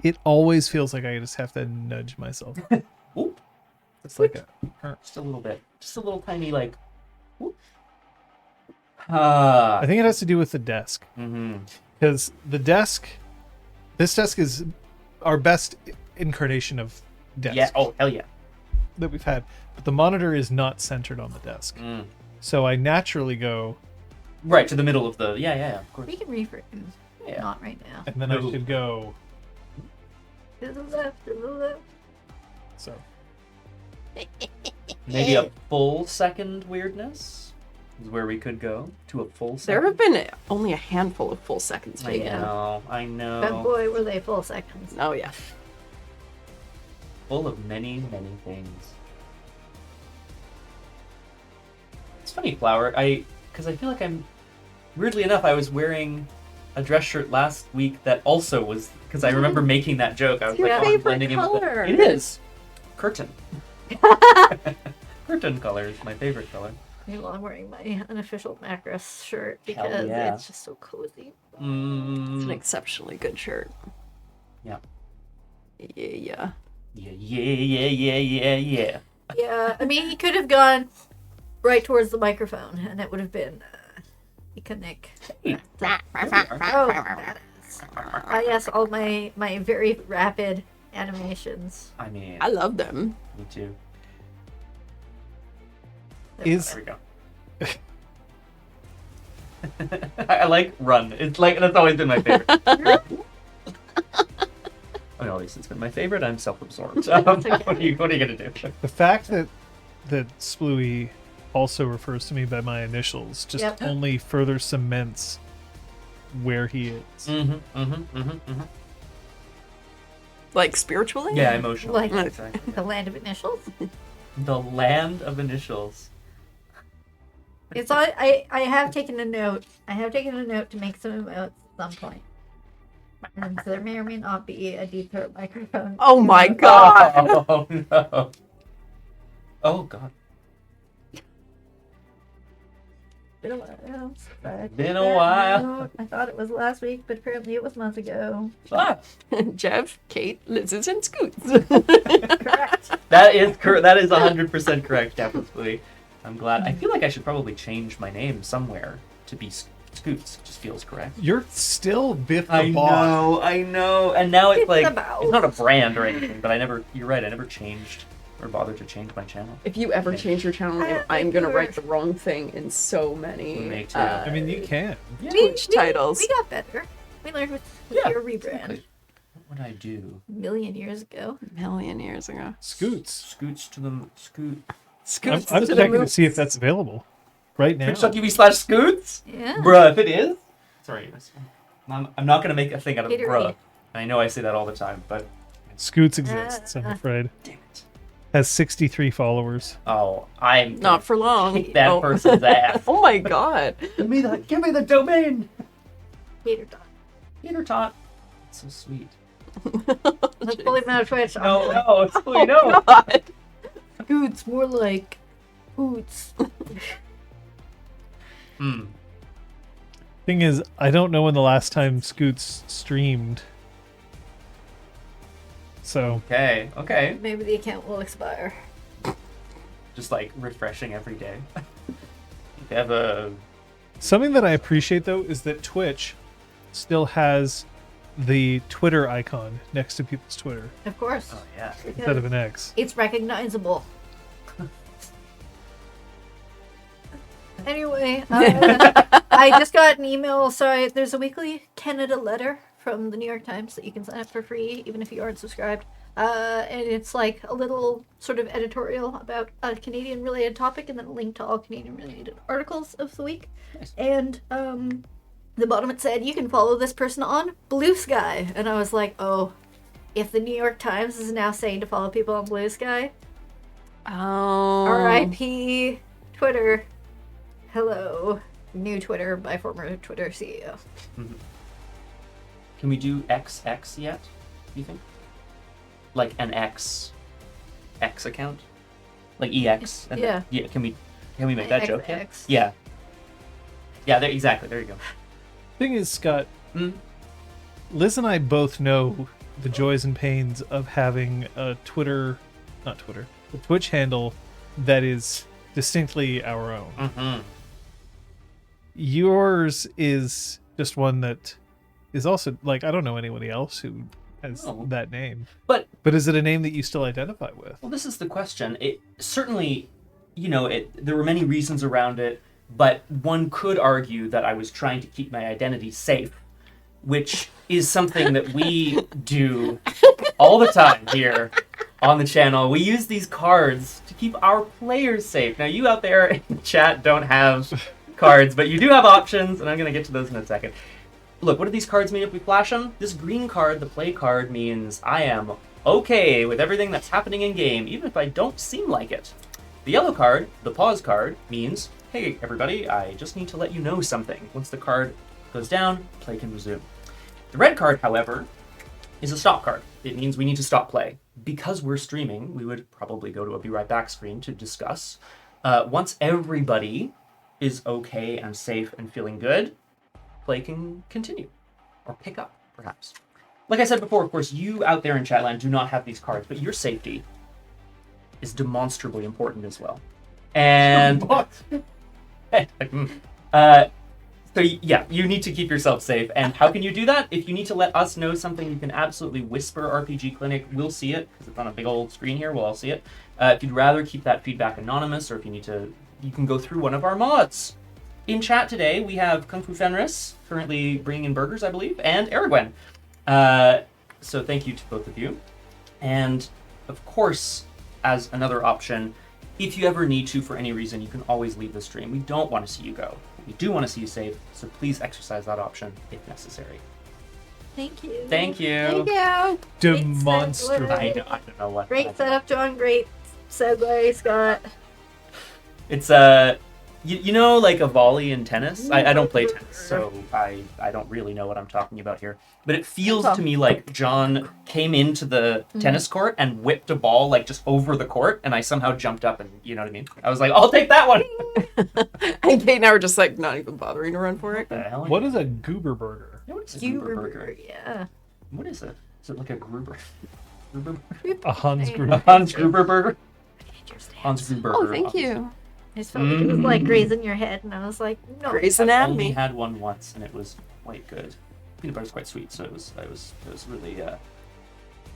it always feels like I just have to nudge myself. Oop. It's like a... Just a little bit. Just a little tiny, like... Whoop. I think it has to do with the desk. Mm-hmm. Because this desk is our best incarnation of desk Yeah. Oh, hell yeah. that we've had. But the monitor is not centered on the desk. Mm. So I naturally go... Right, to the middle of the... Yeah, of course. We can reframe. Yeah. Not right now. And then I should go... To the left, to the left. So... Maybe a full second weirdness is where we could go. To a full second. There have been only a handful of full seconds. I Yeah. know, I know. But boy, were they full seconds. Oh, yeah. Full of many, many things. It's funny, Flower. Because I feel like I'm... Weirdly enough, I was wearing a dress shirt last week that also was... Because I remember making that joke. I was Your like, favorite blending in with color. it is. Curtain. Curtain color is my favorite color. Meanwhile, I'm wearing my unofficial Macros shirt Hell because yeah. it's just so cozy. It's an exceptionally good shirt. Yeah. Yeah. Yeah. Yeah, I mean, he could have gone right towards the microphone, and it would have been iconic. Hey. Oh, that is. Yes, all my very rapid animations. I mean, I love them. me too. Is... There we go. I like run. It's like that's always been my favorite. I mean, at least it's been my favorite. I'm self-absorbed. okay. What are you gonna do? The fact that Splooey also refers to me by my initials just Yep. only further cements where he is. Like, spiritually? Yeah, emotional. Like Exactly. the land of initials. The land of initials. It's all, I have taken a note. I have taken a note to make some emotes at some point. And so there may or may not be a deep throat microphone. Oh my god! Oh no. Oh god. Been a while. but Been a that while. note, I thought it was last week, but apparently it was months ago. Ah, Jeff, Kate, Liz's, and Scoots. Correct. that is 100% correct, definitely. I'm glad. I feel like I should probably change my name somewhere to be Scoots. It just feels correct. You're still Biff the I Bot. know. And now it's It's like, about- it's not a brand or anything, but you're right, I never changed or bothered to change my channel. If you ever change your channel name, I'm gonna write the wrong thing in so many Me too. I mean, you can. Yeah. Twitch titles. We got better. We learned with Yeah, your rebrand exactly. What would I do? a million years ago. A million years ago. Scoots. Scoots to the scoot. Scoots I'm to the checking moon. to see if that's available right now. Twitch.tv/scoots? Yeah. Bruh, if it is. Sorry. I'm not going to make a thing out of Gatorade. bruh. I know I say that all the time, but Scoots exists, I'm afraid. damn it. Has 63 followers. Oh, I'm Not for long. kick that Oh. person's ass. Oh my god. Give me the domain. Gator dot. Peter Tot. It's so sweet. Let's pull him out of Twitch. No, it's cool, no. God. Scoots, more like hoots. Hmm. Thing is, I don't know when the last time Scoots streamed. So, Okay. Maybe the account will expire. Just like refreshing every day. They have a something that I appreciate though is that Twitch still has the Twitter icon next to people's Twitter Of course. oh yeah. instead of an X. It's recognizable. Anyway, I just got an email. Sorry, there's a weekly Canada letter from the New York Times that you can sign up for free, even if you aren't subscribed. And it's like a little sort of editorial about a Canadian-related topic, and then a link to all Canadian-related articles of the week. Nice. And the bottom it said, you can follow this person on Blue Sky. And I was like, oh, if the New York Times is now saying to follow people on Blue Sky, Oh. R.I.P. Twitter. Hello. New Twitter by former Twitter CEO. Can we do XX yet? Do you think? Like an X account? Like EX? And Yeah. Yeah. Can we make that joke yet? XX. Yeah. Yeah. There, exactly. There you go. Thing is, Scott, Mm. Liz and I both know the joys and pains of having a a Twitch handle that is distinctly our own. Mm-hmm. Yours is just one that is also like, I don't know anybody else who has No. that name. But is it a name that you still identify with? well, this is the question. It certainly, there were many reasons around it, but one could argue that I was trying to keep my identity safe, which is something that we do all the time here on the channel. We use these cards to keep our players safe. Now, you out there in the chat don't have cards, but you do have options, and I'm going to get to those in a second. Look, what do these cards mean if we flash them? This green card, the play card, means I am okay with everything that's happening in game, even if I don't seem like it. The yellow card, the pause card, means, hey, everybody, I just need to let you know something. Once the card goes down, play can resume. The red card, however, is a stop card. It means we need to stop play. Because we're streaming, we would probably go to a Be Right Back screen to discuss. Once everybody is okay and safe and feeling good, play can continue. Or pick up, perhaps. Like I said before, of course, you out there in Chatland do not have these cards, but your safety is demonstrably important as well. And... So yeah, you need to keep yourself safe. And how can you do that? If you need to let us know something, you can absolutely whisper RPG Clinic. We'll see it, because it's on a big old screen here. We'll all see it. If you'd rather keep that feedback anonymous, or if you need to, you can go through one of our mods. In chat today, we have Kung Fu Fenris, currently bringing in burgers, I believe, and Aragwen. So thank you to both of you. And, of course, as another option, if you ever need to, for any reason, you can always leave the stream. We don't want to see you go. We do want to see you safe, so please exercise that option if necessary. Thank you. Thank you. Thank you. Demonstrable. I don't know what. Great setup, John. Great segue, Scott. It's you know, like a volley in tennis. I don't play tennis, so I don't really know what I'm talking about here. But it feels to me like John came into the tennis court and whipped a ball like just over the court, and I somehow jumped up and, you know what I mean? I was like, I'll take that one. And Kate and I were just like not even bothering to run for it. What the hell? What is a goober burger? What is a Goober Gruber burger, burger? yeah. What is it? Is it like a Gruber? Gruber? A Hans Hey. Gruber. Hans Gruber burger? Interesting. Hans Gruber. Oh, thank you. I just felt like it was like grazing your head, and I was like, no. Grey's I've only Anatomy. had one once, and it was quite good. Peanut butter's quite sweet, so it was really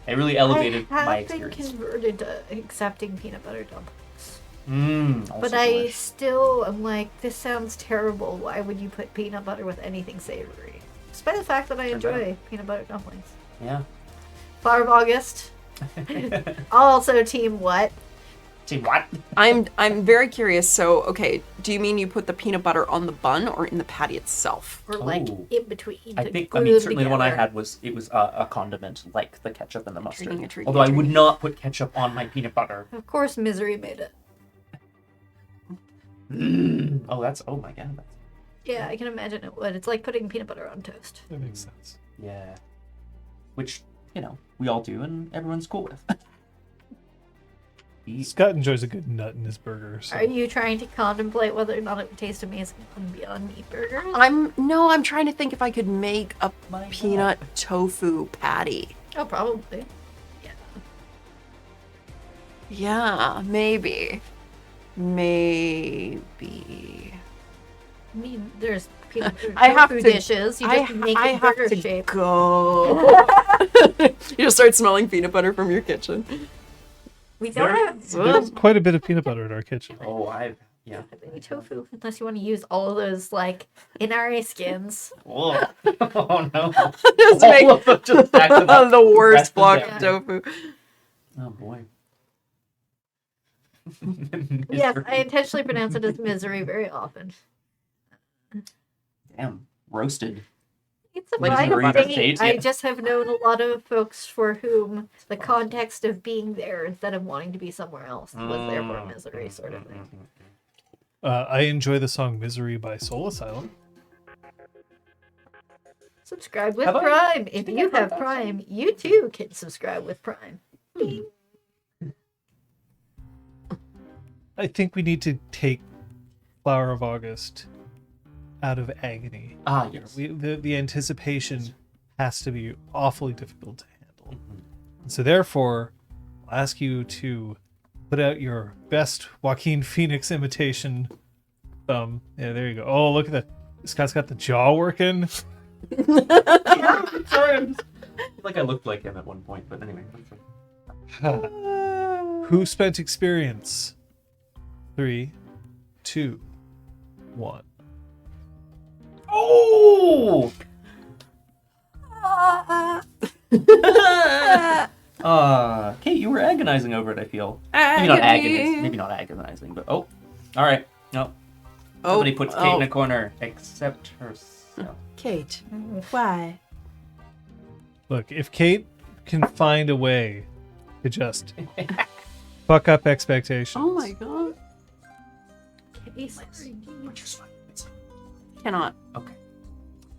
it really elevated I have my been experience. converted to accepting peanut butter dumplings. Also But I delicious. still am like, this sounds terrible. Why would you put peanut butter with anything savory? Despite the fact that I Turns out. enjoy peanut butter dumplings. Yeah. Flower of August. Also team what? See what? I'm very curious. So, okay, do you mean you put the peanut butter on the bun or in the patty itself? Or like Oh. in between. I to think glue them certainly the one I together. had was a condiment like the ketchup and the mustard. Intriguing, Although I would intriguing. not put ketchup on my peanut butter. Of course, Misery made it. Oh, oh my god. That's, Yeah, I can imagine it would. It's like putting peanut butter on toast. That makes sense. yeah. Which, we all do and everyone's cool with. Scott enjoys a good nut in his burger. So. Are you trying to contemplate whether or not it would taste amazing on Beyond Meat burgers? I'm trying to think if I could make a My peanut tofu patty. Oh, probably. Yeah, maybe. Maybe. I mean, there's peanut butter I have tofu to- dishes. You just make I it have burger to shape. go. You just start smelling peanut butter from your kitchen. We don't have There's quite a bit of peanut butter in our kitchen. Oh, yeah. any tofu unless you want to use all of those like NRA skins. Oh, oh no. Just make All of them just stacked them up. the worst Rest of block them. of tofu. Oh boy. Yes, I intentionally pronounce it as misery very often. Damn. Roasted. It's a Like fine burrito state. state, I yeah. just have known a lot of folks for whom the context of being there instead of wanting to be somewhere else was therefore misery sort of thing. I enjoy the song Misery by Soul Asylum. Subscribe with Have I- Prime. If think you I've heard have that Prime, you too can subscribe with Prime. Ding. I think we need to take Flower of August out of agony. Ah, yes. The anticipation has to be awfully difficult to handle. So therefore, I'll ask you to put out your best Joaquin Phoenix imitation thumb. Yeah, there you go. Oh, look at that. This guy's got the jaw working. Sorry, I feel like I looked like him at one point, but anyway. Who spent experience? 3, 2, 1. Oh! Kate, you were agonizing over it, I feel. Maybe not agonizing, but all right. No. Somebody puts Kate in a corner, except herself. Kate, why? Look, if Kate can find a way to just fuck up expectations. Oh my god. Cannot. Okay.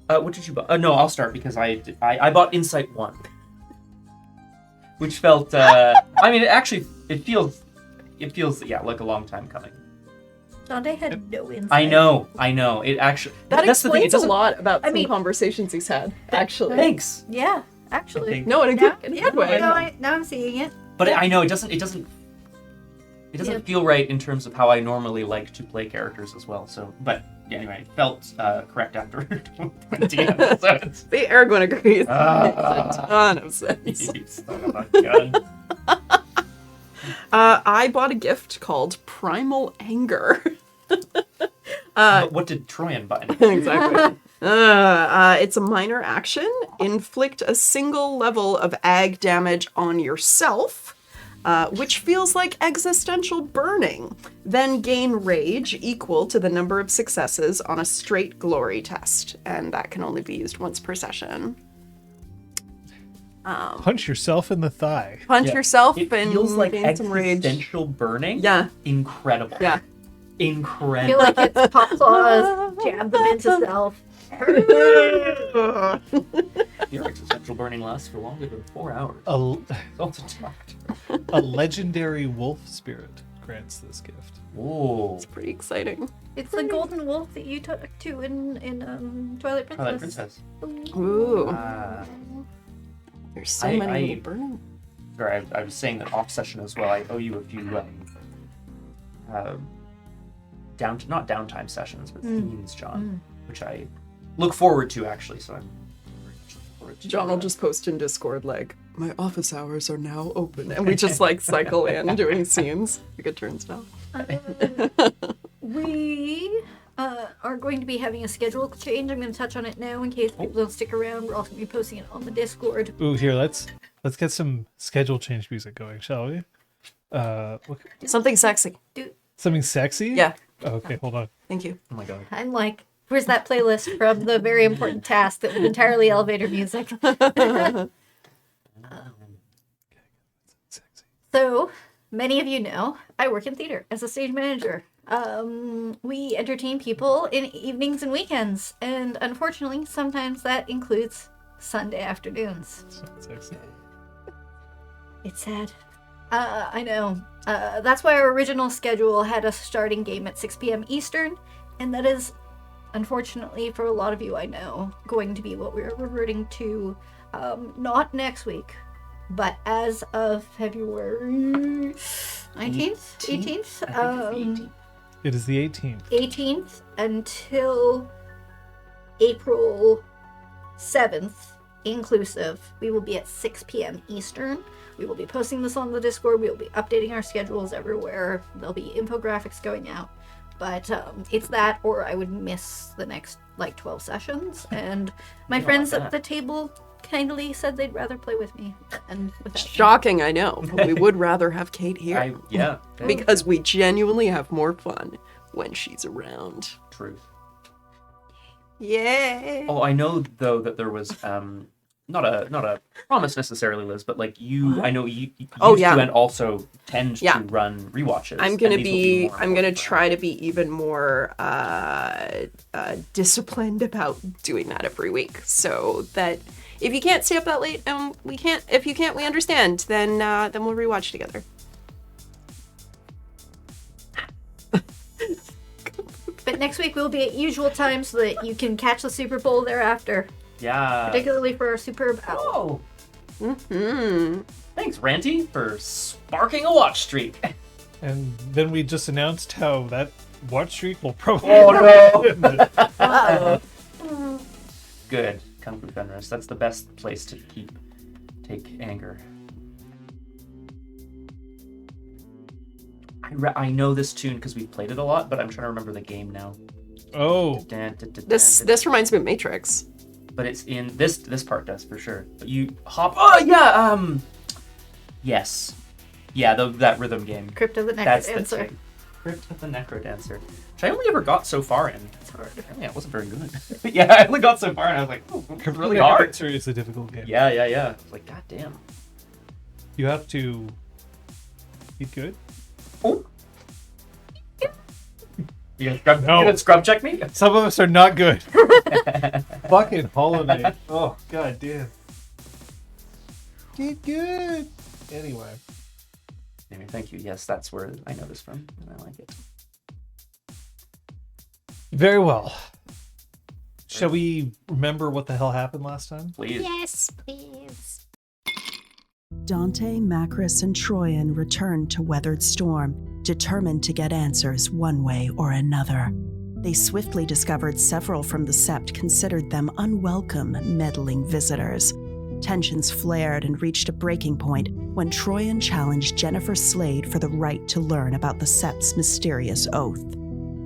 What did you buy? No, I'll start because I bought Insight 1. Which felt, I mean, it feels, yeah, like a long time coming. Dante had no insight. I know. It actually, That that's the thing. It explains a doesn't. lot about I some mean- conversations he's had, actually. Thanks. Yeah, actually. Okay. No, in a good way. Now I'm seeing it. But I know it doesn't Yeah. feel right in terms of how I normally like to play characters as well. So, but yeah, anyway, it felt correct after 20 episodes. The Aragorn agrees. Makes a ton of sense. You son of a gun. I bought a gift called Primal Anger. But what did Troyan buy? Exactly. It's a minor action. Inflict a single level of ag damage on yourself, which feels like existential burning. Then gain rage equal to the number of successes on a straight glory test, and that can only be used once per session. Punch yourself in the thigh. Punch Yeah. yourself It and feels like gain some rage. existential burning. Yeah. Incredible. Yeah. I Incredible. feel like it's pop claws, jab them into self. Your existential burning lasts for longer than 4 hours. A, It's also talked. a legendary wolf spirit grants this gift. Whoa. It's pretty exciting. It's the golden wolf that you took to in Twilight Princess. Twilight Princess. Ooh. Ah. There's so I- many I- little burning. Sorry, I was saying that off session as well. I owe you a few not downtime sessions, but themes, John, which I look forward to actually. So I'm very much looking forward to. John will just post in Discord like, my office hours are now open, and we just like cycle in doing scenes like a turnstile. We are going to be having a schedule change. I'm going to touch on it now in case people don't stick around. We're also going to be posting it on the Discord. Ooh, here, let's get some schedule change music going, shall we? Something sexy. Something sexy? Yeah. Oh, okay, hold on. Thank you. Oh my god. I'm like, where's that playlist from the very important task that was entirely elevator music? Sexy. So, many of you know, I work in theater as a stage manager. We entertain people in evenings and weekends, and unfortunately, sometimes that includes Sunday afternoons. Sexy. It's sad. I know. That's why our original schedule had us starting game at 6 p.m. Eastern, and that is, unfortunately, for a lot of you I know, going to be what we're reverting to, not next week, but as of February 19th? 18th? It is the 18th. 18th until April 7th, inclusive. We will be at 6 p.m. Eastern. We will be posting this on the Discord. We will be updating our schedules everywhere. There'll be infographics going out. But it's that, or I would miss the next, 12 sessions. And my friends at the table kindly said they'd rather play with me and without me. Shocking, I know, but we would rather have Kate here. Yeah. Because we genuinely have more fun when she's around. Truth. Yay! Oh, I know though that there was not a promise necessarily, Liz, but I know you used to and also tend to run rewatches. I'm gonna try to be even more disciplined about doing that every week, so that if you can't stay up that late, if you can't, we understand. Then we'll rewatch together. But next week we'll be at usual time so that you can catch the Super Bowl thereafter. Yeah. Particularly for our superb owl. Oh. Thanks, Ranty, for sparking a watch streak. And then we just announced how that watch streak will probably. Oh no! Good, Kung Fu Fenris. That's the best place to take anger. I know this tune because we've played it a lot, but I'm trying to remember the game now. Oh. This reminds me of Matrix. But it's in this part does for sure. But you hop. Oh yeah. Yes. Yeah, that rhythm game. Crypt of the That's the Necrodancer. thing. Crypt of the Necrodancer, which I only ever got so far in. It's hard. Apparently, I wasn't very good. Yeah, I only got so far, and I was like, oh, it's really hard. It's a difficult game. Yeah. I was like, god damn. You have to be good. Oh. You gonna scrub check me? Some of us are not good. Fucking holiday. Oh, god damn. Get good. Anyway, thank you. Yes, that's where I know this from, and I like it. very well. Shall we remember what the hell happened last time? Please. Yes, please. Dante, Macris, and Troyan returned to Weathered Storm, determined to get answers one way or another. They swiftly discovered several from the Sept considered them unwelcome, meddling visitors. Tensions flared and reached a breaking point when Troyan challenged Jennifer Slade for the right to learn about the Sept's mysterious oath.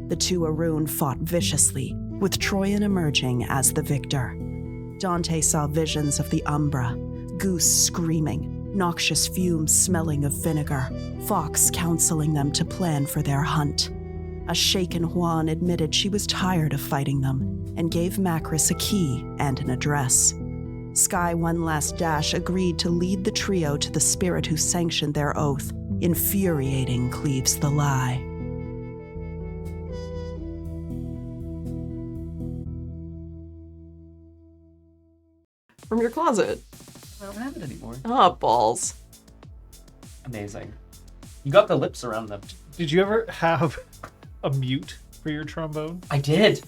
The two Arun fought viciously, with Troyan emerging as the victor. Dante saw visions of the Umbra, Goose screaming, noxious fumes smelling of vinegar, Fox counseling them to plan for their hunt. A shaken Juan admitted she was tired of fighting them and gave Macris a key and an address. Sky One Last Dash agreed to lead the trio to the spirit who sanctioned their oath, infuriating Cleaves the Lie. From your closet. I don't have it anymore. Oh, balls. Amazing. You got the lips around them. Did you ever have a mute for your trombone? I did.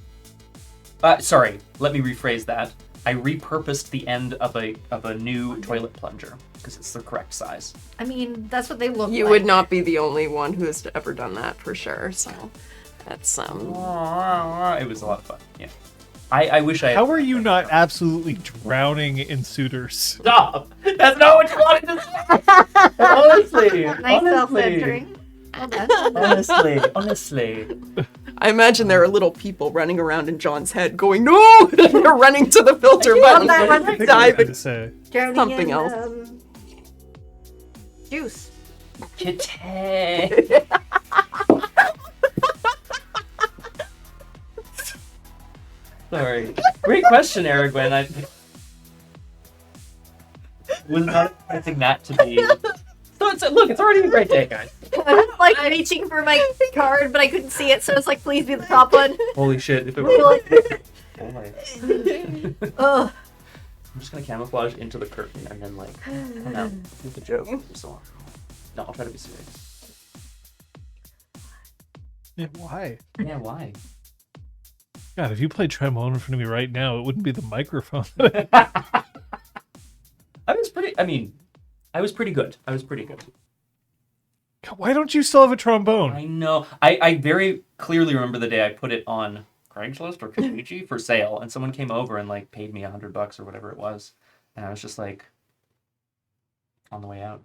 Sorry, let me rephrase that. I repurposed the end of a new toilet plunger because it's the correct size. I mean, that's what they look like. You would not be the only one who has ever done that for sure. So that's It was a lot of fun. Yeah. I wish I had... How are you not absolutely drowning in suitors? Stop! That's not what you wanted to say! Honestly! Nice self-centering. Well done. Honestly. I imagine there are little people running around in John's head going, no! They're running to the filter button. that one. I think Diving. to say. Drowning Something in, else. Juice. Kitty. Sorry. Great question, Aragwen. I was not expecting that to be... Look, it's already a great day, guys. I was like reaching for my card, but I couldn't see it, so it's like, please be the top one. Holy shit. If it Like, oh my. ugh. I'm just gonna camouflage into the curtain and then like come out with a joke or so on. No, I'll try to be serious. Yeah, why? Yeah, why? God, if you played trombone in front of me right now, it wouldn't be the microphone. I was pretty good. God, why don't you still have a trombone? I know. I very clearly remember the day I put it on Craigslist or Kijiji for sale, and someone came over and like paid me $100 or whatever it was, and I was just like on the way out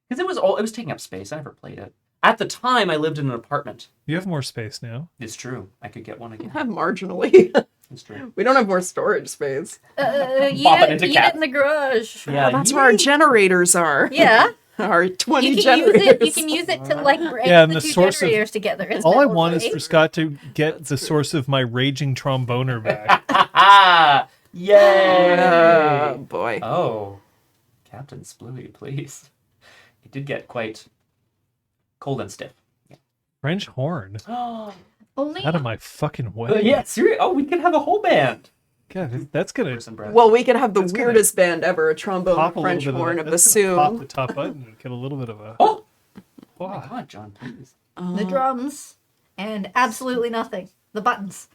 because it was taking up space. I never played it. At the time, I lived in an apartment. You have more space now. It's true. I could get one again. Marginally. It's true. We don't have more storage space. Eat Pop it into it cat. in the garage. Yeah, That's where our generators are. Yeah. Our 20 You can generators. you can use it to like bring Yeah, and the the two source of- generators together. It's All I that want is way. for Scott to get the source of my raging tromboner back. Yay! Oh, boy. Oh, Captain Splooey, please. It did get quite cold and stiff. French horn. Only Out of my fucking way. Yeah, seriously. Oh, we could have a whole band. God, that's gonna Person breath. Well, we could have the It's gonna weirdest band ever, a trombone, pop a a French little bit horn, a of that's gonna pop the bassoon. top button and get a little bit of a. Oh my Wow. God, John, please. the drums and absolutely nothing. The buttons.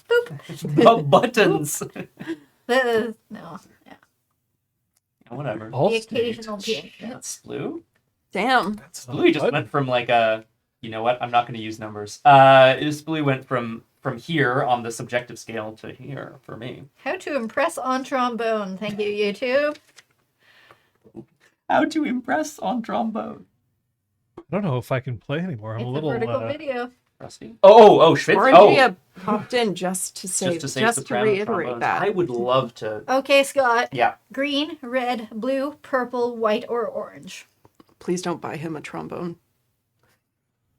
Boop. The buttons. No. Yeah. Whatever. All The state. occasional pianist. That's blue. Damn. That's Blue just what? went from like a. You know what? I'm not going to use numbers. This blue went from here on the subjective scale to here for me. How to impress on trombone. Thank you, YouTube. How to impress on trombone. I don't know if I can play anymore. I'm It's a a little. vertical video. Rusty. Oh, Schwitz. Orangia popped in just to say, Just to say just to soprano reiterate trombones. that. I would love to. Okay, Scott. Yeah. Green, red, blue, purple, white, or orange. Please don't buy him a trombone.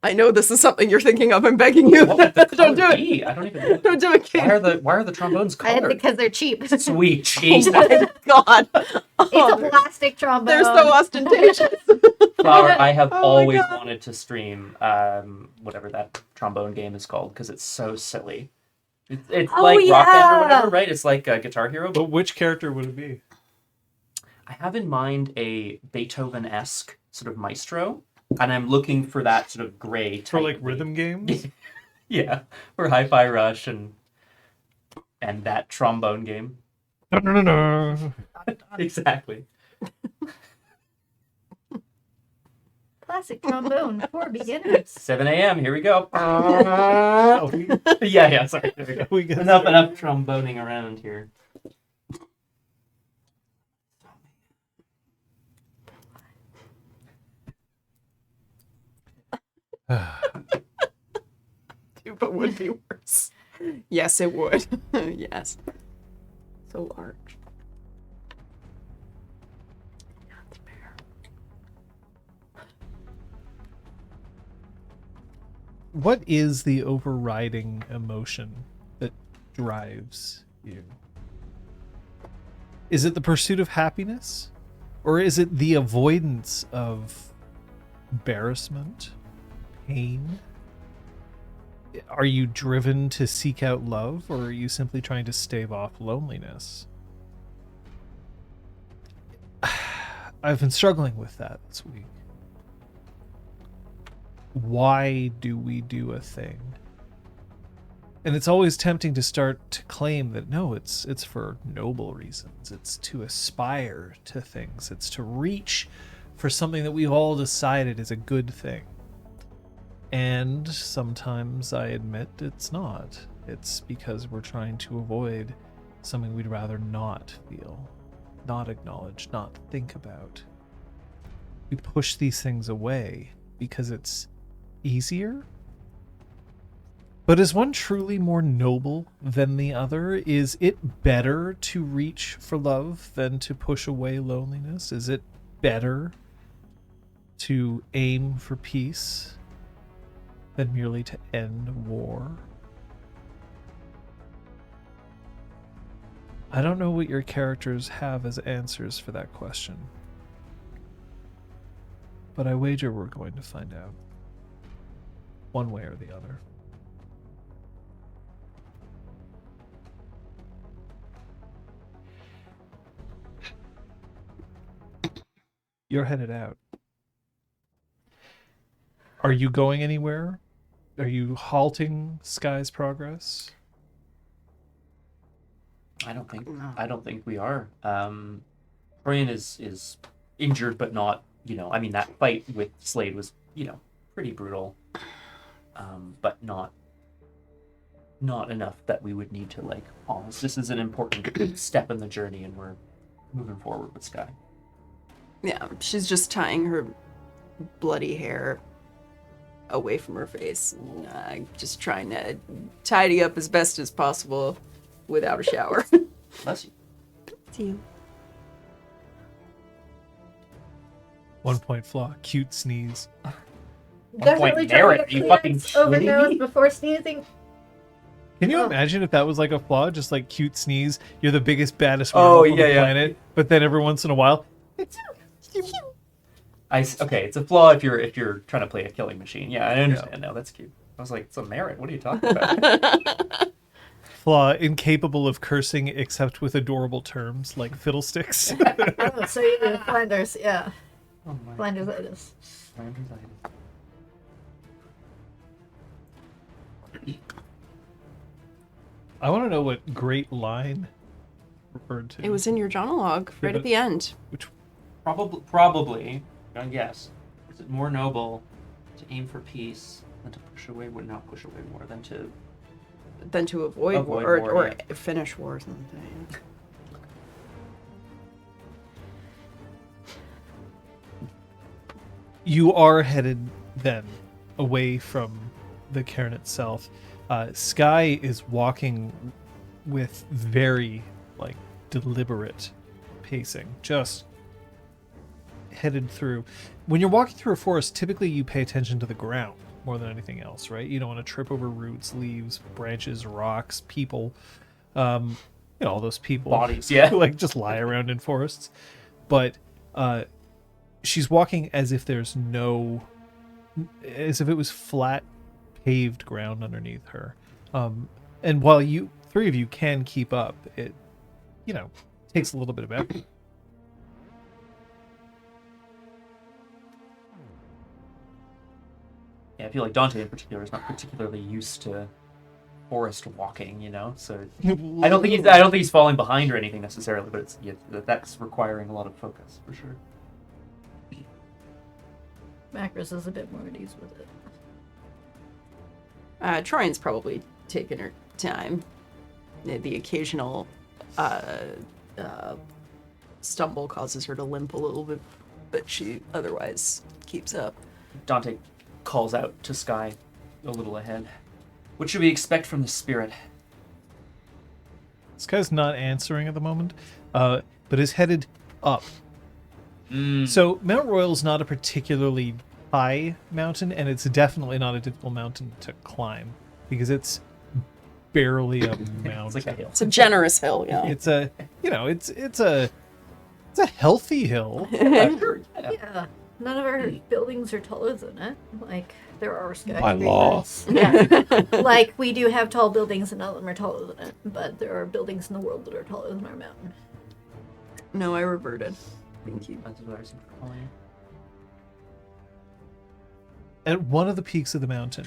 I know this is something you're thinking of. I'm begging you. What would the Don't do color it. be? I don't even know. Don't do it, kid. Why are the trombones colored? Because they're cheap. Sweet Oh Jesus. my god. It's a plastic trombone. They're so ostentatious. Flower, I have Oh my always God. wanted to stream whatever that trombone game is called because it's so silly. It's Oh, like Rock Band yeah. or whatever, right? It's like Guitar Hero. But which character would it be? I have in mind a Beethoven-esque sort of maestro, and I'm looking for that sort of gray type. For like of- rhythm games? Yeah, for Hi-Fi Rush and that trombone game. No, no, no, no. Exactly. Classic trombone for beginners. 7 a.m. Here we go. Oh, we, yeah. Sorry. There we go. we get Enough tromboning around here. But would be worse. Yes, it would. Yes. So large. What is the overriding emotion that drives you? Is it the pursuit of happiness? Or is it the avoidance of embarrassment, pain? Are you driven to seek out love, or are you simply trying to stave off loneliness? I've been struggling with that this week. Why do we do a thing? And it's always tempting to start to claim that no, it's for noble reasons. It's to aspire to things. It's to reach for something that we've all decided is a good thing. And sometimes I admit it's not. It's because we're trying to avoid something we'd rather not feel, not acknowledge, not think about. We push these things away because it's easier. But is one truly more noble than the other? Is it better to reach for love than to push away loneliness? Is it better to aim for peace than merely to end war? I don't know what your characters have as answers for that question, but I wager we're going to find out, one way or the other. You're headed out. Are you going anywhere? Are you halting Sky's progress? I don't think we are. Brian is injured, but not. I mean, that fight with Slade was, pretty brutal. But not enough that we would need to pause. This is an important step in the journey, and we're moving forward with Sky. Yeah, she's just tying her bloody hair away from her face. Just trying to tidy up as best as possible without a shower. Bless you. See you. 1 point flaw. Cute sneeze. Definitely point try to merit, get you fucking clearance over kidding nose me? before sneezing. Can you Oh. imagine if that was like a flaw? Just like cute sneeze. You're the biggest, baddest Oh, werewolf on yeah, the yeah. planet. But then every once in a while, Okay, it's a flaw if you're trying to play a killing machine. Yeah, I understand now. That's cute. I was like, it's a merit. What are you talking about? flaw incapable of cursing except with adorable terms like fiddlesticks. Oh, so you do Flanders, yeah. Oh my Flanders-itis. I want to know what great line referred to. It was in your journal log right at the end. Which Probably, I guess, is it more noble to aim for peace than to push away, not push away more than to avoid war, or yeah. finish war or something. you are headed then away from the cairn itself. Sky is walking with very deliberate pacing, just headed through. When you're walking through a forest, typically you pay attention to the ground more than anything else, right? You don't want to trip over roots, leaves, branches, rocks, people. All those people, Bodies, yeah. who just lie around in forests. But she's walking as if as if it was flat, paved ground underneath her. And while three of you can keep up, it takes a little bit of effort. Yeah, I feel like Dante in particular is not particularly used to forest walking, so I don't think he's falling behind or anything necessarily, but that's requiring a lot of focus for sure. Macros is a bit more at ease with it. Troyan's probably taken her time. The occasional stumble causes her to limp a little bit, but she otherwise keeps up. Dante calls out to Sky a little ahead. What should we expect from the spirit? This guy's not answering at the moment, but is headed up. So Mount Royal's not a particularly high mountain, and it's definitely not a difficult mountain to climb because it's barely a mountain. It's like a hill. It's a generous hill, yeah. It's a it's a healthy hill. Yeah. None of our buildings are taller than it. There are By law. skyscrapers. Yeah. We do have tall buildings and none of them are taller than it. But there are buildings in the world that are taller than our mountain. No, I reverted. Thank you. That's what I was calling you. At one of the peaks of the mountain,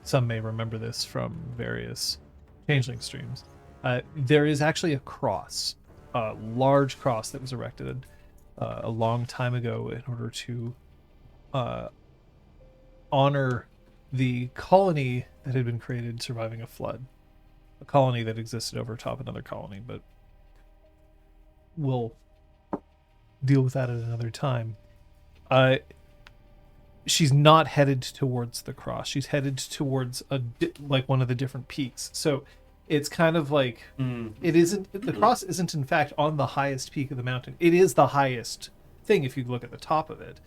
some may remember this from various changeling streams, there is actually a cross, a large cross that was erected a long time ago in order to honor the colony that had been created surviving a flood. A colony that existed over top another colony, but we'll deal with that at another time. She's not headed towards the cross. She's headed towards one of the different peaks. So it's kind of it isn't, the cross isn't in fact on the highest peak of the mountain. It is the highest thing if you look at the top of it.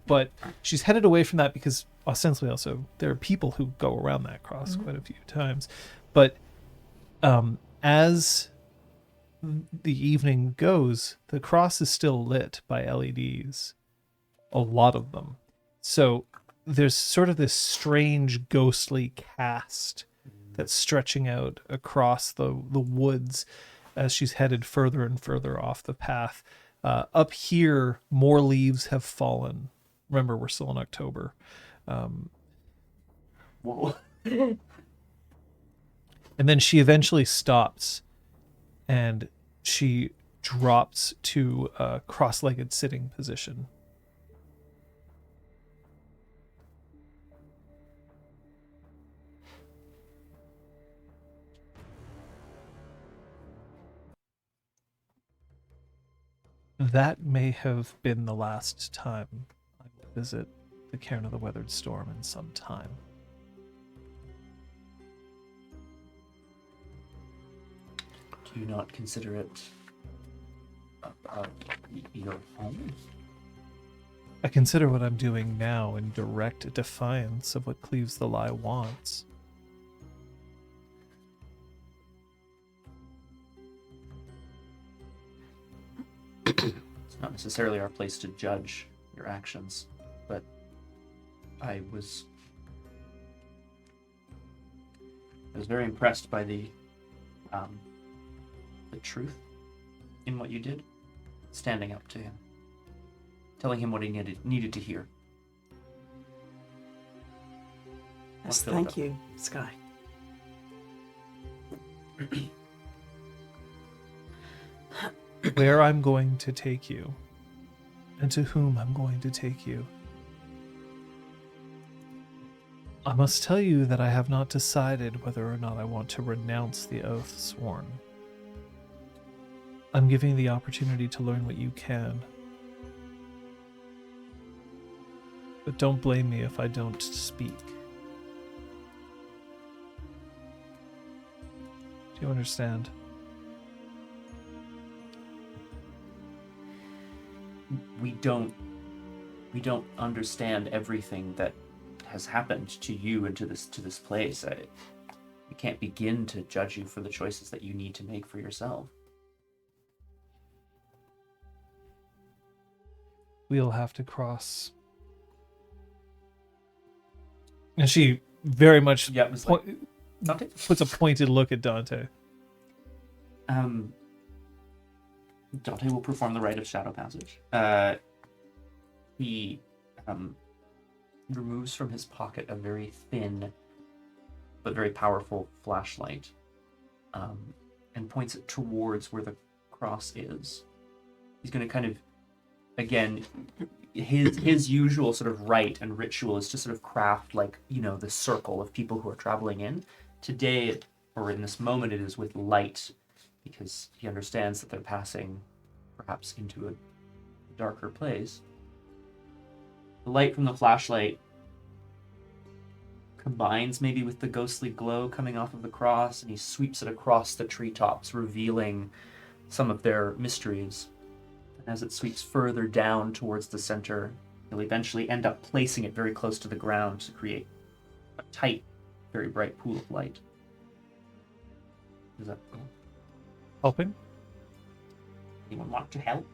But she's headed away from that because ostensibly also there are people who go around that cross quite a few times. But as the evening goes, the cross is still lit by LEDs. A lot of them. So there's sort of this strange ghostly cast that's stretching out across the woods as she's headed further and further off the path. Up here, more leaves have fallen. Remember, we're still in October. Whoa. And then she eventually stops and she drops to a cross-legged sitting position. That may have been the last time I will visit the Cairn of the Weathered Storm in some time. Do you not consider it your home? I consider what I'm doing now in direct defiance of what Cleaves the Lie wants. It's not necessarily our place to judge your actions, but I was very impressed by the truth in what you did, standing up to him, telling him what he needed to hear. Yes, feel thank that. you, Sky. where I'm going to take you and to whom I'm going to take you. I must tell you that I have not decided whether or not I want to renounce the oath sworn. I'm giving you the opportunity to learn what you can. But don't blame me if I don't speak. Do you understand? We don't understand everything that has happened to you and to this place. We can't begin to judge you for the choices that you need to make for yourself. We'll have to cross. And she very much Yeah, it was like, Dante? puts a pointed look at Dante. Dante will perform the rite of shadow passage. He removes from his pocket a very thin but very powerful flashlight, and points it towards where the cross is. He's going to kind of, again, his usual sort of rite and ritual is to sort of craft, like, you know, the circle of people who are traveling in. Today, or in this moment, it is with light, because he understands that they're passing perhaps into a darker place. The light from the flashlight combines maybe with the ghostly glow coming off of the cross, and he sweeps it across the treetops, revealing some of their mysteries. And as it sweeps further down towards the center, he'll eventually end up placing it very close to the ground to create a tight, very bright pool of light. Is that cool? Helping? Anyone want to help?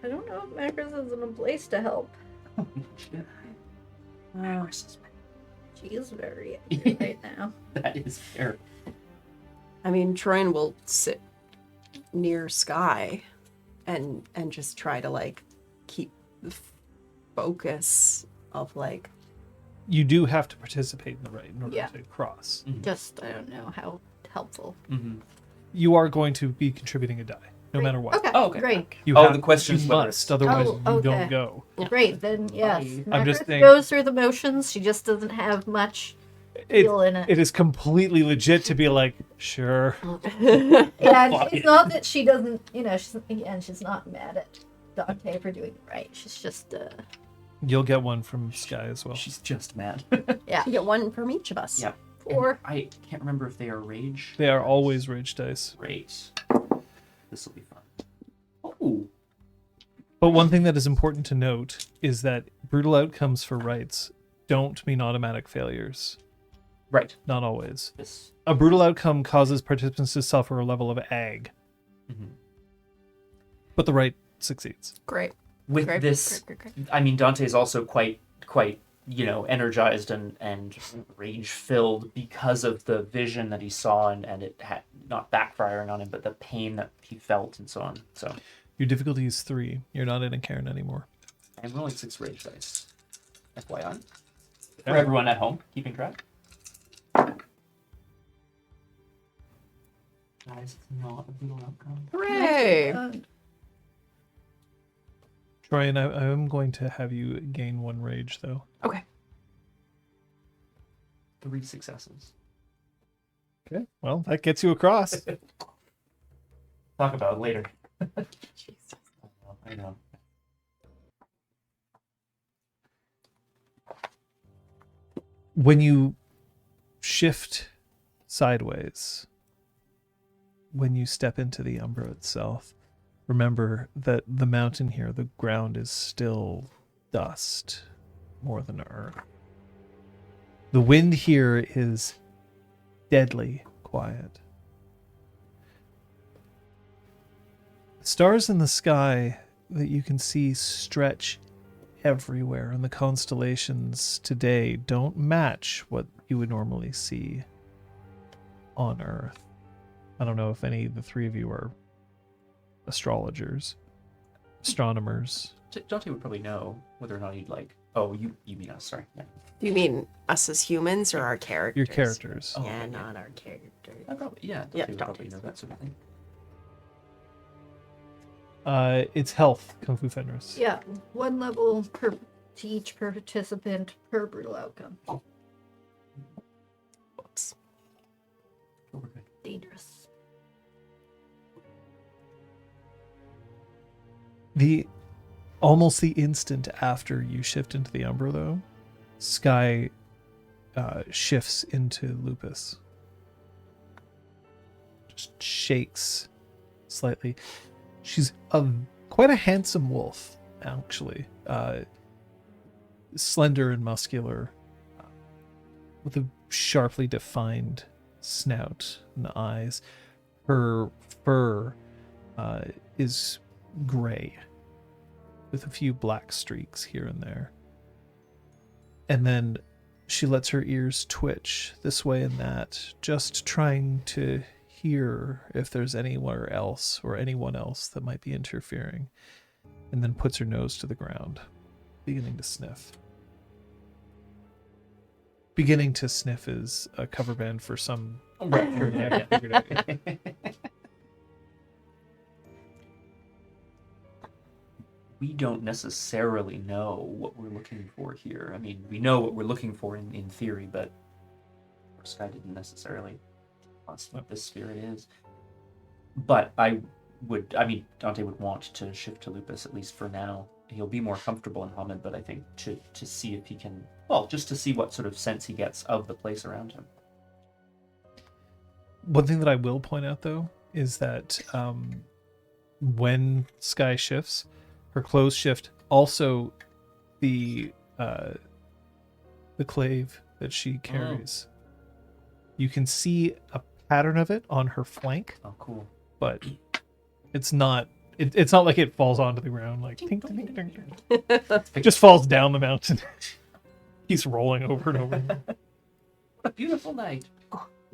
I don't know if Macros is in a place to help. She is very angry right now. That is fair. I mean, Troyan will sit near Sky and just try to, like, keep the focus of, like... You do have to participate in the rite in order Yeah. to cross. Just, I don't know how helpful. Mm-hmm. You are going to be contributing a die, no Great. matter what. Okay, Oh, okay. great. You Oh, have, the question is you whether must, it's- otherwise Oh, you okay. don't go. Great, then yes. I'm just Macros saying- goes through the motions. She just doesn't have much feel in it. It is completely legit to be like, sure. Yeah, and Fuck it's it. not that she doesn't, she's not mad at Dante for doing it right. She's just, You'll get one from Sky as well. She's just mad. yeah. You get one from each of us. Yeah. Or And I can't remember if they are rage. They are always rage dice. Great. This will be fun. Oh. But one thing that is important to note is that brutal outcomes for rights don't mean automatic failures. Right. Not always. This. A brutal outcome causes participants to suffer a level of ag, Mhm. but the right succeeds. Great. With Great, this, great. I mean, Dante's also quite, energized and rage-filled because of the vision that he saw and it had not backfiring on him, but the pain that he felt and so on. So Your difficulty is 3. You're not in a Cairn anymore. I'm rolling 6 rage dice. FYI. For everyone at home, keeping track. Guys, it's not a brutal outcome. Hooray! Troy, and I am going to have you gain 1 rage, though. Okay. 3 successes. Okay. Well, that gets you across. Talk about it later. Jesus. I know. When you shift sideways, when you step into the Umbra itself, remember that the mountain here, the ground is still dust more than earth. The wind here is deadly quiet. The stars in the sky that you can see stretch everywhere, and the constellations today don't match what you would normally see on Earth. I don't know if any of the 3 of you are astrologers, astronomers. Dante would probably know whether or not he'd like. Oh, you mean us? Sorry. Yeah. Do you mean us as humans or our characters? Your characters. Oh, Yeah, okay. not our characters. I probably Dante Yeah, would Dante. probably know that sort of thing. It's health, Kung Fu Fenris. Yeah, 1 level per to each participant per brutal outcome. Whoops. Oh, we're good. Dangerous. Almost the instant after you shift into the Umbra, though, Sky shifts into Lupus. Just shakes slightly. She's quite a handsome wolf, actually. Slender and muscular, with a sharply defined snout and eyes. Her fur is gray, with a few black streaks here and there. And then she lets her ears twitch this way and that, just trying to hear if there's anywhere else or anyone else that might be interfering, and then puts her nose to the ground, beginning to sniff. Beginning to sniff is a cover band for some ruptured neck. Figured out. We don't necessarily know what we're looking for here. I mean, we know what we're looking for in theory, but Sky didn't necessarily us what this spirit is. But Dante would want to shift to Lupus, at least for now. He'll be more comfortable in Hamid, but I think to see if he can, well, just to see what sort of sense he gets of the place around him. One thing that I will point out, though, is that when Sky shifts, her clothes shift. Also, the clave that she carries, you can see a pattern of it on her flank. Oh, cool. But it's not. It's not like it falls onto the ground like ding, ding, ding, ding. It just falls down the mountain. Keeps rolling over and over. What a beautiful night.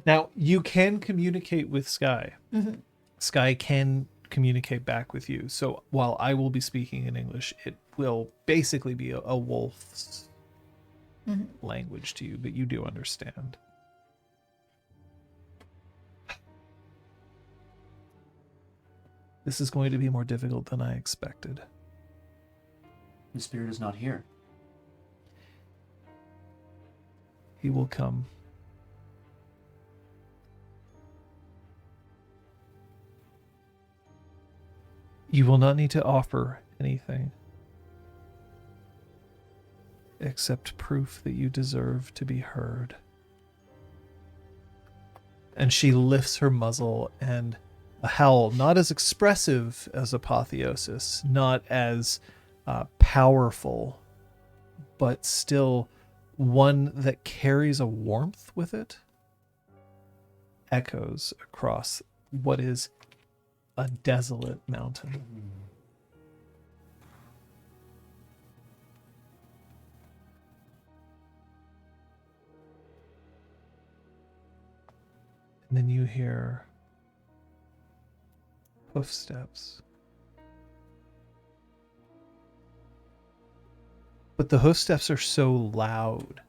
Now you can communicate with Sky. Mm-hmm. Sky can communicate back with you. So while I will be speaking in English, it will basically be a wolf's language to you, but you do understand. This is going to be more difficult than I expected. The spirit is not here. He will come. You will not need to offer anything except proof that you deserve to be heard. And she lifts her muzzle, and a howl, not as expressive as Apotheosis, not as powerful, but still one that carries a warmth with it, echoes across what is a desolate mountain. And then you hear hoof steps. But the hoof steps are so loud,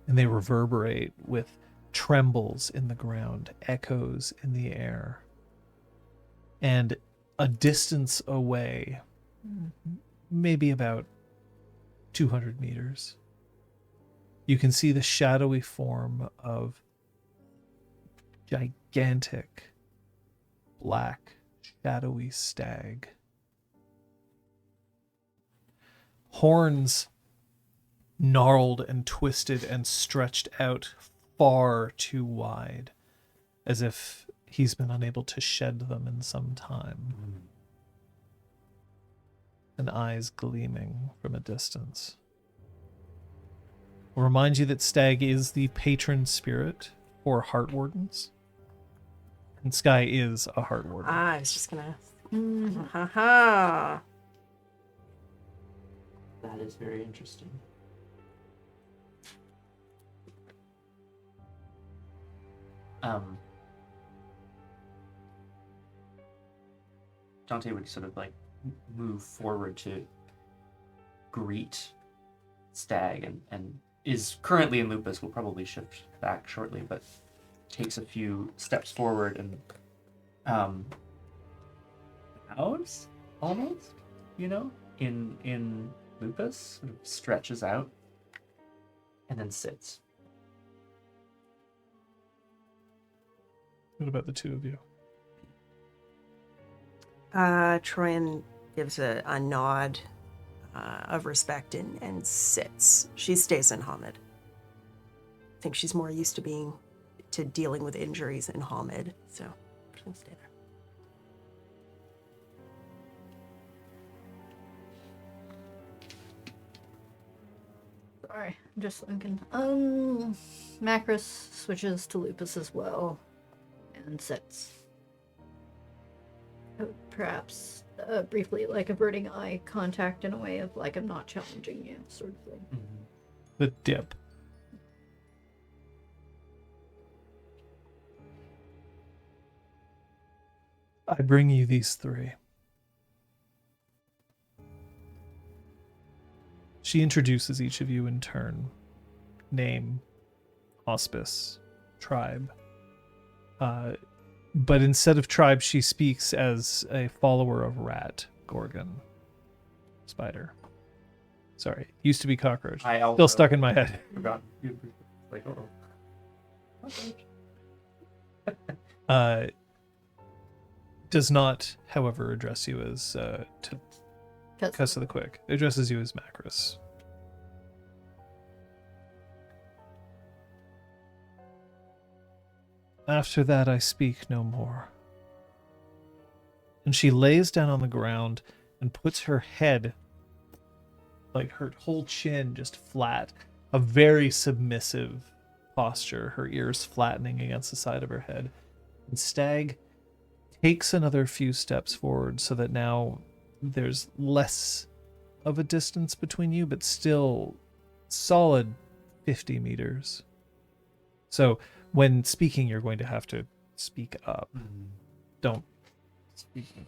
and they reverberate with trembles in the ground, echoes in the air. And a distance away, maybe about 200 meters, you can see the shadowy form of gigantic, black, shadowy stag. Horns gnarled and twisted and stretched out far too wide, as if he's been unable to shed them in some time. And eyes gleaming from a distance. I'll remind you that Stag is the patron spirit for Heart Wardens. And Sky is a Heart Warden. I was just gonna ask. Ha ha. That is very interesting. Dante would sort of like move forward to greet Stag and is currently in Lupus, will probably shift back shortly, but takes a few steps forward and bows almost, in lupus, sort of stretches out, and then sits. What about the two of you? Troyan gives a nod of respect and sits. She stays in Hamid. I think she's more used to dealing with injuries in Hamid, so she'll stay there. Sorry, I'm just thinking. Macris switches to Lupus as well, and sits. Perhaps briefly, like averting eye contact in a way of like I'm not challenging you, sort of thing. Mm-hmm. The dip. I bring you these three. She introduces each of you in turn. Name, auspice, tribe. But instead of tribe, she speaks as a follower of rat, gorgon, spider. Sorry, used to be cockroach. I also Still stuck in my head. forgot. Like, Does not, however, address you as Cuss of the Quick. It addresses you as Macris. After that, I speak no more. And she lays down on the ground and puts her head, like her whole chin, just flat. A very submissive posture, her ears flattening against the side of her head. And Stag takes another few steps forward so that now there's less of a distance between you, but still solid 50 meters. So when speaking, you're going to have to speak up. Don't speak.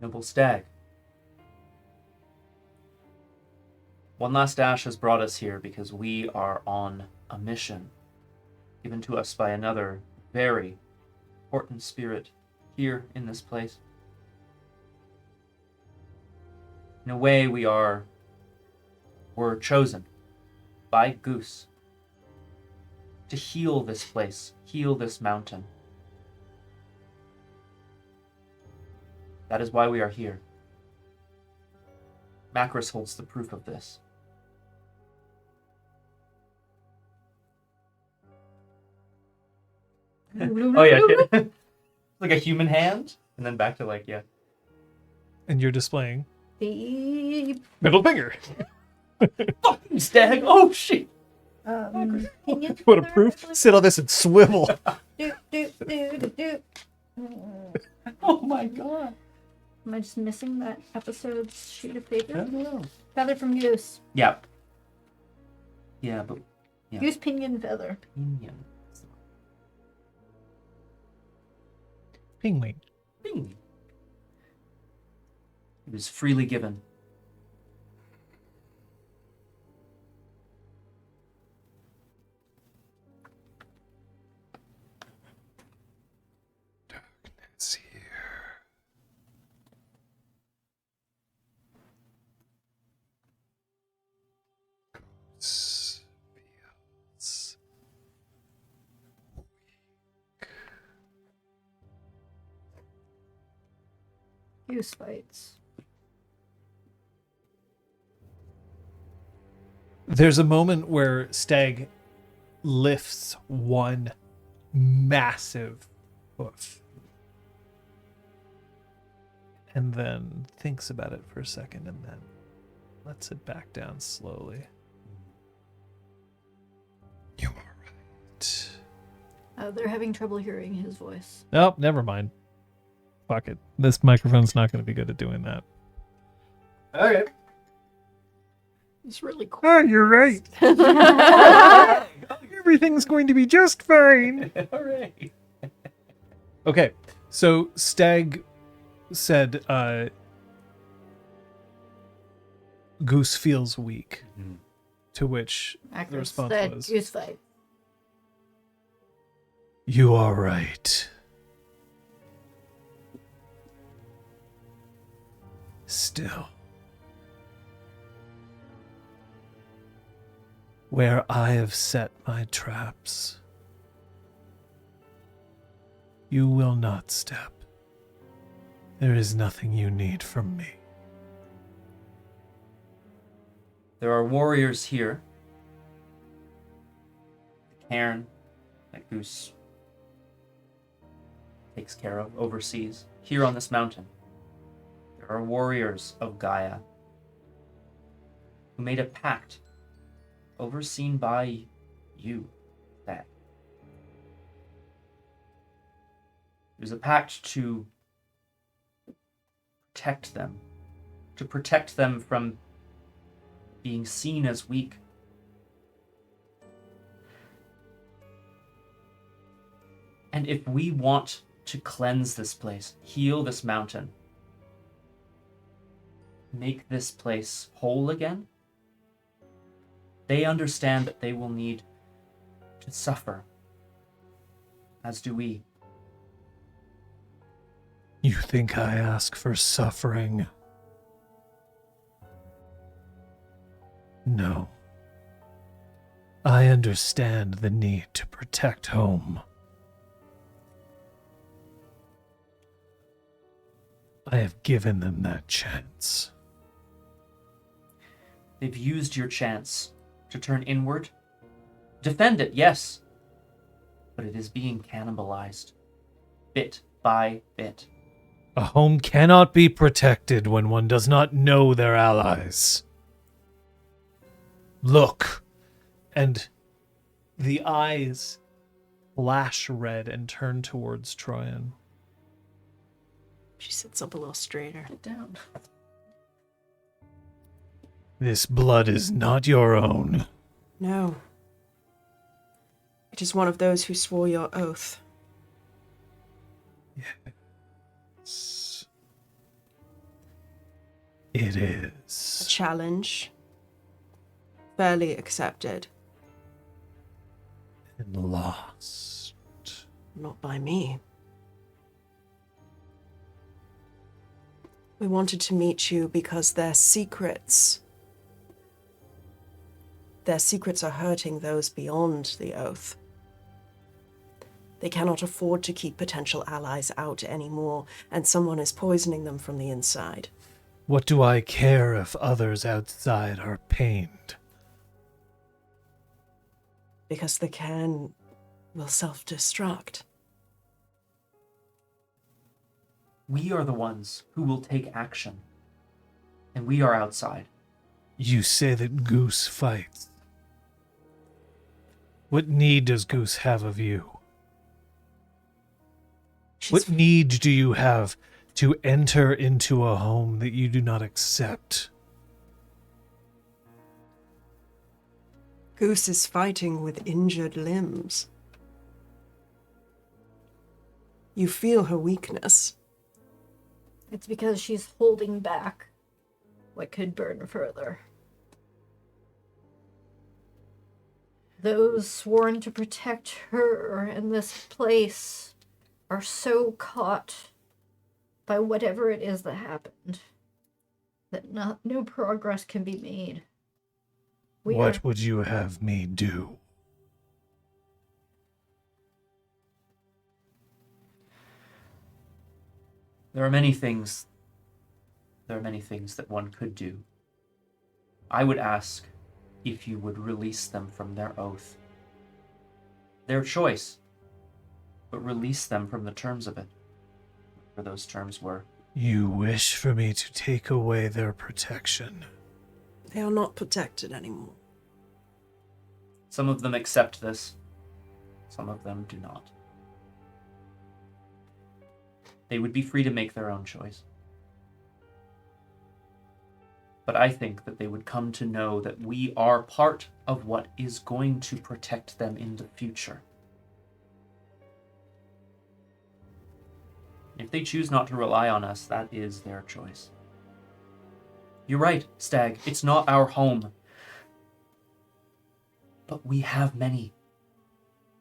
Noble Stag. One last dash has brought us here because we are on a mission given to us by another very important spirit here in this place. In a way, we're chosen by Goose to heal this place, heal this mountain. That is why we are here. Macris holds the proof of this. Oh yeah, like a human hand, and then back to like yeah. And you're displaying The middle finger. Fucking Stag! Oh shit! opinion. What a proof. Sit on this and swivel. Do. Oh my god! Am I just missing that episode's sheet of I paper? don't know. Feather from Goose. Yeah. Yeah, but yeah. Goose pinion feather. Pinion. Pingwing. Pinion. It was freely given. Darkness here. Ghosts, fields. Goose fights. There's a moment where Stag lifts one massive hoof and then thinks about it for a second and then lets it back down slowly. You are right. They're having trouble hearing his voice. Nope, never mind. Fuck it. This microphone's not going to be good at doing that. Okay. It's really cool. Oh, you're right. Everything's going to be just fine. Alright. Okay, so Stag said, Goose feels weak. Mhm. To which the Macros response said was, goose fight. "You are right. Still, where I have set my traps, you will not step. There is nothing you need from me." There are warriors here. The cairn that Goose takes care of, oversees, here on this mountain. There are warriors of Gaia who made a pact overseen by you, Thad. It was a pact to protect them from being seen as weak. And if we want to cleanse this place, heal this mountain, make this place whole again, they understand that they will need to suffer, as do we. You think I ask for suffering? No. I understand the need to protect home. I have given them that chance. They've used your chance to turn inward. Defend it, yes, but it is being cannibalized, bit by bit. A home cannot be protected when one does not know their allies. Look, and the eyes flash red and turn towards Troyan. She sits up a little straighter. Sit down. This blood is not your own. No. It is one of those who swore your oath. Yes. It A is. challenge. Fairly accepted. And lost. Not by me. We wanted to meet you because their secrets are hurting those beyond the oath. They cannot afford to keep potential allies out anymore, and someone is poisoning them from the inside. What do I care if others outside are pained? Because the cairn will self-destruct. We are the ones who will take action, and we are outside. You say that Goose fights. What need does Goose have of you? What need do you have to enter into a home that you do not accept? Goose is fighting with injured limbs. You feel her weakness. It's because she's holding back what could burn further. Those sworn to protect her and this place are so caught by whatever it is that happened that no progress can be made. What would you have me do? There are many things that one could do. I would ask if you would release them from their oath. Their choice, but release them from the terms of it. Whatever those terms were. You wish for me to take away their protection. They are not protected anymore. Some of them accept this. Some of them do not. They would be free to make their own choice. But I think that they would come to know that we are part of what is going to protect them in the future. If If they choose not to rely on us, that is their choice. You're right, Stag. It's not our home. But we have many.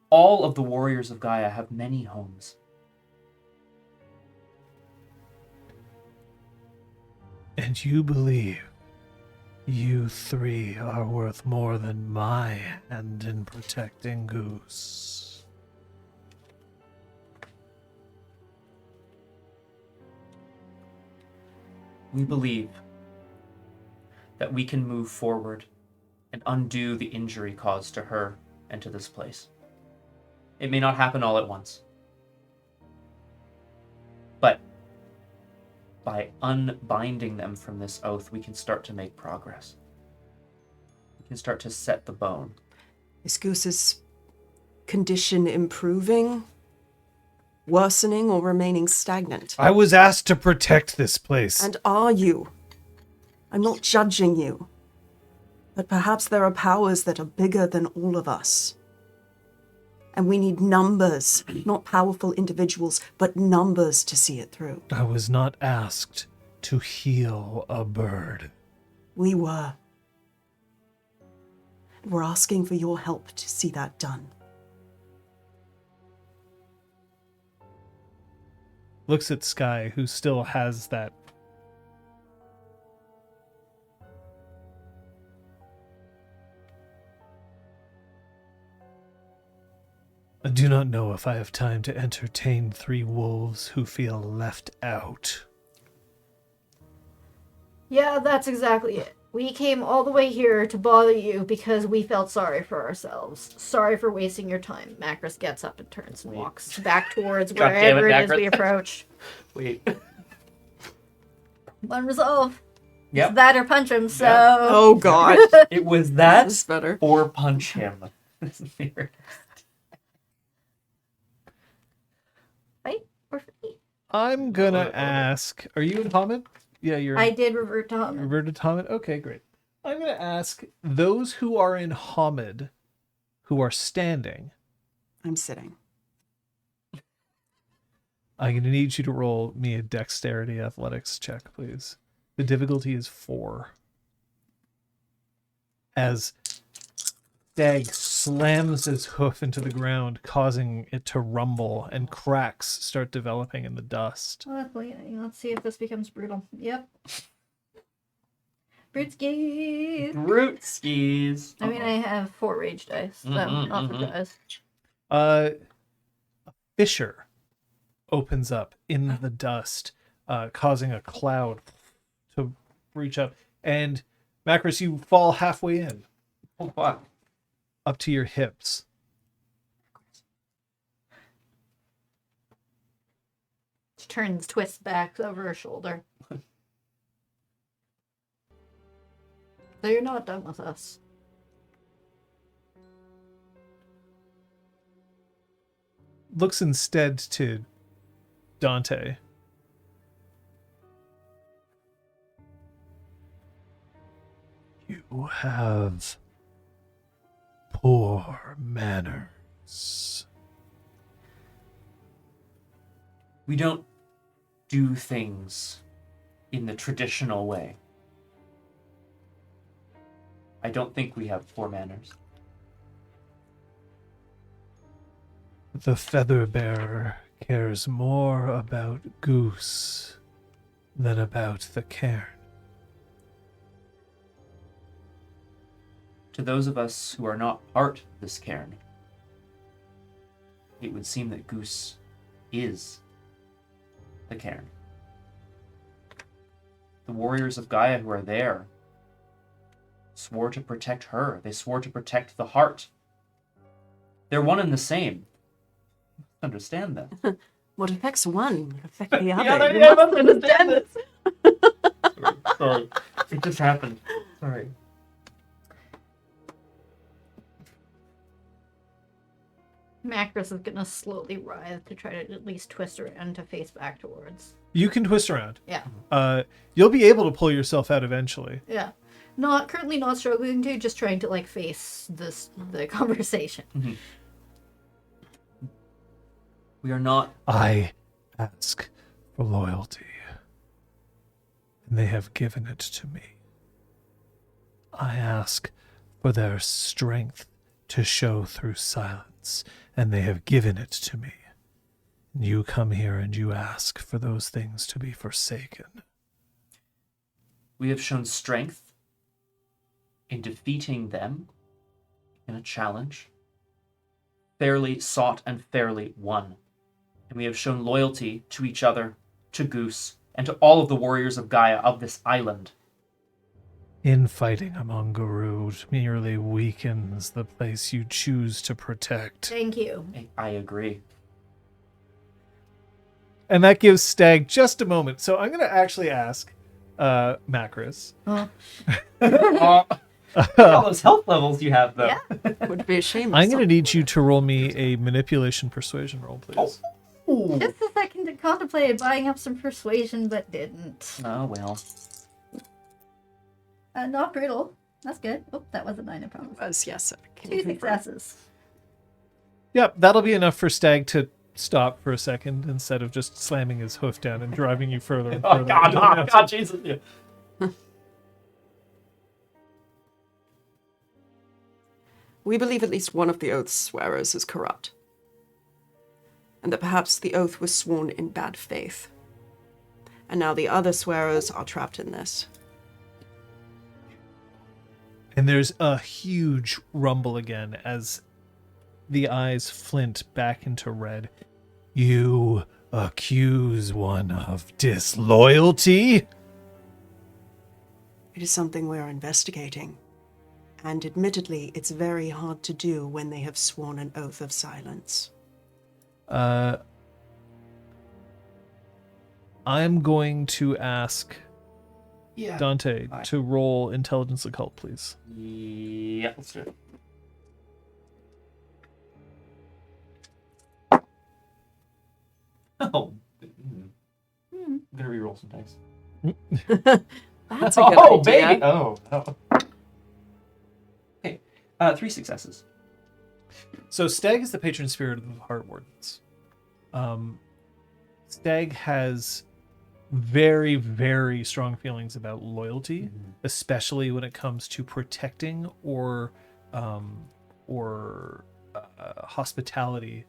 All of the warriors of Gaia have many homes. And you believe you three are worth more than my hand in protecting Goose. We believe that we can move forward and undo the injury caused to her and to this place. It may not happen all at once. But by unbinding them from this oath, we can start to make progress. We can start to set the bone. Is Goose's condition improving, worsening, or remaining stagnant? I was asked to protect this place. And are you? I'm not judging you. But perhaps there are powers that are bigger than all of us. And we need numbers, not powerful individuals, but numbers to see it through. I was not asked to heal a bird. We were. And we're asking for your help to see that done. Looks at Sky, who still has that. I do not know if I have time to entertain 3 wolves who feel left out. Yeah, that's exactly it. We came all the way here to bother you because we felt sorry for ourselves. Sorry for wasting your time. Macris gets up and turns and walks back towards God damn it, wherever it is Macris. we approach. Wait. Unresolved. Yep. It's that or punch him, so... Yeah. Oh, God. It was that That's better. or punch him. Fight or flee? I'm gonna ask. Are you in Hamid? Yeah, you're. I did revert to Hamid. Reverted to Hamid? Okay, great. I'm gonna ask those who are in Hamid, who are standing. I'm sitting. I'm gonna need you to roll me a dexterity athletics check, please. The difficulty is 4. As Dag slams his hoof into the ground, causing it to rumble, and cracks start developing in the dust. Let's see if this becomes brutal. Yep. Brute skis. Brute skis. I mean, I have 4 rage dice, so not for dice. A fissure opens up in the dust, causing a cloud to reach up. And Macris, you fall halfway in, Oh, fuck. up to your hips. She turns, twists back over her shoulder. So you're not done with us. Looks instead to Dante. You have poor manners. We don't do things in the traditional way. I don't think we have poor manners. The feather bearer cares more about Goose than about the cairn. To those of us who are not part of this cairn, it would seem that Goose is the cairn. The warriors of Gaia who are there swore to protect her. They swore to protect the heart. They're one and the same. Understand that. What affects one will affect the other. other, You yeah, must I understand this. Sorry. It just happened. Sorry. Macris is gonna slowly writhe to try to at least twist around to face back towards. You can twist around. Yeah. You'll be able to pull yourself out eventually. Yeah. Currently not struggling to, just trying to like face the conversation. Mm-hmm. We are not. I ask for loyalty, and they have given it to me. I ask for their strength to show through silence, and they have given it to me. And you come here and you ask for those things to be forsaken. We have shown strength in defeating them in a challenge, fairly sought and fairly won. And we have shown loyalty to each other, to Goose, and to all of the warriors of Gaia of this island. Infighting among Garud merely weakens the place you choose to protect. Thank you. I agree. And that gives Stag just a moment. So I'm going to actually ask Macris. All those health levels you have, though. Yeah. Would be a shame. if I'm going to something need you were- to roll me a manipulation persuasion roll, please. Just a second, contemplated buying up some persuasion, but didn't. Oh, well. Not brutal. That's good. Oh, that was a 9, I promise. Was, yes. Can 2 you confirm? successes. Yep, that'll be enough for Stag to stop for a second instead of just slamming his hoof down and driving you further and Oh, further. God, oh, God, Jesus. Yeah. We believe at least one of the oath's swearers is corrupt, and that perhaps the oath was sworn in bad faith. And now the other swearers are trapped in this. And there's a huge rumble again as the eyes flint back into red. You accuse one of disloyalty? It is something we are investigating, and admittedly, it's very hard to do when they have sworn an oath of silence. I'm going to ask Yeah. Dante Aye. to roll intelligence occult, please. Yeah, let's do it. Oh. I'm gonna reroll some dice. That's a good Oh, idea. baby! Oh. Okay. 3 successes. So Stag is the patron spirit of the Heart Wardens. Stag has very, very strong feelings about loyalty, especially when it comes to protecting or hospitality.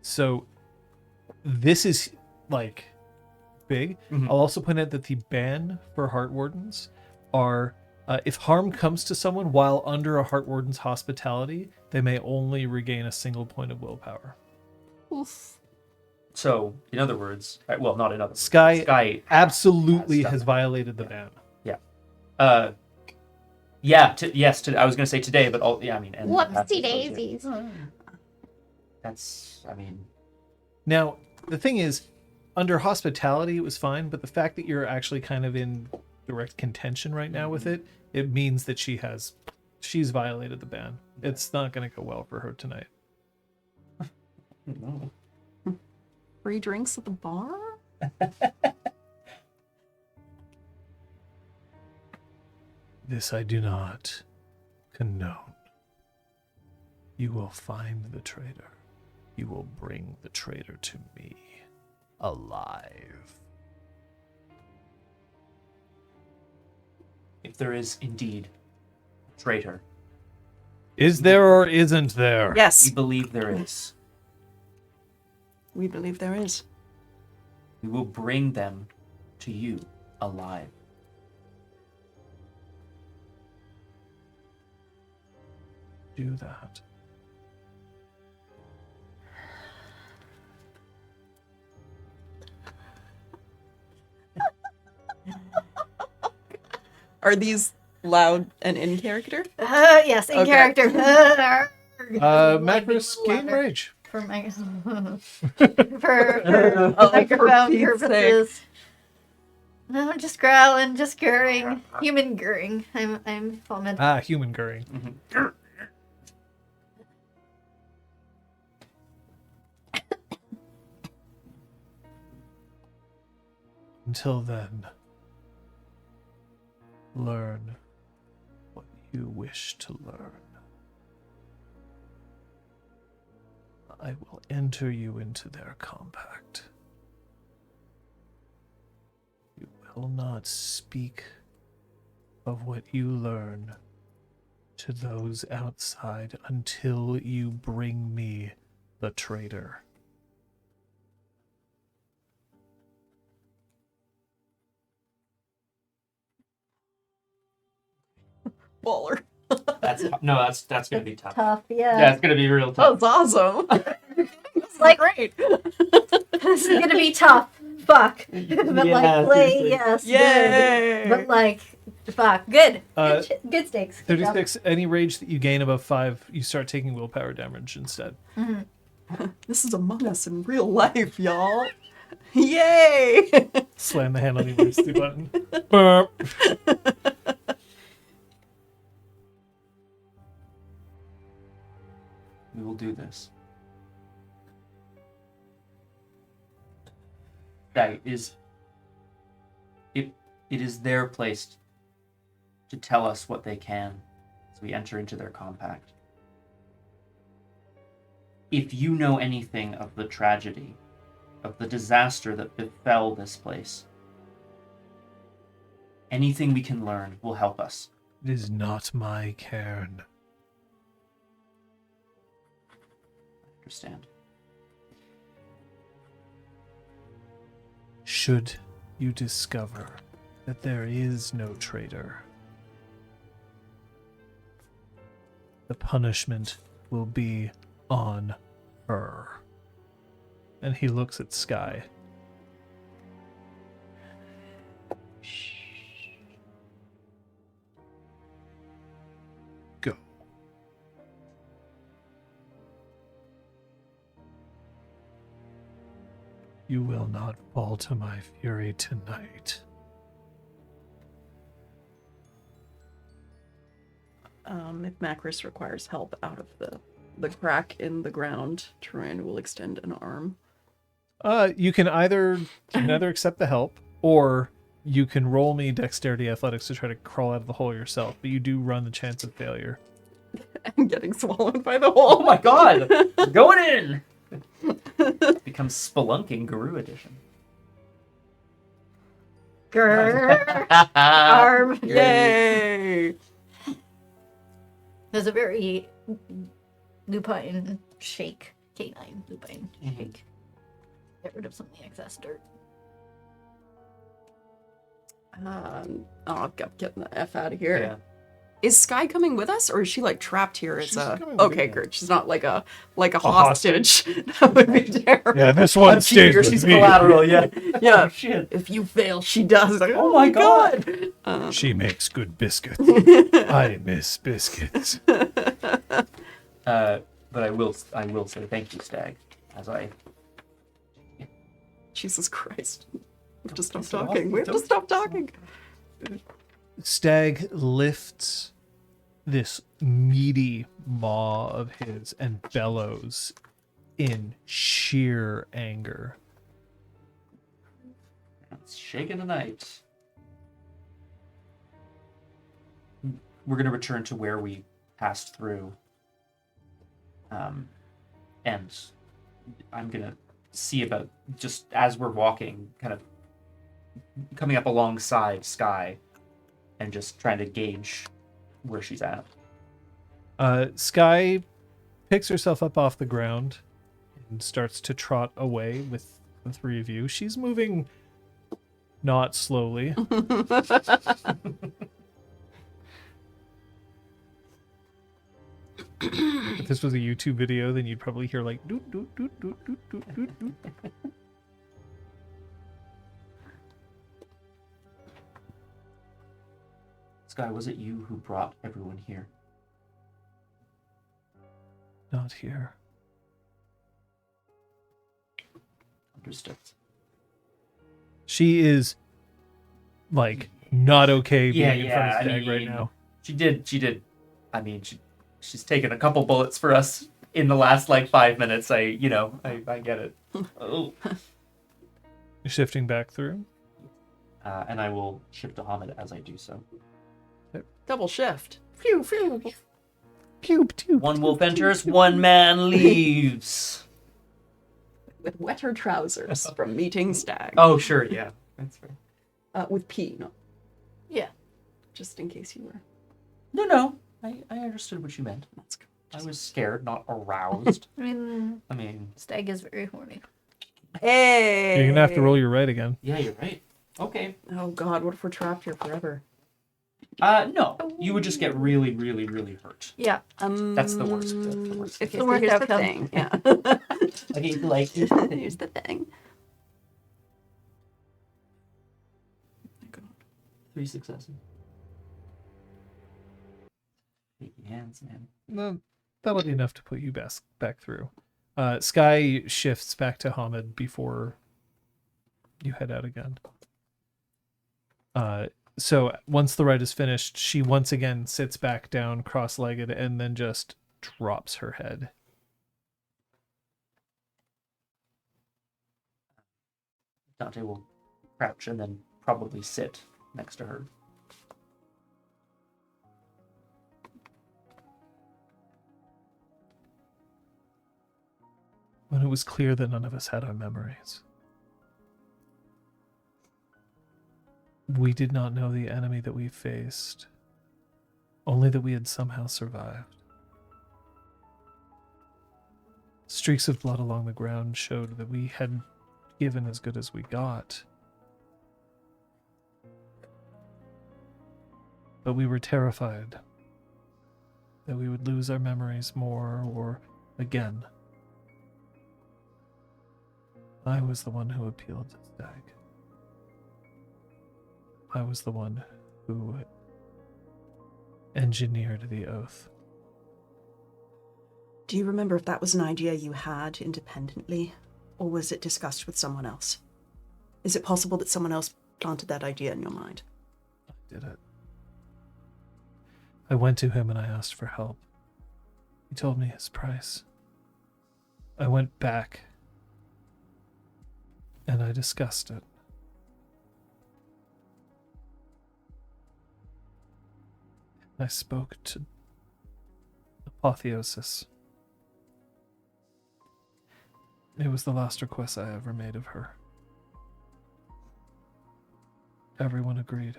So this is like big. Mhm. I'll also point out that the ban for Heart Wardens are if harm comes to someone while under a Heart Warden's hospitality, they may only regain a single point of willpower. Oof. So, in other words, well, not in other words. Sky absolutely has has violated the ban. Yes, I was going to say today, but I mean, and Whoopsie daisies. That's, I mean, Now, the thing is, under hospitality, it was fine, but the fact that you're actually kind of in direct contention right now with it, it means that she's violated the ban. It's not going to go well for her tonight. no. Free drinks at the bar? This I do not condone. You will find the traitor. You will bring the traitor to me alive. If there is indeed a traitor, Is there or isn't there? Yes, we believe there is. we believe there is. We will bring them to you alive. Do that. Are these loud and in character? Yes, in Okay. character. Macros, gain rage. For my for microphone Pete's purposes. No, I'm just growling, just gurring, human gurring. I'm fomenting. Human gurring. Until then, learn what you wish to learn. I will enter you into their compact. will not speak of what you learn to those outside until you bring me the traitor. Baller. That's gonna be tough. Tough, yeah. Yeah, it's gonna be real tough. That's awesome. This is Like- great. This is gonna be tough. Fuck. But Yeah, like, play, seriously. yes. Yay. Good. But like, fuck. Good. Uh, Good stakes. Good job. 36, any rage that you gain above 5, you start taking willpower damage instead. This is Among Us in real life, y'all. Yay! Slam the hand on the emergency button. Burp. We will do this. That is, it is their place to tell us what they can as we enter into their compact. If you know anything of the tragedy, of the disaster that befell this place, anything we can learn will help us. It is not my cairn. Understand. Should you discover that there is no traitor, the punishment will be on her. And he looks at Sky. Go. You will not fall to my fury tonight. If Macris requires help out of the crack in the ground, Troyan will extend an arm. You can either accept the help, or you can roll me dexterity athletics to try to crawl out of the hole yourself, but you do run the chance of failure. I'm getting swallowed by the hole. Oh my god! We're going in! Becomes Spelunking Guru Edition. Grrr. Arm. Yay! There's a very lupine shake. Canine lupine shake. Get rid of some of the excess dirt. I'm getting the F out of here. Yeah. Is Sky coming with us, or is she like trapped here as She's a? coming with Okay, you. good. She's not like a hostage. That would be terrible. Yeah, this one I'm cheating, she's collateral, yeah. Yeah. Oh, shit. If you fail, she does. Like, Oh my god. She makes good biscuits. I miss biscuits. But I will say thank you, Stag, as I... Jesus Christ. We have to stop piss it off. talking. We have to Don't- stop talking. Stag lifts this meaty maw of his and bellows in sheer anger. It's shaking tonight. We're going to return to where we passed through. And I'm going to see about, just as we're walking, kind of coming up alongside Sky and just trying to gauge where she's at. Sky picks herself up off the ground and starts to trot away with the three of you. She's moving not slowly. If this was a YouTube video, then you'd probably hear like doot doot doot doot doot doot doot doot. Sky, was it you who brought everyone here? Not here. Understood. She is like not okay being Yeah, in front of yeah, I Stag right mean, now. She did. I mean, she's taken a couple bullets for us in the last like 5 minutes. I get it. Oh. You're shifting back through. And I will shift to Hamid as I do so. Double shift. Phew, phew. Pew, pew, One pew, wolf pew. enters, one man leaves. With wetter trousers from meeting Stag. Oh, sure, yeah. That's right. With P, no. Yeah. Just in case you were. No. I understood what you meant. That's good. I was scared, not aroused. I mean, Stag is very horny. Hey! You're gonna have to roll your right again. Yeah, you're right. Okay. Oh god, what if we're trapped here forever? No. You would just get really, really, really hurt. Yeah. That's the worst. The worst. Okay, the so worst here's outcome. the thing. Yeah. Okay, like Here's the thing. 3 successes. Shaky hands, man. No, that'll be enough to put you back through. Sky shifts back to Hamid before you head out again. So once the ride is finished, she once again sits back down cross-legged and then just drops her head. Dante will crouch and then probably sit next to her. When it was clear that none of us had our memories, we did not know the enemy that we faced, only that we had somehow survived. Streaks of blood along the ground showed that we had given as good as we got. But we were terrified that we would lose our memories more or again. I was the one who appealed to Stag. I was the one who engineered the oath. Do you remember if that was an idea you had independently, or was it discussed with someone else? Is it possible that someone else planted that idea in your mind? I did it. I went to him and I asked for help. He told me his price. I went back and I discussed it. I spoke to Apotheosis. It was the last request I ever made of her. Everyone agreed.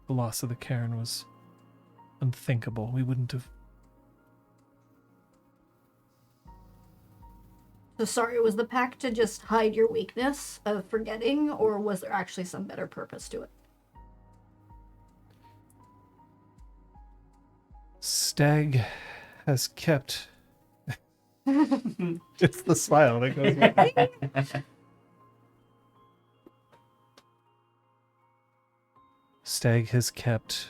The loss of the Cairn was unthinkable. We wouldn't have... So sorry, was the pact to just hide your weakness of forgetting, or was there actually some better purpose to it? Stag has kept... It's the smile that goes with it. Stag has kept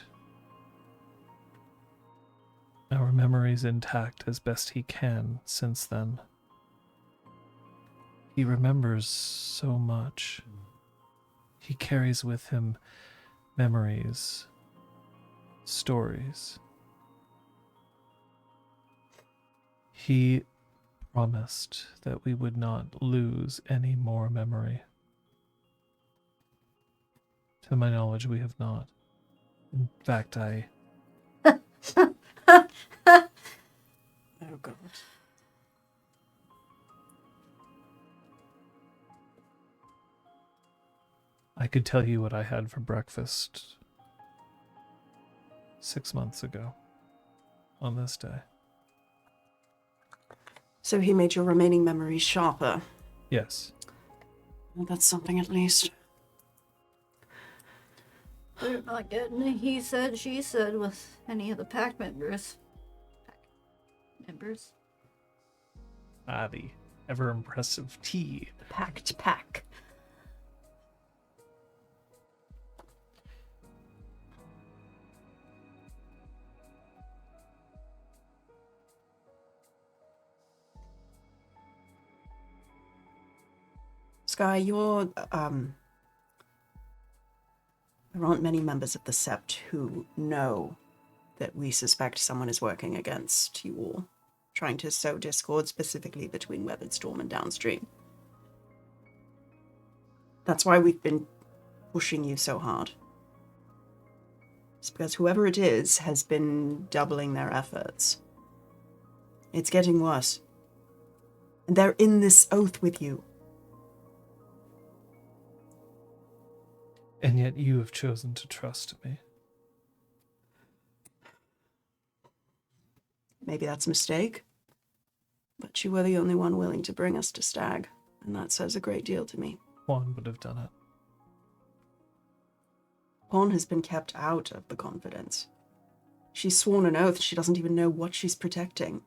our memories intact as best he can since then. He remembers so much. He carries with him memories, stories. He promised that we would not lose any more memory. To my knowledge, we have not. In fact, Oh god. I could tell you what I had for breakfast 6 months ago on this day. So he made your remaining memories sharper. Yes. Well, that's something at least. They're not getting a he said, she said with any of the pack members. Ah, the ever impressive tea. Packed pack. Sky, you're, there aren't many members of the Sept who know that we suspect someone is working against you all, trying to sow discord specifically between Weathered Storm and Downstream. That's why we've been pushing you so hard. It's because whoever it is has been doubling their efforts. It's getting worse. And they're in this oath with you. And yet you have chosen to trust me. Maybe that's a mistake. But you were the only one willing to bring us to Stag, and that says a great deal to me. Juan would have done it. Pawn has been kept out of the confidence. She's sworn an oath she doesn't even know what she's protecting.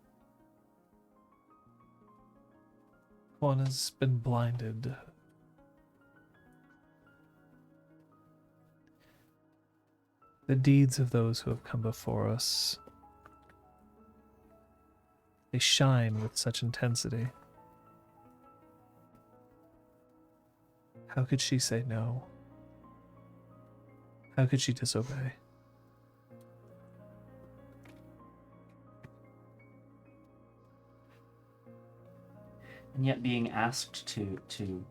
Juan has been blinded. The deeds of those who have come before us, they shine with such intensity. How could she say no? How could she disobey? And yet being asked to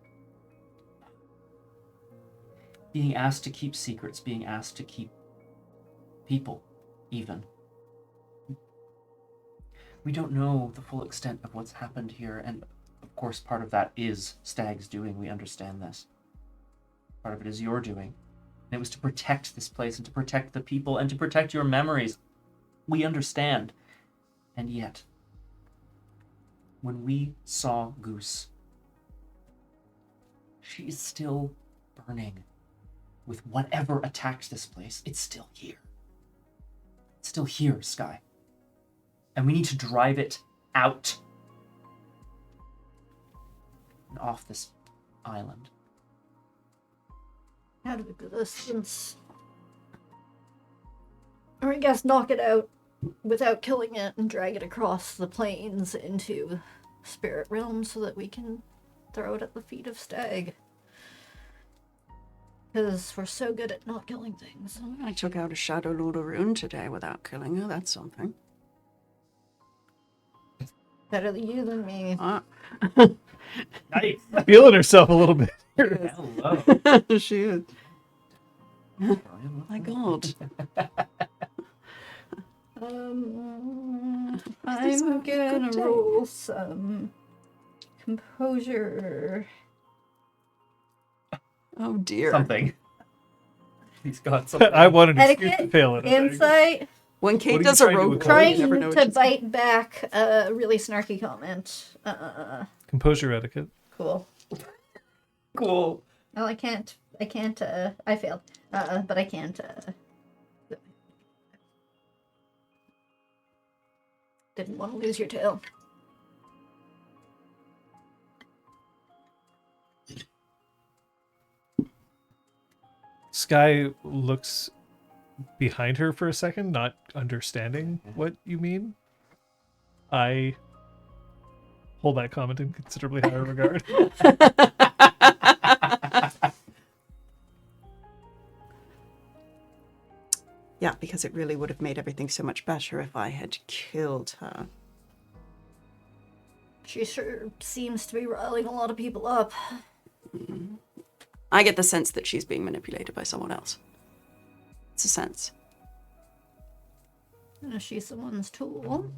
being asked to keep secrets, being asked to keep people, even. We don't know the full extent of what's happened here, and of course part of that is Stag's doing. We understand this. Part of it is your doing. And it was to protect this place and to protect the people and to protect your memories. We understand. And yet, when we saw Goose, she is still burning with whatever attacked this place. It's still here. It's still here, Sky. And we need to drive it out and off this island. Out of existence. Or I guess knock it out without killing it and drag it across the plains into spirit realm so that we can throw it at the feet of Stag. Because we're so good at not killing things. I took out a Shadow Lord Arun today without killing her. That's something. Better than you than me. Nice. Feeling herself a little bit. Hello. She is. Oh my god. I'm Good gonna day. roll some composure. Oh dear. Something. He's got something. I wanted an excuse to Etiquette, fail it. insight, When What are Kate you does a trying to rogue accomplish? roll, you trying never know what to she's- bite back a really snarky comment. Composure etiquette. Cool. Cool. No, I can't, I failed. But I can't, didn't want to lose your tail. Sky looks behind her for a second, not understanding what you mean. I hold that comment in considerably higher regard. Yeah, because it really would have made everything so much better if I had killed her. She sure seems to be riling a lot of people up. I get the sense that she's being manipulated by someone else. It's a sense. And if she's someone's tool.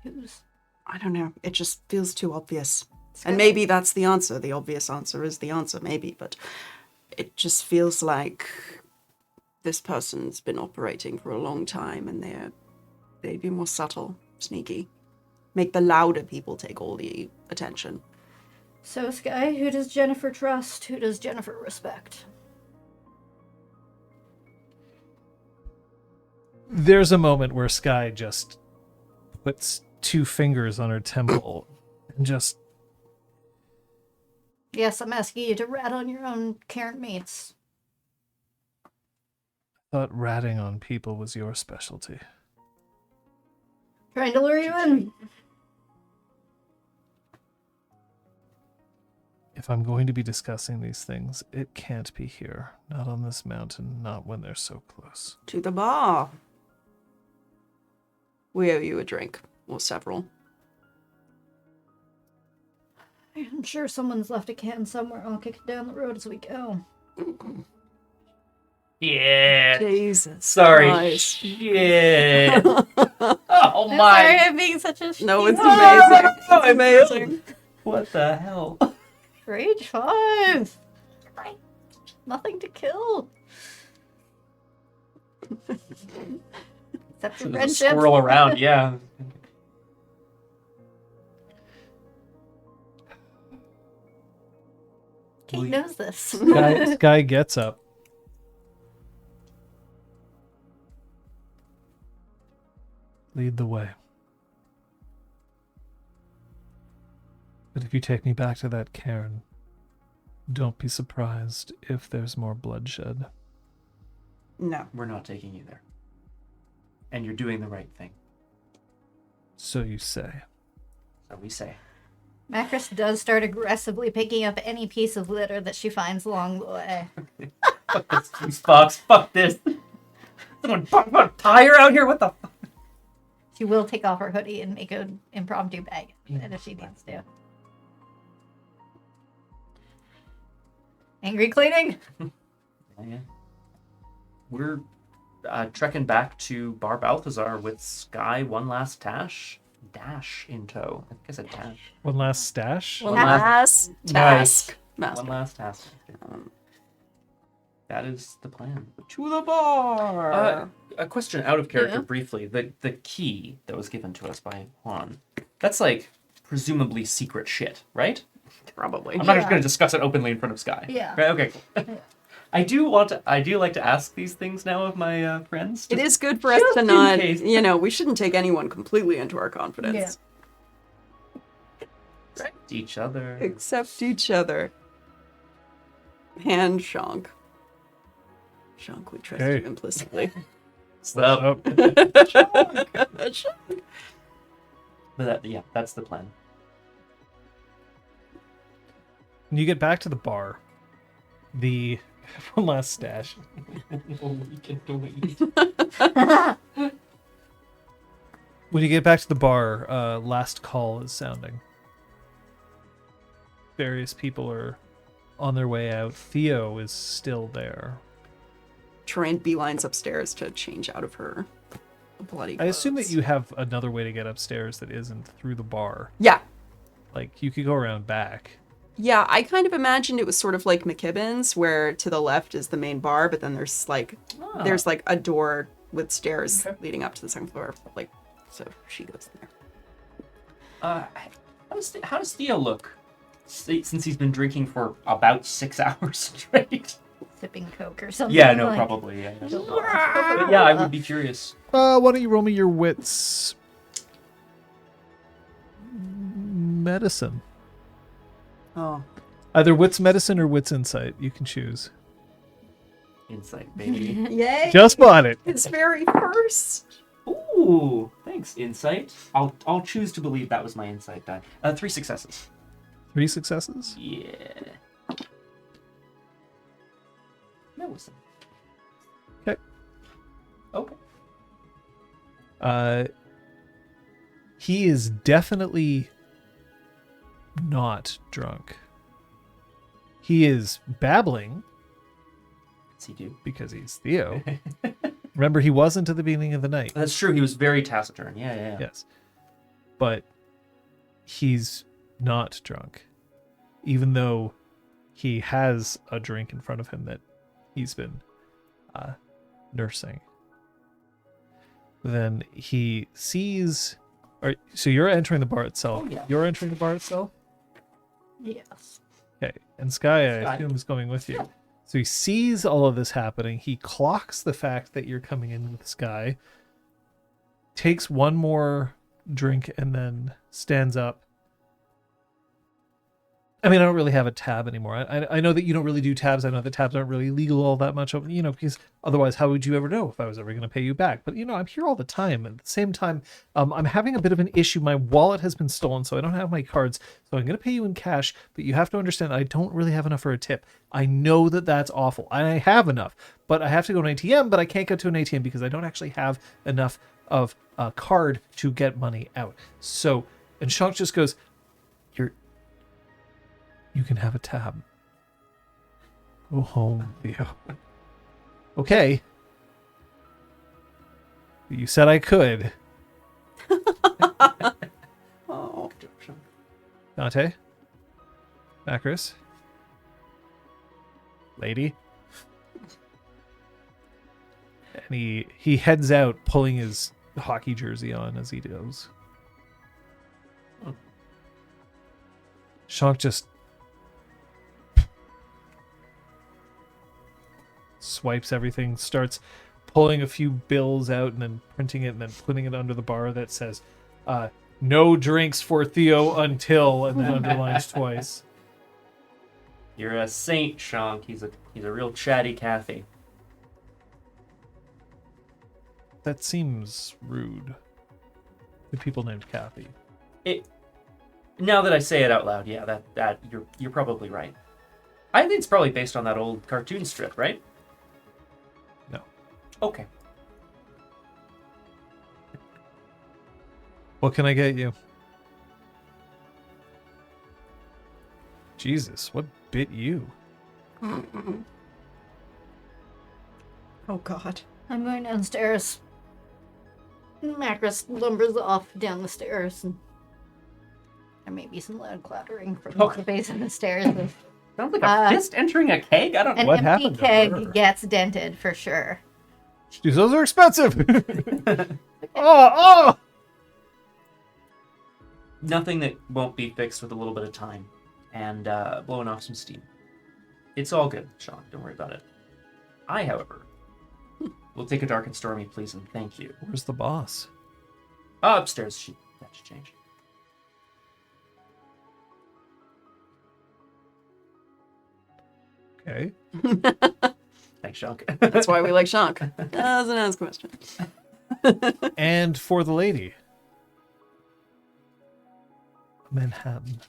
Who's... I don't know. It just feels too obvious. And maybe that's the answer. The obvious answer is the answer, maybe. But it just feels like this person's been operating for a long time and they'd be more subtle, sneaky. Make the louder people take all the attention. So, Sky, who does Jennifer trust? Who does Jennifer respect? There's a moment where Sky just puts two fingers on her temple and just... Yes, I'm asking you to rat on your own Karen mates. thought ratting on people was your specialty. Trying to lure you in. If I'm going to be discussing these things, it can't be here. Not on this mountain, not when they're so close. To the bar. We owe you a drink, or several. I'm sure someone's left a can somewhere. I'll kick it down the road as we go. Yeah. Jesus. Sorry. Christ. Shit. Oh I'm sorry my. I'm being such a No, it's shitty- amazing. It's amazing. What the hell? Rage 5. Nothing to kill. Except for There's a friendship. squirrel around, yeah. Kate knows this. Sky gets up. Lead the way. But if you take me back to that cairn, don't be surprised if there's more bloodshed. No. We're not taking you there. And you're doing the right thing. So you say. So we say. Macris does start aggressively picking up any piece of litter that she finds along the way. Fuck this juice box. Fuck this. Someone put a tire out here? What the fuck? She will take off her hoodie and make an impromptu bag if she needs to. Angry cleaning? Yeah. We're trekking back to Bar Balthazar with Sky one last dash in tow. I think I said dash. One last stash? One last task. one last task. That is the plan. To the bar. A question out of character briefly. The key that was given to us by Juan. That's like presumably secret shit, right? Probably. I'm not just going to discuss it openly in front of Sky. Yeah. Right, okay, cool. I do like to ask these things now of my friends. It is good for us to in not, case. we shouldn't take anyone completely into our confidence. Except each other. Except each other. And Shank. Shank, we trust Hey. you implicitly. So, Shank. but that's the plan. When you get back to the bar, the one last stash. When you get back to the bar, last call is sounding. Various people are on their way out. Theo is still there. Troyan beelines upstairs to change out of her bloody I assume that clothes. you have another way to get upstairs that isn't through the bar. Yeah. Like, you could go around back. Yeah, I kind of imagined it was sort of like McKibben's, where to the left is the main bar, but then there's like a door with stairs leading up to the second floor. Like, so she goes there. How does Theo look? Since he's been drinking for about 6 hours straight. Sipping Coke or something. Yeah, no, like. probably. Yeah. But yeah, I would be curious. Why don't you roll me your wits medicine? Oh. Either wits medicine or wits insight. You can choose. Insight, baby. Yay! Just bought it. His very first. Ooh, thanks, insight. I'll choose to believe that was my insight die. 3 successes. 3 successes? Yeah. Medicine. Okay. Okay. He is definitely not drunk. He is babbling What's he do? because he's Theo. Remember, he wasn't at the beginning of the night. That's true. He was very taciturn. Yeah. Yes. But he's not drunk. Even though he has a drink in front of him that he's been nursing. Then he sees... So you're entering the bar itself. Oh, yeah. You're entering the bar itself? Yes. Okay. And Sky, I Sky. assume, is going with you. So he sees all of this happening. He clocks the fact that you're coming in with Sky, takes one more drink, and then stands up. I mean, I don't really have a tab anymore. I know that you don't really do tabs. I know that tabs aren't really legal all that much, because otherwise, how would you ever know if I was ever going to pay you back? But, I'm here all the time. At the same time, I'm having a bit of an issue. My wallet has been stolen, so I don't have my cards. So I'm going to pay you in cash, but you have to understand I don't really have enough for a tip. I know that that's awful. And I have enough, but I have to go to an ATM, but I can't go to an ATM because I don't actually have enough of a card to get money out. So, and Shank just goes, You can have a tab. Go home, Theo. Okay. You said I could. Oh. Dante? Macris? Lady? And he heads out, pulling his hockey jersey on as he goes. Shank just swipes everything, starts pulling a few bills out and then printing it and then putting it under the bar that says, no drinks for Theo until, and then underlines twice. You're a saint, Shank. He's a real chatty Cathy. That seems rude. The people named Kathy. Now that I say it out loud, yeah, that you're probably right. I think it's probably based on that old cartoon strip, right? No. Okay. What can I get you? Jesus, what bit you? Oh God. I'm going downstairs. Macris lumbers off down the stairs, and there may be some loud clattering from the base of the stairs. Sounds like a fist entering a keg. I don't know. An What empty happened to keg her? gets dented for sure. Jeez, those are expensive. Oh! Nothing that won't be fixed with a little bit of time and blowing off some steam. It's all good, Sean. Don't worry about it. I, however, will take a dark and stormy, please, and thank you. Where's the boss? Upstairs. That should change. Okay. Thanks, Sean. That's why we like Shank. Doesn't ask questions. And for the lady. Manhattan.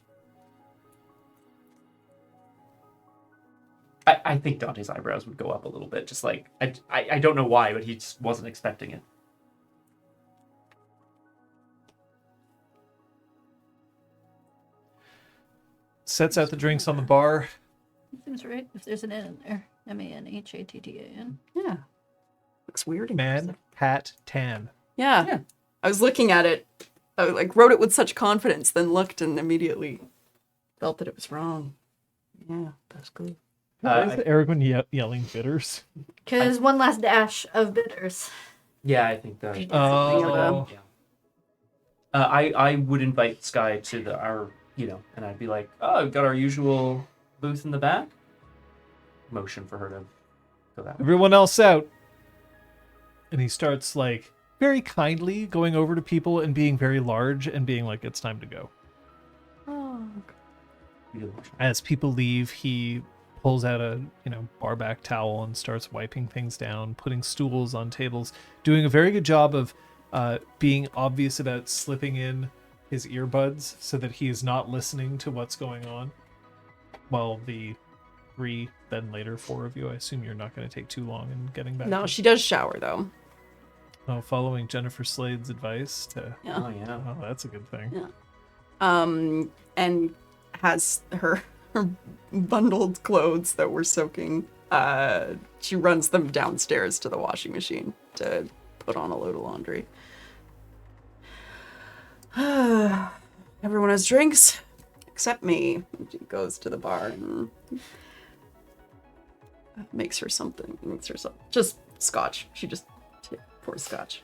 I think Dante's eyebrows would go up a little bit. Just like, I don't know why, but he just wasn't expecting it. Sets out the drinks on the bar. Seems right. If there's an N in there. Manhattan. Yeah. Looks weird. in person. Manhattan. Yeah. Yeah. I was looking at it. I wrote it with such confidence, then looked and immediately felt that it was wrong. Yeah, that's good. Why is Aragorn yelling bitters? Because one last dash of bitters. Yeah, I think that. Oh. Yeah. I would invite Sky to our, and I'd be like, oh, we've got our usual booth in the back. Motion for her to go that way. Everyone else out. And he starts like very kindly going over to people and being very large and being like, it's time to go. Oh. As people leave, he pulls out a bar back towel and starts wiping things down, putting stools on tables, doing a very good job of being obvious about slipping in his earbuds so that he is not listening to what's going on. While the 3, then later 4 of you, I assume you're not going to take too long in getting back. No, she does shower though. Oh, following Jennifer Slade's advice to. Yeah. Oh yeah. Oh, that's a good thing. Yeah. And has her bundled clothes that were soaking. She runs them downstairs to the washing machine to put on a load of laundry. Everyone has drinks except me. She goes to the bar and makes her something. Just scotch. She just pours scotch.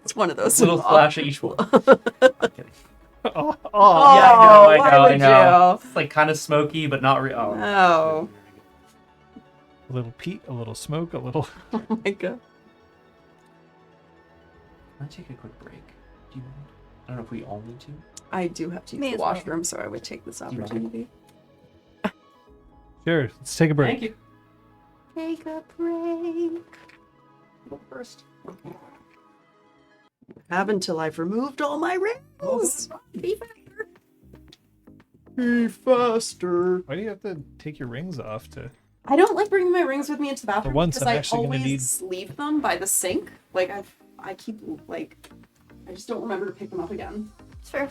It's one of those Little splash of each one. I'm kidding. Oh, Yeah, why I would know. you? It's like kind of smoky, but not real. No. a little peat, a little smoke, a little. Oh my god. Can I take a quick break? Do you mind? I don't know if we all need to. I do have to May use the as well. washroom, so I would take this you mind? opportunity. Sure, let's take a break. Thank you. Take a break. Go first. Have until I've removed all my rings. Be faster. Be faster. Why do you have to take your rings off to? I don't like bringing my rings with me into the bathroom For once, because I'm I actually gonna always leave them by the sink. Like I keep like I just don't remember to pick them up again. It's fair.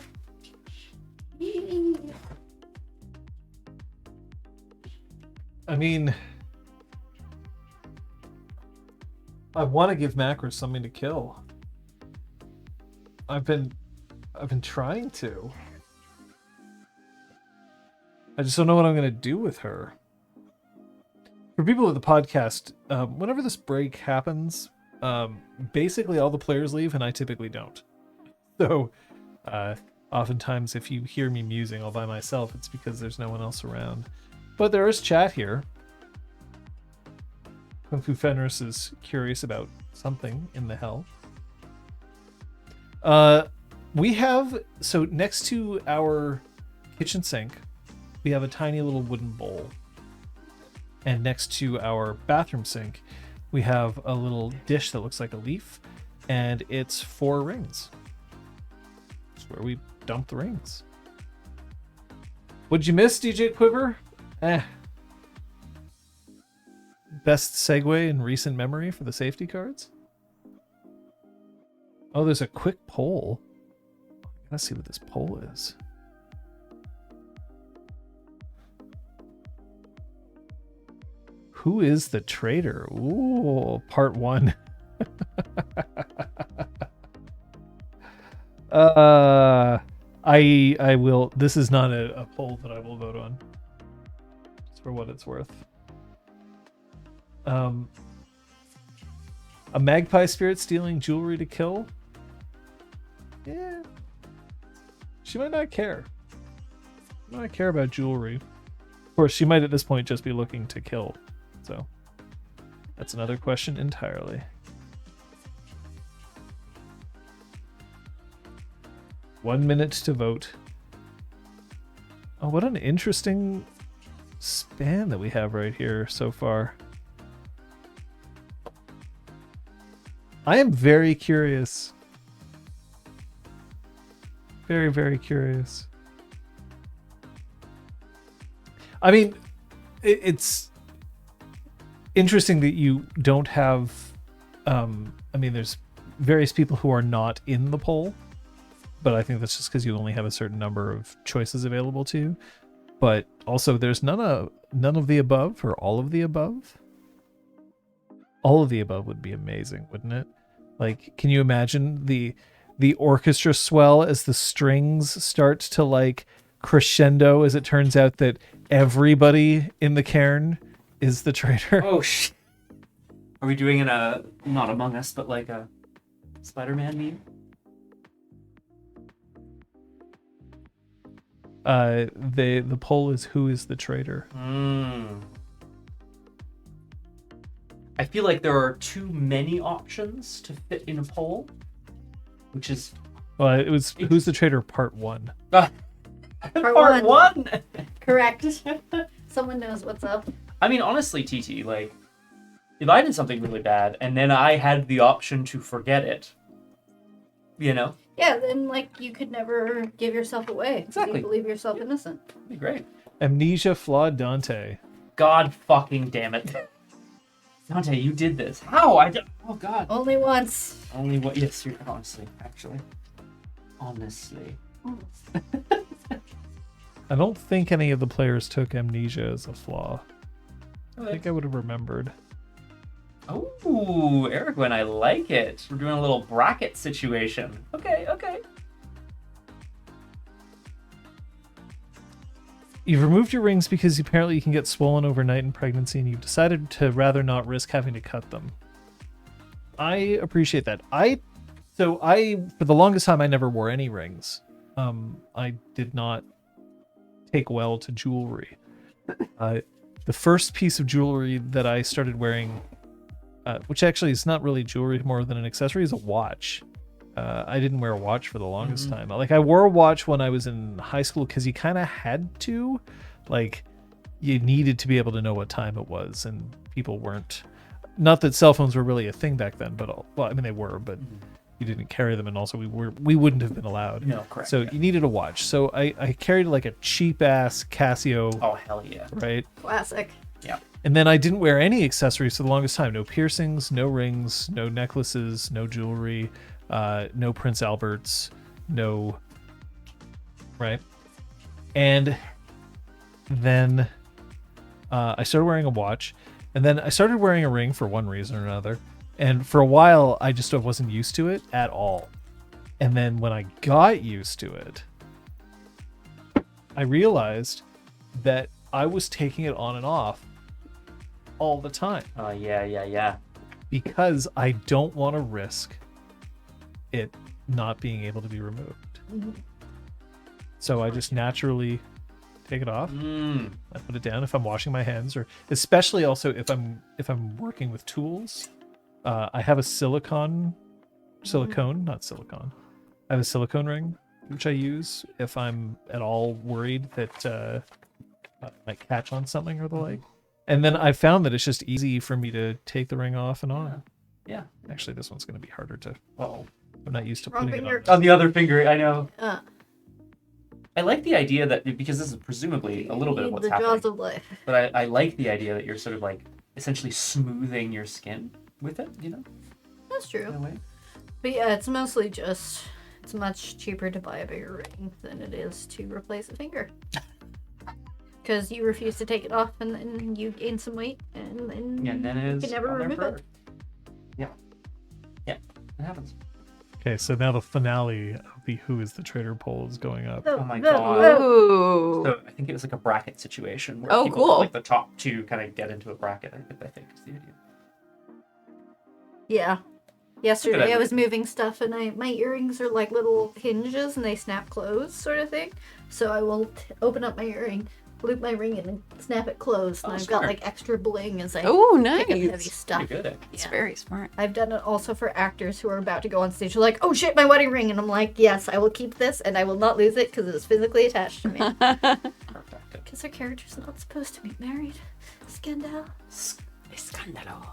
I mean, I want to give Macros something to kill. I've been trying to. I just don't know what I'm going to do with her. For people with the podcast, whenever this break happens, basically all the players leave, and I typically don't. So, oftentimes if you hear me musing all by myself, it's because there's no one else around. But there is chat here. Kung Fu Fenris is curious about something in the hell. We have, so next to our kitchen sink, we have a tiny little wooden bowl. And next to our bathroom sink, we have a little dish that looks like a leaf, and it's 4 rings. It's where we dump the rings. What'd you miss, DJ Quiver? Best segue in recent memory for the safety cards? Oh, there's a quick poll. Let's see what this poll is. Who is the traitor? Ooh, part 1. I will. This is not a poll that I will vote on. Just for what it's worth. A magpie spirit stealing jewelry to kill? Yeah. She might not care. She might not care about jewelry. Of course, she might at this point just be looking to kill. So, that's another question entirely. One minute to vote. Oh, what an interesting span that we have right here so far. I am very curious. Very, very curious. I mean, it's interesting that you don't have... I mean, there's various people who are not in the poll, but I think that's just because you only have a certain number of choices available to you. But also, there's none of the above or all of the above. All of the above would be amazing, wouldn't it? Like, can you imagine the orchestra swell as the strings start to like crescendo as it turns out that everybody in the cairn is the traitor? Oh shit! Are we doing not Among Us, but like a Spider-Man meme? The poll is who is the traitor. I feel like there are too many options to fit in a poll, which is... Well, it was who's the traitor part 1. Part one. Correct. Someone knows what's up. I mean, honestly, TT, like, if I did something really bad and then I had the option to forget it, you know? Yeah, then, like, you could never give yourself away. Exactly. You believe yourself innocent. That'd be great. Amnesia flawed Dante. God fucking damn it. Dante, you did this. How? Oh, God. Only once. Only what? Yes, you're honestly, actually. Honestly. I don't think any of the players took amnesia as a flaw. I think I would have remembered. Oh, Erwin, I like it. We're doing a little bracket situation. Okay. You've removed your rings because apparently you can get swollen overnight in pregnancy, and you've decided to rather not risk having to cut them. I appreciate that. For the longest time, I never wore any rings. I did not take well to jewelry. The first piece of jewelry that I started wearing, which actually is not really jewelry more than an accessory, is a watch. I didn't wear a watch for the longest time. Like, I wore a watch when I was in high school because you kind of had to. Like, you needed to be able to know what time it was, and people weren't. Not that cell phones were really a thing back then, but well, I mean they were, but you didn't carry them, and also we wouldn't have been allowed. No, correct. So you needed a watch. So I carried like a cheap ass Casio. Oh, hell yeah. Right. Classic. Yeah. And then I didn't wear any accessories for the longest time. No piercings, no rings, no necklaces, no jewelry. No Prince Alberts, no, right? And then I started wearing a watch, and then I started wearing a ring for one reason or another. And for a while, I just wasn't used to it at all. And then when I got used to it, I realized that I was taking it on and off all the time Yeah. because I don't want to risk it not being able to be removed. So I just naturally take it off. I put it down if I'm washing my hands, or especially also if I'm working with tools. I have a silicone, not silicone. I have a silicone ring which I use if I'm at all worried that I might catch on something or the like. And then I found that it's just easy for me to take the ring off and on. Yeah. Actually, this one's going to be harder to. Oh. I'm not used to Wrong putting finger. it on. On the other finger, I know. Uh, I like the idea that, because this is presumably a little bit of what's the happening, jaws of life. but I like the idea that you're sort of like essentially smoothing your skin with it, you know, That's in a true. way. But yeah, it's mostly just it's much cheaper to buy a bigger ring than it is to replace a finger. Because you refuse to take it off, and then you gain some weight, and then Yeah, and then you it's can never on there remove forever. it. Yeah, it happens. Okay, so now the finale of the Who is the Traitor poll is going up. Oh my God. Ooh. So I think it was like a bracket situation where Oh, people, cool. like the top two kind of get into a bracket. I think is the idea. Yeah. Yesterday I idea. was moving stuff, and my earrings are like little hinges, and they snap closed, sort of thing. So I will open up my earring, loop my ring in, and snap it closed, and Oh, I've got smart. like extra bling as I Oh, pick up heavy nice. stuff. Pretty good. It's Yeah. very smart. I've done it also for actors who are about to go on stage. They're like, "Oh shit, my wedding ring," and I'm like, "Yes, I will keep this, and I will not lose it because it is physically attached to me." Perfect. Because their character's not supposed to be married. Scandal. Escándalo.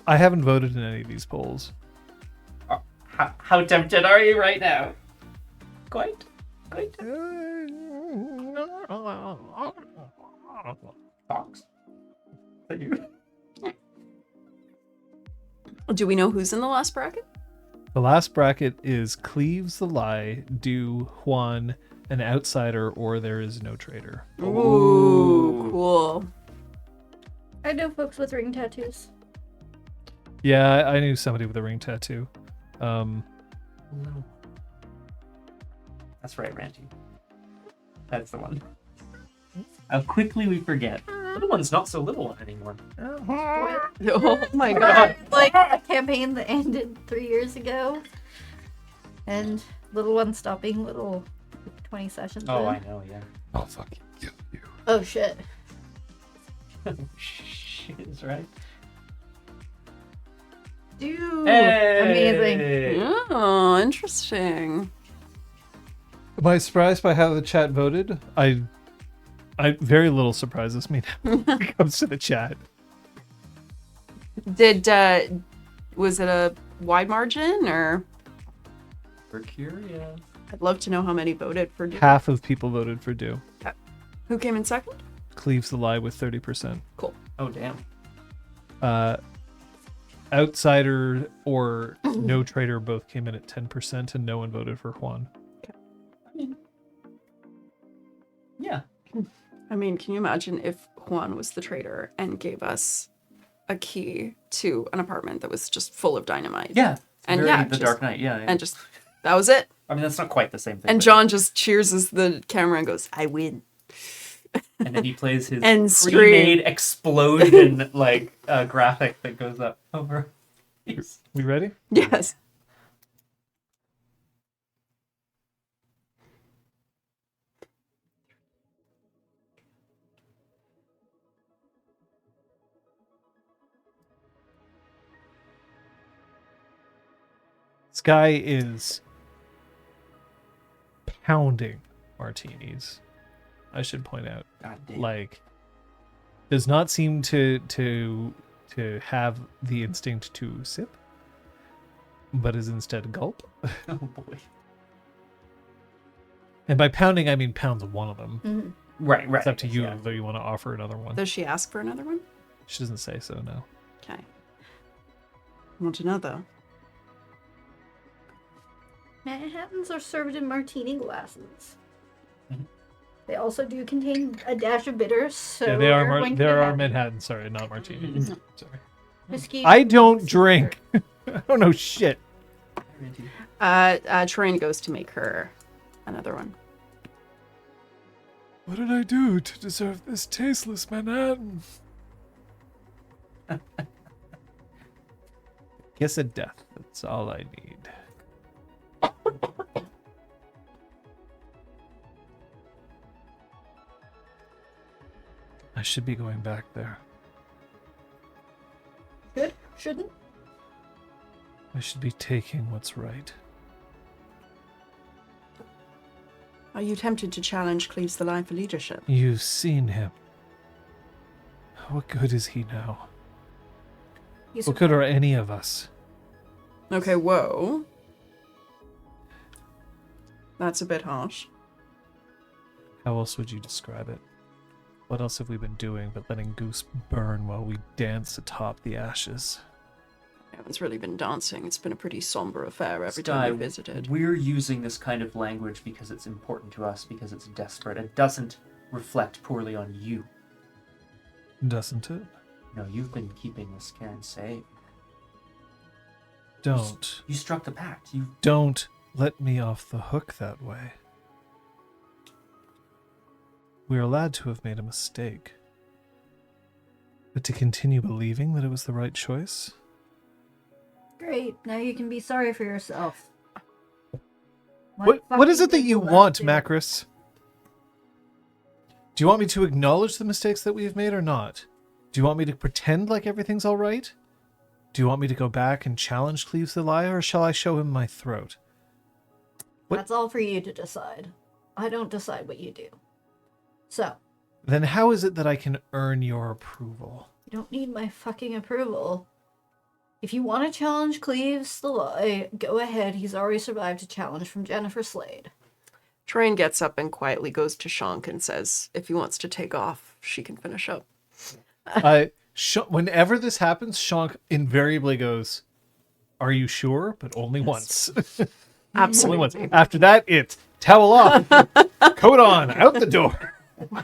I haven't voted in any of these polls. How tempted are you right now? Quite. Fox. Is that you? Do we know who's in the last bracket? The last bracket is Cleaves the Lie, Do, Juan, an outsider, or there is no traitor. Ooh, cool. I know folks with ring tattoos. Yeah, I knew somebody with a ring tattoo. No. That's right, Ranty. That's the one. How quickly we forget. Little one's not so little one anymore. Oh my god. Like a campaign that ended 3 years ago, and little one stopped being little 20 sessions Oh, in. I know, yeah. I'll fucking kill you. Oh shit. Shit is right. Dude. Hey! Amazing. Oh, interesting. Am I surprised by how the chat voted? I very little surprises me now when it comes to the chat. Did was it a wide margin, or We're curious. I'd love to know how many voted for Half of people voted for Do. who came in second? Cleaves the Lie with 30%. Oh, damn. Outsider or no traitor both came in at 10%, and no one voted for Juan. I mean, yeah. I mean, can you imagine if Juan was the traitor and gave us a key to an apartment that was just full of dynamite? Yeah. And Very yeah, The just- Dark Knight, yeah. And just that was it. I mean, that's not quite the same thing. And but- John just cheers as the camera and goes, "I win." And then he plays his And pre-made explosion like graphic that goes up over. We ready? Yes. This guy is pounding martinis. I should point out, God damn. like, does not seem to have the instinct to sip, but is instead gulp. Oh boy. And by pounding, I mean pounds one of them. Mhm. Right. It's up to you Yeah. whether you want to offer another one. Does she ask for another one? She doesn't say so, no. Okay. I want to know though. Manhattans are served in martini glasses. Mhm. They also do contain a dash of bitters. So yeah, they are everyone can there are have Manhattan, sorry, not martinis. Sorry. whiskey. I don't drink. I don't know shit. Troyan goes to make her another one. What did I do to deserve this tasteless Manhattan? Kiss of death. That's all I need. I should be going back there. Good? Shouldn't? I should be taking what's right. Are you tempted to challenge Cleves the Lie for leadership? You've seen him. What good is he now? He's What good are any of us? Okay, whoa. That's a bit harsh. How else would you describe it? What else have we been doing but letting Goose burn while we dance atop the ashes? I haven't really been dancing. It's been a pretty somber affair every Sky, time we visited. We're using this kind of language because it's important to us, because it's desperate. It doesn't reflect poorly on you. Doesn't it? No, you've been keeping this cairn safe. Don't. You struck the pact. You Don't let me off the hook that way. We are allowed to have made a mistake. But to continue believing that it was the right choice? great. Now you can be sorry for yourself. What is it that you want, Mac? Macris? Do you want me to acknowledge the mistakes that we've made or not? Do you want me to pretend like everything's all right? Do you want me to go back and challenge Cleves the Liar, or shall I show him my throat? What- That's all for you to decide. I don't decide what you do. So, Then how is it that I can earn your approval? you don't need my fucking approval. If you want to challenge Cleves the Lie, go ahead. He's already survived a challenge from Jennifer Slade. Train gets up and quietly goes to Shank and says if he wants to take off, she can finish up. Whenever this happens, Shank invariably goes, "Are you sure?" But only once. Absolutely. Only once. After that, it's towel off, coat on, out the door.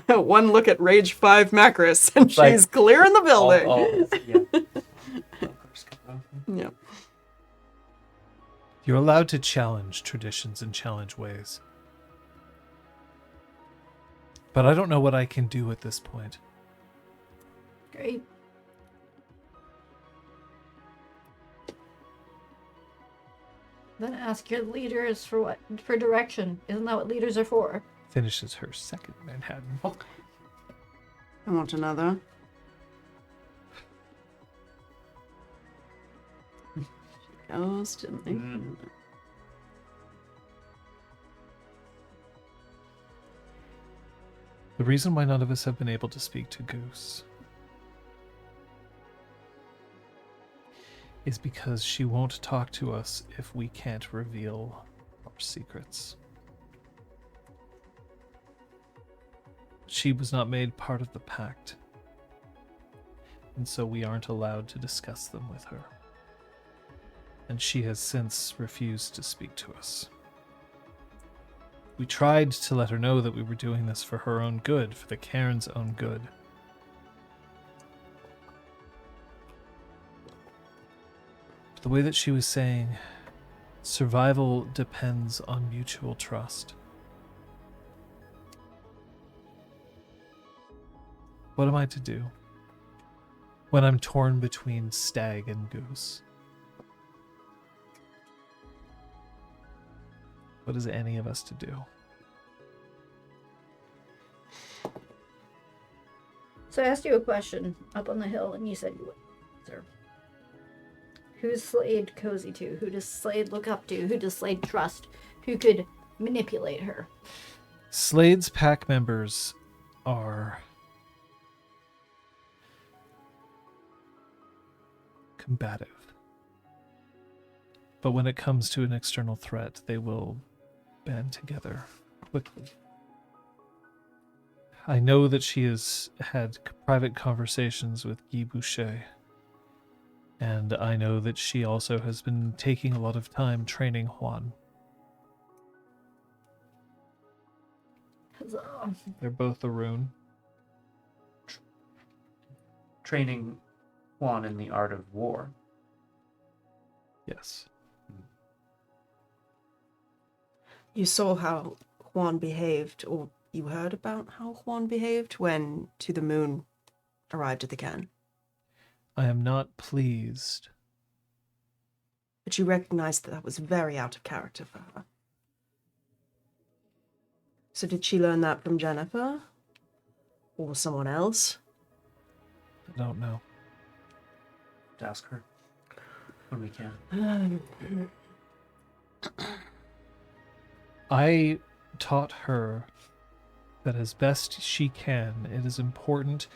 One look at Rage 5 Macris, and Like, she's clearing the building. yeah. Yeah. You're allowed to challenge traditions and challenge ways. But I don't know what I can do at this point. Great. Then ask your leaders for what? For direction. Isn't that what leaders are for? Finishes her second Manhattan. I want another. She goes to make The reason why none of us have been able to speak to Goose is because she won't talk to us if we can't reveal our secrets. She was not made part of the pact, and so we aren't allowed to discuss them with her. And she has since refused to speak to us. We tried to let her know that we were doing this for her own good, for the Cairn's own good. But the way that she was saying, survival depends on mutual trust. What am I to do when I'm torn between Stag and Goose? What is any of us to do? So I asked you a question up on the hill, and you said you would answer. Who's Slade cozy to? Who does Slade look up to? Who does Slade trust? Who could manipulate her? Slade's pack members are combative. But when it comes to an external threat, they will band together quickly. I know that she has had private conversations with Guy Boucher, and I know that she also has been taking a lot of time training Juan. They're both a rune. Training Juan in the art of war. Yes. You saw how Juan behaved, or You heard about how Juan behaved when To the Moon arrived at the cairn, I am not pleased. but you recognized that was very out of character for her. So did she learn that from Jennifer? Or someone else? I don't know. To ask her when we can. I taught her that as best she can, it is important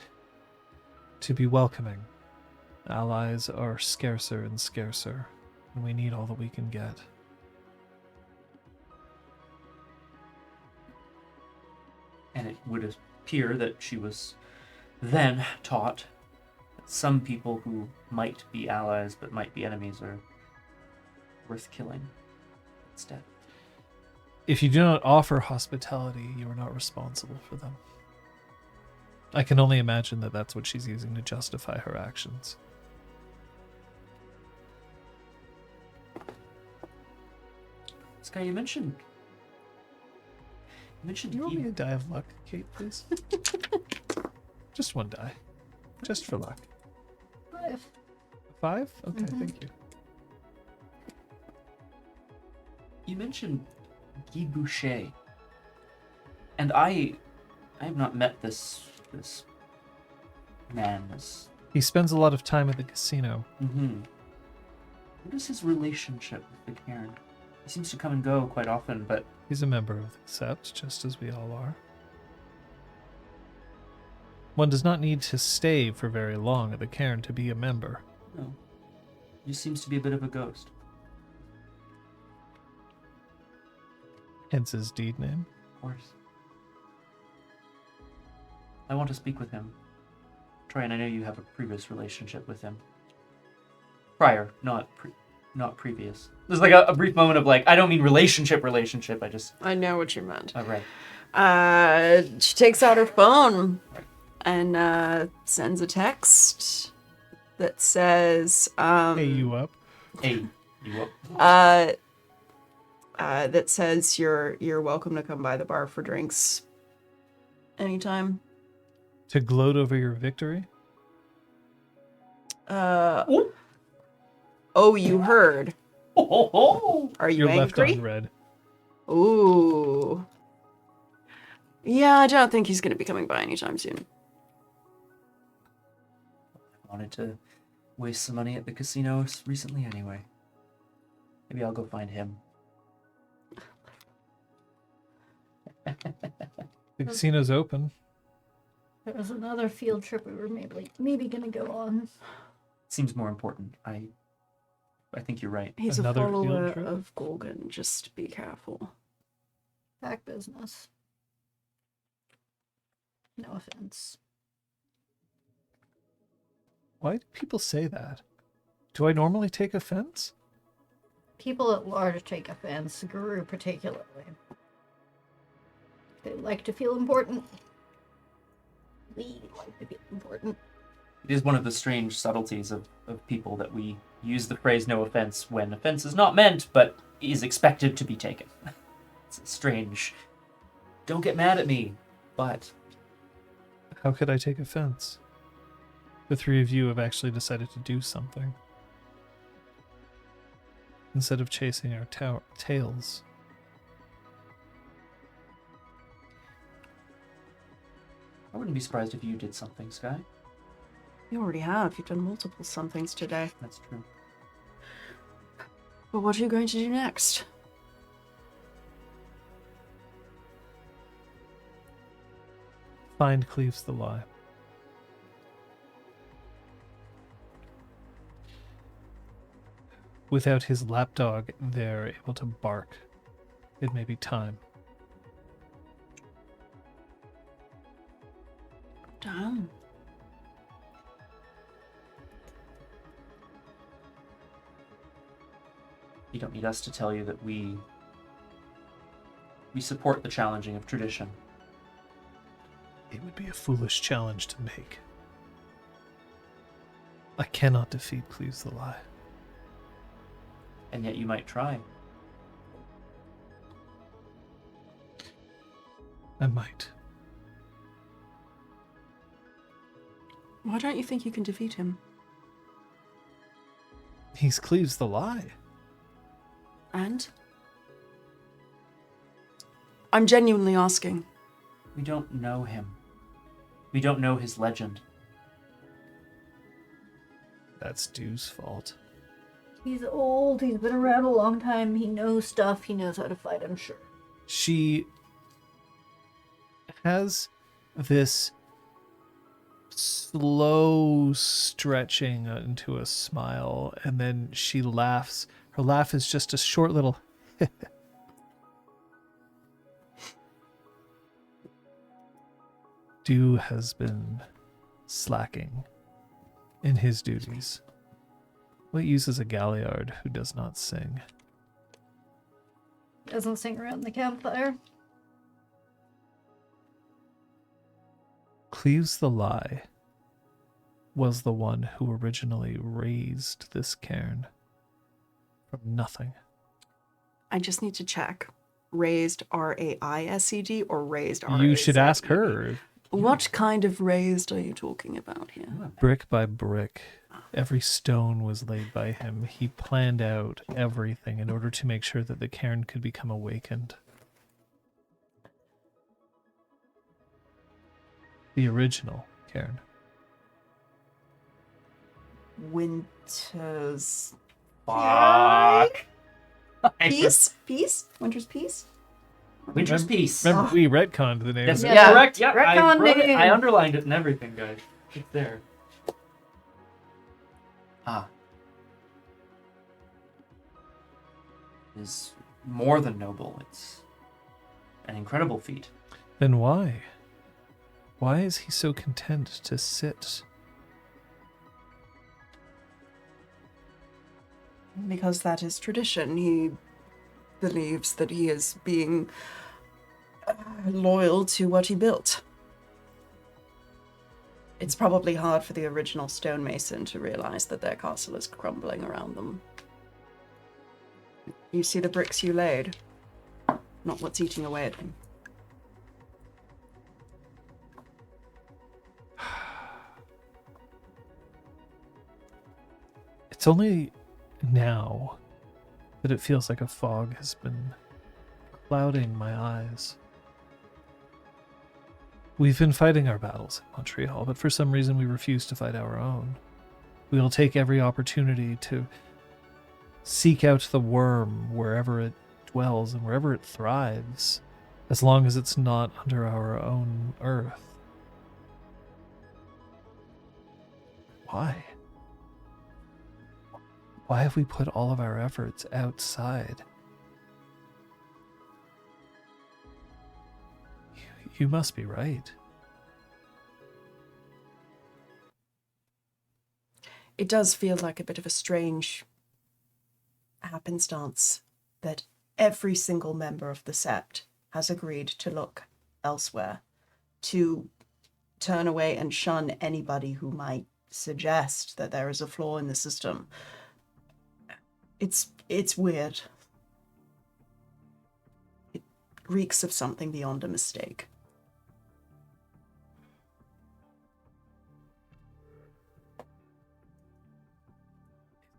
to be welcoming. Allies are scarcer and scarcer, and we need all that we can get. And it would appear that she was then taught that some people who might be allies but might be enemies are worth killing instead. If you do not offer hospitality, you are not responsible for them. I can only imagine that that's what she's using to justify her actions. Sky, you mentioned Can you roll me a die of luck, Kate, please? Just one die. Just for luck. 5. 5? Okay, Mhm. thank you. You mentioned Guy Boucher, and I have not met this man. He spends a lot of time at the casino. What is his relationship with the cairn? He seems to come and go quite often, but He's a member of the Sept, just as we all are. One does not need to stay for very long at the cairn to be a member. no, he just seems to be a bit of a ghost. Hence his deed name. Of course. I want to speak with him. Troy, and I know you have a previous relationship with him. Prior, not previous. There's like a brief moment of like, I don't mean relationship. I just... I know what you meant. Oh, right. She takes out her phone and sends a text that says, Hey, you up? Hey, you up? that says you're welcome to come by the bar for drinks anytime. To gloat over your victory? Oh, you heard. Are you You're left angry? on red. Ooh. Yeah, I don't think he's going to be coming by anytime soon. I wanted to waste some money at the casino recently anyway. Maybe I'll go find him. The casino's open. There was another field trip we were maybe gonna go on. Seems more important. I think you're right. He's Another a follower field trip? of Gorgon. Just be careful. Back business. No offense. Why do people say that? Do I normally take offense? People at large take offense, Guru particularly. They like to feel important. We like to feel important. It is one of the strange subtleties of people that we use the phrase no offense when offense is not meant, but is expected to be taken. It's a strange. Don't get mad at me, but How could I take offense? The three of you have actually decided to do something. Instead of chasing our tails. I wouldn't be surprised if you did something, Sky. You already have. You've done multiple somethings today. That's true. But what are you going to do next? Find Cleaves the Lie. Without his lapdog there able to bark, it may be time. Damn. You don't need us to tell you that we support the challenging of tradition. It would be a foolish challenge to make. I cannot defeat Cleaves the Lie. And yet you might try. I might. Why don't you think you can defeat him? He's Cleaves the Lie. And? I'm genuinely asking. We don't know him. We don't know his legend. That's Dew's fault. He's old. He's been around a long time. He knows stuff. He knows how to fight, I'm sure. She has this slow stretching into a smile, and then she laughs. Her laugh is just a short little Dew has been slacking in his duties. What use is a Galliard who does not sing? Doesn't sing around the campfire. Cleaves the Lie was the one who originally raised this cairn from nothing. I just need to check. Raised R-A-I-S-E-D or raised R-A-Z-E-D? You should ask her. What kind of raised are you talking about here? Brick by brick, every stone was laid by him. He planned out everything in order to make sure that the cairn could become awakened. The original cairn. Winter's Fuck. Peace? Peace? Winter's Peace? Winter's Peace. Remember, we retconned the name. Yes, of it. Yeah. correct. Yeah, I Retcon wrote it. name. I underlined it and everything, guys. It's there. Ah. Is more than noble. It's an incredible feat. Then why? Why is he so content to sit? Because that is tradition. He believes that he is being loyal to what he built. It's probably hard for the original stonemason to realize that their castle is crumbling around them. You see the bricks you laid, not what's eating away at them. It's only now that it feels like a fog has been clouding my eyes. We've been fighting our battles in Montreal, but for some reason we refuse to fight our own. We will take every opportunity to seek out the worm wherever it dwells and wherever it thrives, as long as it's not under our own earth. Why? Why have we put all of our efforts outside? You must be right. It does feel like a bit of a strange happenstance that every single member of the Sept has agreed to look elsewhere, to turn away and shun anybody who might suggest that there is a flaw in the system. It's weird. It reeks of something beyond a mistake.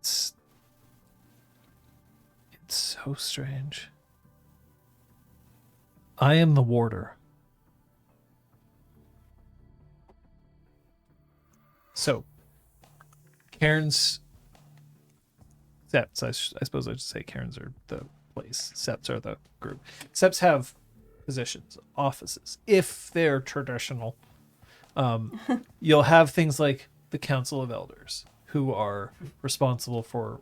It's so strange. I am the warder. So, cairns, septs, I suppose I should say cairns are the place, septs are the group. Septs have positions, offices, if they're traditional. You'll have things like the Council of Elders, who are responsible for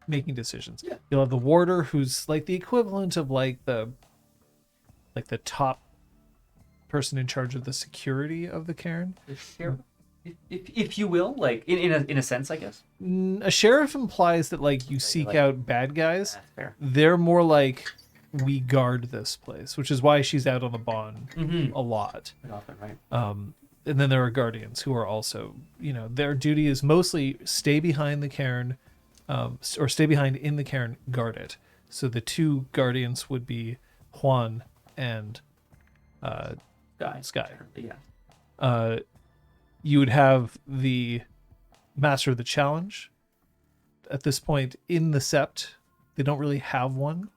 making decisions. Yeah. You'll have the warder, who's like the equivalent of like the top person in charge of the security of the cairn. The sheriff, if you will, like in a sense, I guess. A sheriff implies that like you seek like- out bad guys. That's fair. They're more like we guard this place, which is why she's out on the bond Mm-hmm. a lot. Often, right? And then there are guardians who are also, their duty is mostly stay behind the cairn, or stay behind in the cairn, guard it. So the two guardians would be Juan and Sky. Yeah. You would have the Master of the Challenge. At this point, in the Sept, they don't really have one.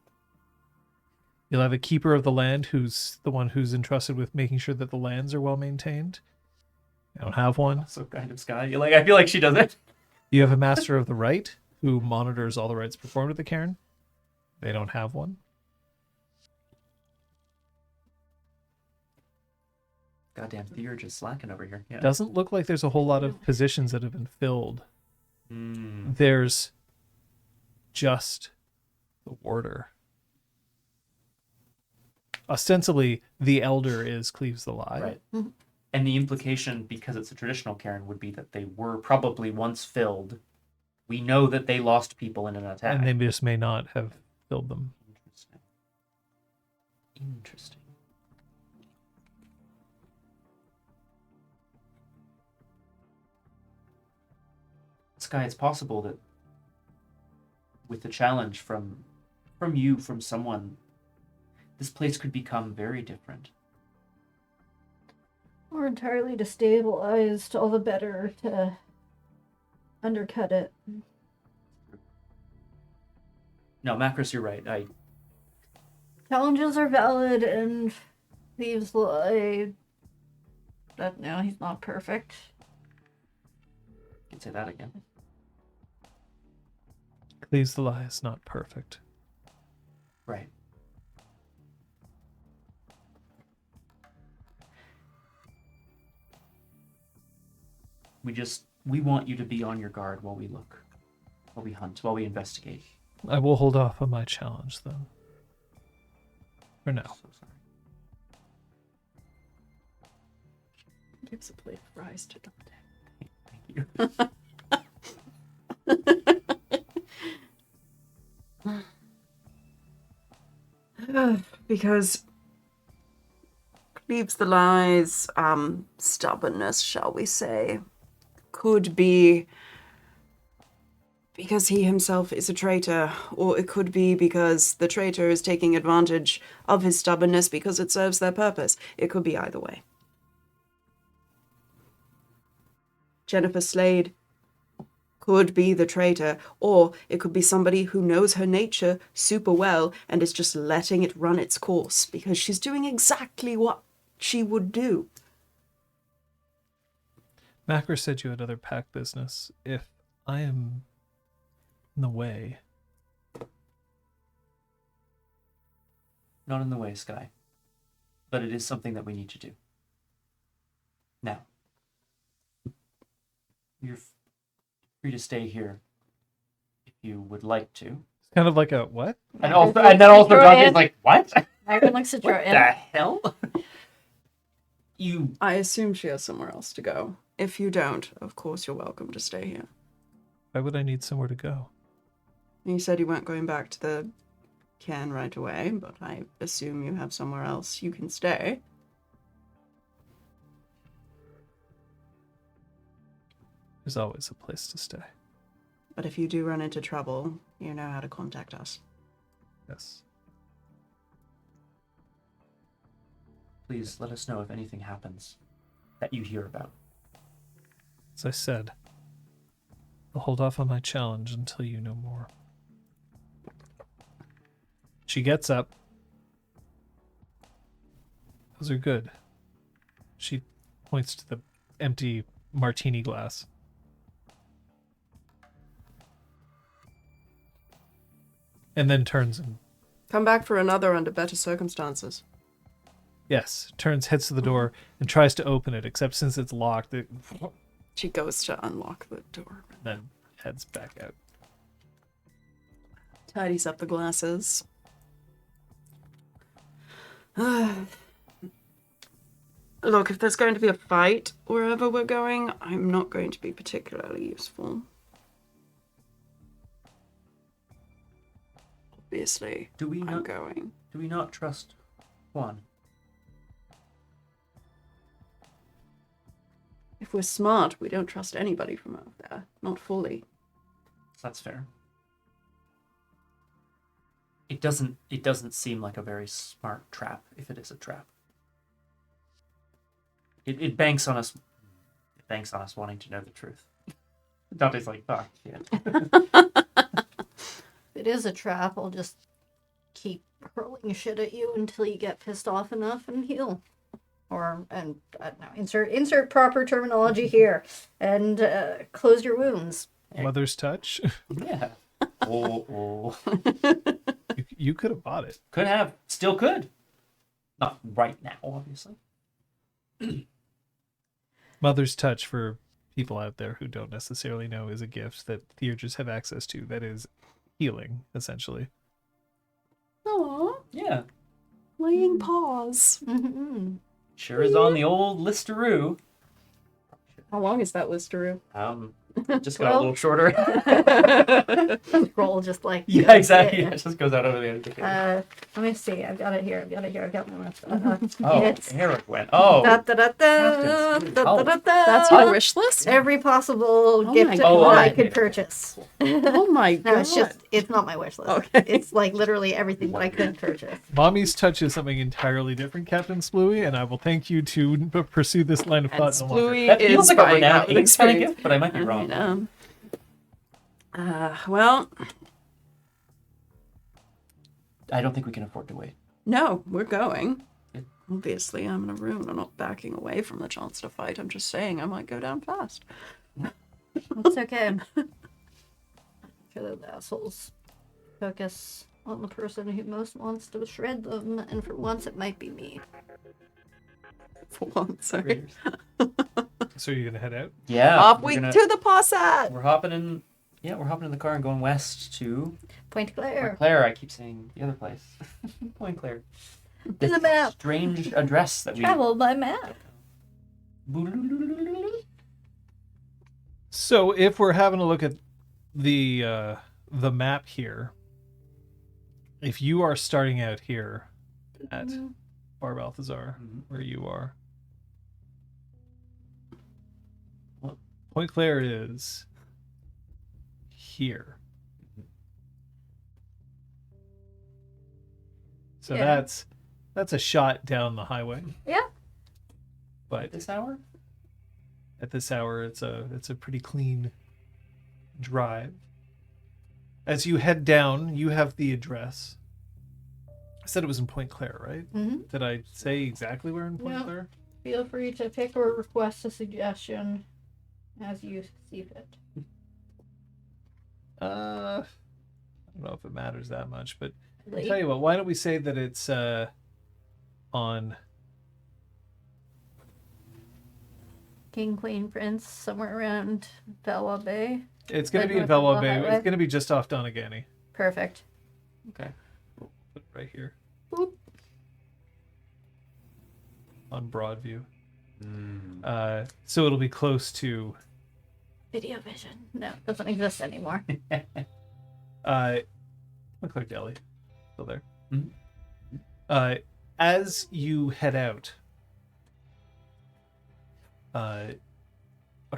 You'll have a Keeper of the Land, who's the one who's entrusted with making sure that the lands are well maintained. They don't have one. So kind of Sky. Like, I feel like she does it. You have a Master of the Right, who monitors all the rites performed at the cairn. They don't have one. Goddamn Theurge is slacking over here. Yeah. Doesn't look like there's a whole lot of positions that have been filled. There's just the warder. Ostensibly, the elder is Cleaves the Lie. Right. And the implication, because it's a traditional cairn, would be that they were probably once filled. We know that they lost people in an attack. And they just may not have filled them. Interesting. Sky, it's possible that with the challenge from you, from someone, this place could become very different. Or entirely destabilized, all the better to undercut it. No, Macros, you're right. Challenges are valid, and Thieves Lie. That no, he's not perfect. You can say that again. Cleaves the Lie is not perfect. Right. We want you to be on your guard while we look, while we hunt, while we investigate. I will hold off on my challenge, then. For now. So sorry. Gives a plate of fries to Dante. Thank you. Because Cleaves the Lie's stubbornness, shall we say, could be because he himself is a traitor, or it could be because the traitor is taking advantage of his stubbornness because it serves their purpose. It could be either way. Jennifer Slade could be the traitor, or it could be somebody who knows her nature super well and is just letting it run its course because she's doing exactly what she would do. Macro said you had other pack business. If I am in the way... Not in the way, Sky. But it is something that we need to do. Now, you're free to stay here if you would like to. It's kind of like a what? And then also Dante's like, what? Everyone looks at What Jordan. the hell? I assume she has somewhere else to go. If you don't, of course you're welcome to stay here. Why would I need somewhere to go? You said you weren't going back to the cairn right away, but I assume you have somewhere else you can stay. There's always a place to stay. But if you do run into trouble, you know how to contact us. Yes. Please let us know if anything happens that you hear about. As I said, I'll hold off on my challenge until you know more. She gets up. Those are good. She points to the empty martini glass. And then turns and... Come back for another under better circumstances. Yes, turns, heads to the door, and tries to open it, except since it's locked, it... She goes to unlock the door. then heads back out. Tidies up the glasses. Look, if there's going to be a fight wherever we're going, I'm not going to be particularly useful. Obviously, Do we I'm going. not trust Juan? If we're smart, we don't trust anybody from out there. Not fully. That's fair. It doesn't seem like a very smart trap, if it is a trap. It banks on us. It banks on us wanting to know the truth. Dante's like, fuck, yeah. If it is a trap, I'll just keep hurling shit at you until you get pissed off enough and heal. And I don't know, insert proper terminology here, and close your wounds. Mother's touch. Yeah. Oh. You could have bought it. Could have. Still could. Not right now, obviously. Mother's touch, for people out there who don't necessarily know, is a gift that theurgers have access to that is healing, essentially. Aw, Yeah. laying paws. Mm-hmm. Sure is on the old Listeroo. How long is that Listeroo? Just got a little shorter. Roll just like Yeah, exactly. Yeah, it just goes out over the end of the table. let me see. I've got it here. I've got my list. Oh, it's Eric went. Oh. That's your wish list? every possible Oh gift my that God. I could purchase. Oh my No, god. it's not my wish list. Okay. It's like literally everything that I could purchase. Mommy's touch is something entirely different, Captain Splooey, and I will thank you to pursue this line of And thought no longer. Splooey That feels is like a buying renowned out an Inks kind of experience. gift, but I might be I wrong. know. Well, I don't think we can afford to wait. no, we're going. Yeah. Obviously, I'm in a room. I'm not backing away from the chance to fight. I'm just saying I might go down fast. It's okay. For those assholes, focus on the person who most wants to shred them, and for once, it might be me. For once, sorry. So you're gonna head out? Yeah. Off we're we gonna- to the posset. We're hopping in. Yeah, we're hopping in the car and going west to Pointe-Claire. Claire. I keep saying the other place. Pointe-Claire. In the map. Strange address that we. Travel by map. So if we're having a look at the map here, if you are starting out here at Bar Balthazar, Mhm. where you are, What? Pointe-Claire is here. So Yeah. that's a shot down the highway. Yeah. But This hour? at this hour, it's a pretty clean drive. As you head down, you have the address. I said it was in Pointe-Claire, right? Mm-hmm. Did I say exactly where in Pointe-Claire? Feel free to pick or request a suggestion as you see fit. I don't know if it matters that much, but I'll Late. tell you what, why don't we say that it's on King, Queen, Prince, somewhere around Valois Bay. it's gonna Like be in North Valois Valois Bay. Highway? It's gonna be just off Donegal. Perfect. Okay. Put it right here. Boop. On Broadview. Mm. So it'll be close to Video vision. No, it doesn't exist anymore. McClure Deli. Still there. Mhm. As you head out, are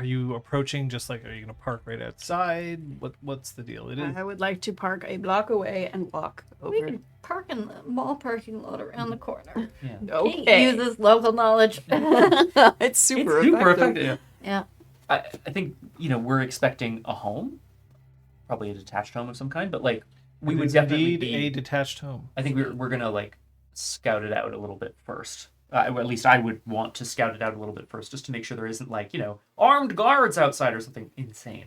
you approaching are you gonna park right outside? What's the deal? It is I would like to park a block away and walk We over. can park in the mall parking lot around the corner. Yeah. Okay. Use this local knowledge. It's super It's super effective. effective. Yeah. I think we're expecting a home, probably a detached home of some kind, but like we it would is definitely indeed be. a detached home. I think we're gonna like scout it out a little bit first. Or at least I would want to scout it out a little bit first, just to make sure there isn't armed guards outside or something insane.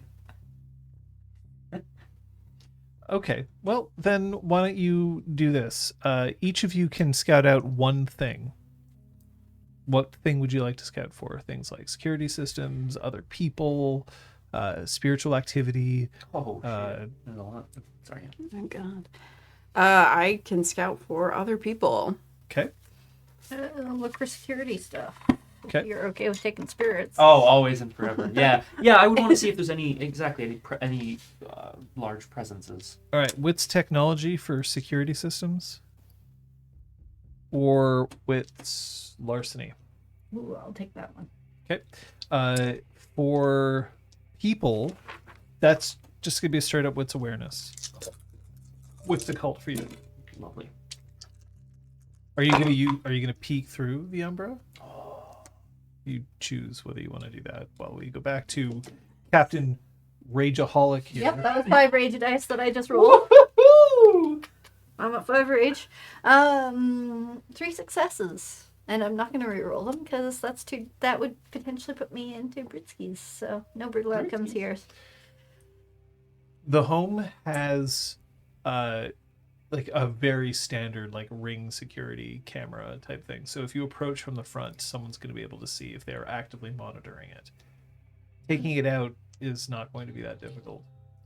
Okay, well then why don't you do this? Each of you can scout out one thing. What thing would you like to scout for? Things like security systems, other people, spiritual activity. Oh shit! Uh, There's a lot. Sorry. Oh god. I can scout for other people. Okay. Look for security stuff. Okay. You're okay with taking spirits. Oh, always and forever. Yeah, yeah. I would want to see if there's any large presences. All right. Wits technology for security systems, or wits larceny. Ooh, I'll take that one. Okay. For people, that's just gonna be a straight up wits awareness. What's the cult for you? Lovely. Are you gonna peek through the Umbra? You choose whether you want to do that while we go back to Captain Rageaholic here. Yep, that was 5 rage dice that I just rolled. Woo-hoo-hoo! I'm at 5 rage. 3 successes. And I'm not going to reroll them because that would potentially put me into Britskis. So no brutal outcomes here. The home has like a very standard like ring security camera type thing. So if you approach from the front, someone's going to be able to see if they're actively monitoring it. Taking it out is not going to be that difficult.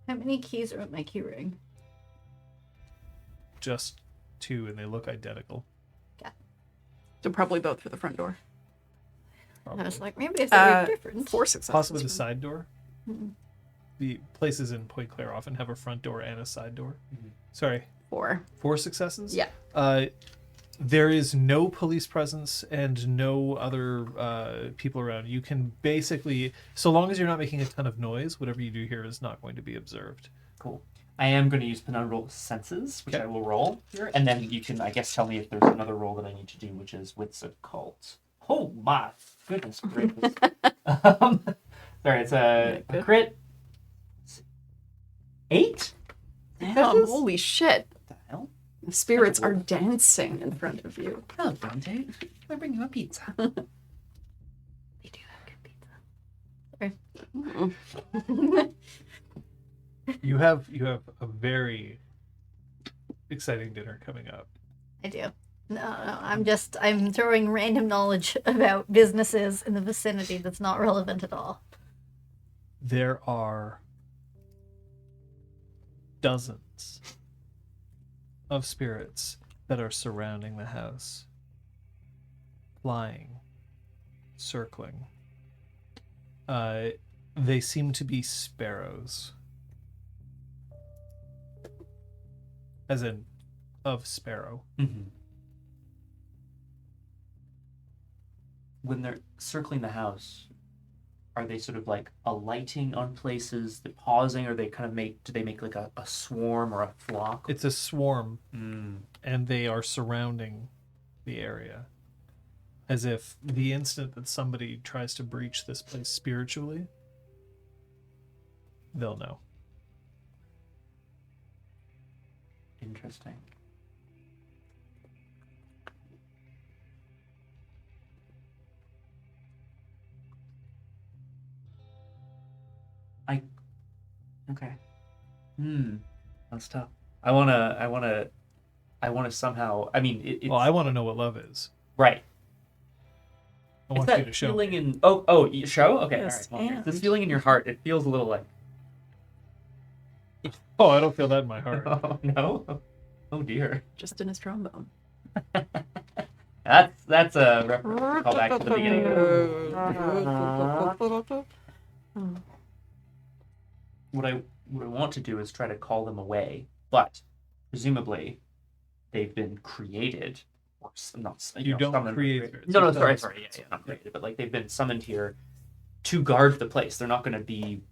How many keys are on my key ring? Just 2, and they look identical. So probably both for the front door. I was like, maybe if they were different. 4 successes. Possibly the side door. Mhm. The places in Pointe-Claire often have a front door and a side door. Sorry, 4. 4 successes? Yeah. There is no police presence and no other people around. You can basically, so long as you're not making a ton of noise, whatever you do here is not going to be observed. Cool. I am going to use Penumbral Senses, which Okay. I will roll here, and then you can, I guess, tell me if there's another roll that I need to do, which is Wits Occult. Oh my goodness gracious. Sorry, it's a crit. 8? Damn, holy shit. What the hell? The spirits are dancing in front of you. Hello, Dante. I bring you a pizza. They do have good pizza. You have a very exciting dinner coming up. I do. No, I'm throwing random knowledge about businesses in the vicinity that's not relevant at all. There are dozens of spirits that are surrounding the house, flying, circling. They seem to be sparrows, as in of sparrow. Mm-hmm. When they're circling the house, are they sort of like alighting on places, they're pausing, or they kind of do they make like a swarm or a flock? It's a swarm, Mm. and they are surrounding the area, as if the instant that somebody tries to breach this place spiritually, they'll know. Interesting. Okay. That's tough. I wanna somehow. I mean, it's Well, I want to know what love is. right. I It's want that you to show feeling me. in you show. Okay, Yes, all right. Well, and- this feeling in your heart. It feels a little like. Oh, I don't feel that in my heart. Oh no. Oh dear. Just in his trombone. That's a reference to call back to the beginning. What I want to do is try to call them away, but presumably they've been created, or not. You don't summoned or create created. spirits. No, You sorry, summon yeah, spirits. not created, but like they've been summoned here to guard the place. They're not going to be,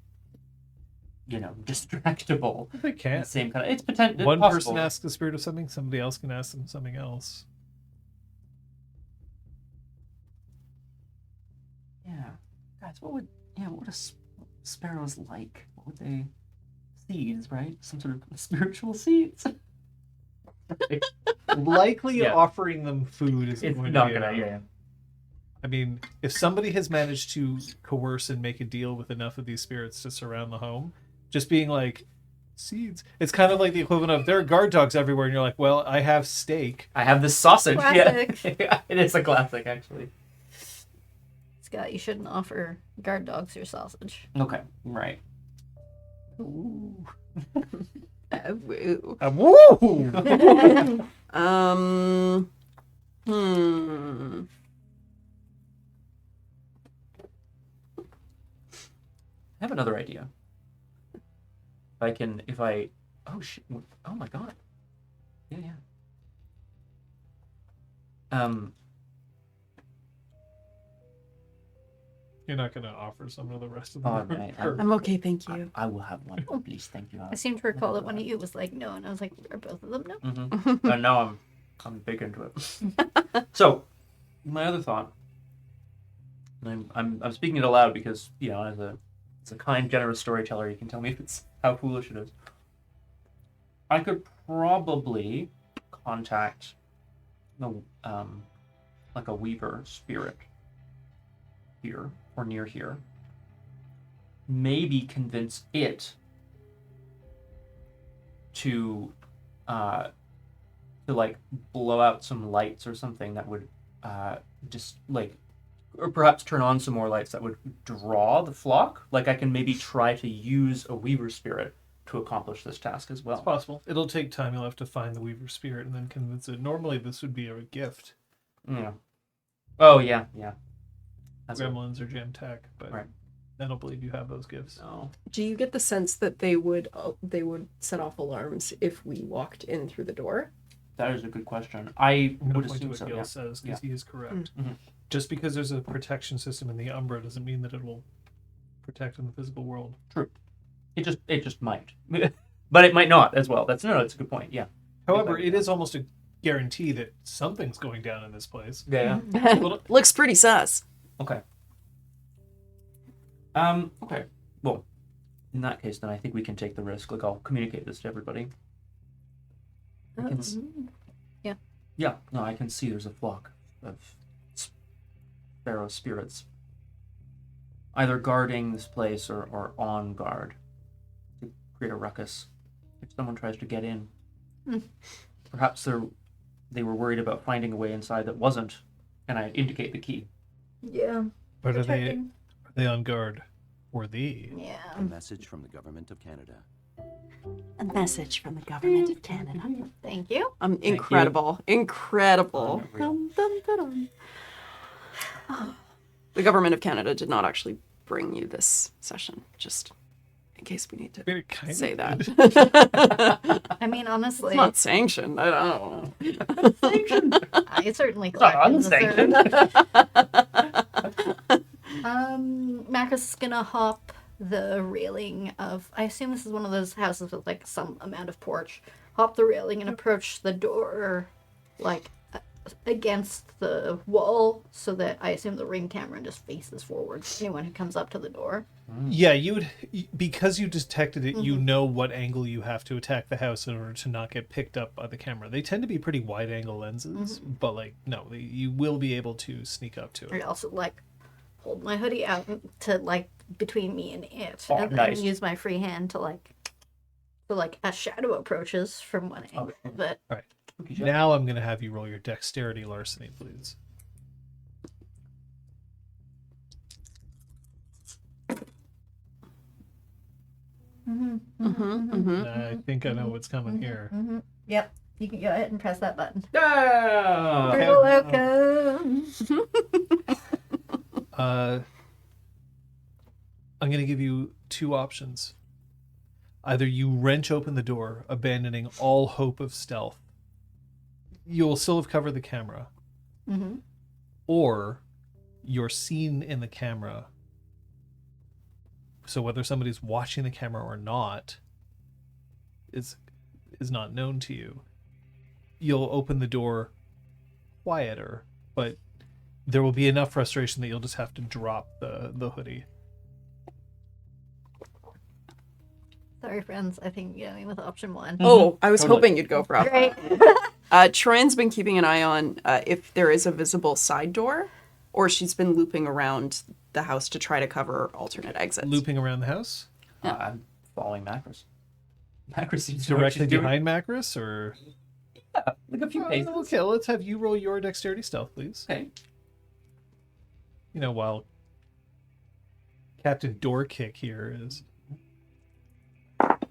distractible. They can't. Same kind of. It's potential. One person asks the spirit of something, somebody else can ask them something else. Yeah, guys, what would sparrows like? What would they? Seeds, right? Some sort of spiritual seeds. Likely Yeah. offering them food is It's going not to be gonna. enough. Yeah. I mean, if somebody has managed to coerce and make a deal with enough of these spirits to surround the home, just being like, seeds. It's kind of like the equivalent of, there are guard dogs everywhere, and you're like, well, I have steak. I have this sausage. Classic. Yeah, it is a classic, actually. Scott, you shouldn't offer guard dogs your sausage. Okay, right. Woo. Woo! I have another idea. Oh shit! Oh my god! Yeah. You're not going to offer some of the rest of them. Oh, right. I'm okay, thank you. I will have one, please. Thank you. I seem to recall that one of you was like, no, and I was like, are both of them no? Mm-hmm. And now I'm big into it. So, my other thought And I'm speaking it aloud because, as a kind, generous storyteller, you can tell me if it's how foolish it is. I could probably contact the like a weaver spirit here or near here. Maybe convince it to like blow out some lights or something that would just like, or perhaps turn on some more lights that would draw the flock. Like I can maybe try to use a weaver spirit to accomplish this task as well. It's possible. It'll take time. You'll have to find the weaver spirit and then convince it. Normally, this would be a gift. Yeah. Oh yeah. That's Gremlins or jam tech, but Right. I don't believe you have those gifts. No. Do you get the sense that they would set off alarms if we walked in through the door? That is a good question. I I'm going would to point to assume what so. Gil Yeah. says because he is correct. Mhm. Just because there's a protection system in the Umbra doesn't mean that it will protect in the physical world. It just might, but it might not as well. That's a good point. Yeah. However, Exactly. it is almost a guarantee that something's going down in this place. Yeah. Looks pretty sus. Okay. Okay. Well, in that case, then I think we can take the risk. Like, I'll communicate this to everybody. I can Yeah. No, I can see there's a flock of sparrow spirits, either guarding this place or on guard to create a ruckus if someone tries to get in. Perhaps they were worried about finding a way inside that wasn't, and I indicate the key. Yeah. But are Protecting. they on guard for thee? Yeah. A message from the government of Canada. A message from the government of Canada. Thank you. Incredible. Incredible. Dun, dun, dun, dun. The government of Canada did not actually bring you this session, just in case we need to It kind of say that. did. I mean, honestly, It's not sanctioned. I don't know. I certainly It's not collect in the unsanctioned. Marcus is gonna hop the railing of. I assume this is one of those houses with like some amount of porch. Hop the railing and approach the door, like against the wall, so that I assume the ring camera just faces forward. Anyone who comes up to the door. Yeah, you would, because you detected it, you know what angle you have to attack the house in order to not get picked up by the camera. They tend to be pretty wide angle lenses, but like, no, you will be able to sneak up to I it. also like hold my hoodie out to like between me and it, Oh, and nice. then use my free hand to like, so like a shadow approaches from one angle. Okay. But Now I'm going to have you roll your dexterity larceny, please. I think I know what's coming here. Yep, you can go ahead and press that button. Ah! You're welcome. I'm going to give you two options. Either you wrench open the door, abandoning all hope of stealth. You'll still have covered the camera. Mm-hmm. Or you're seen in the camera. So whether somebody's watching the camera or not is not known to you. You'll open the door quieter, but there will be enough frustration that you'll just have to drop the hoodie. Sorry, friends. I think you're going with option one. Oh, I was Totally. hoping you'd go for option. Great. Troyan's been keeping an eye on if there is a visible side door, or she's been looping around the house to try to cover alternate exits. Looping around the house? I'm following Macros. Macros seems to know what Directly she's doing. behind Macris, or... Like a few paces. Okay, let's have you roll your dexterity stealth, please. Okay. You know, while Captain Door Kick here is...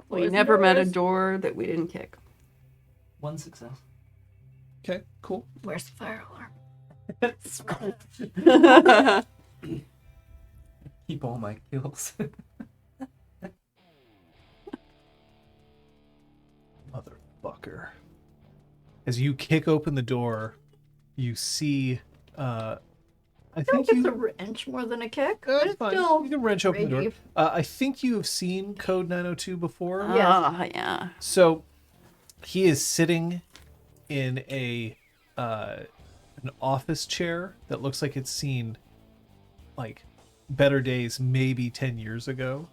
We never met a door that we didn't kick. One success. Okay, cool. Where's the fire alarm? Keep all my kills. Motherfucker. As you kick open the door, you see... I I think think it's a you... wrench more than a kick. That's but it's fine. still You can wrench open the door. brave. I think you have seen Code 902 before. Yeah. So he is sitting in a an office chair that looks like it's seen like better days, maybe 10 years ago.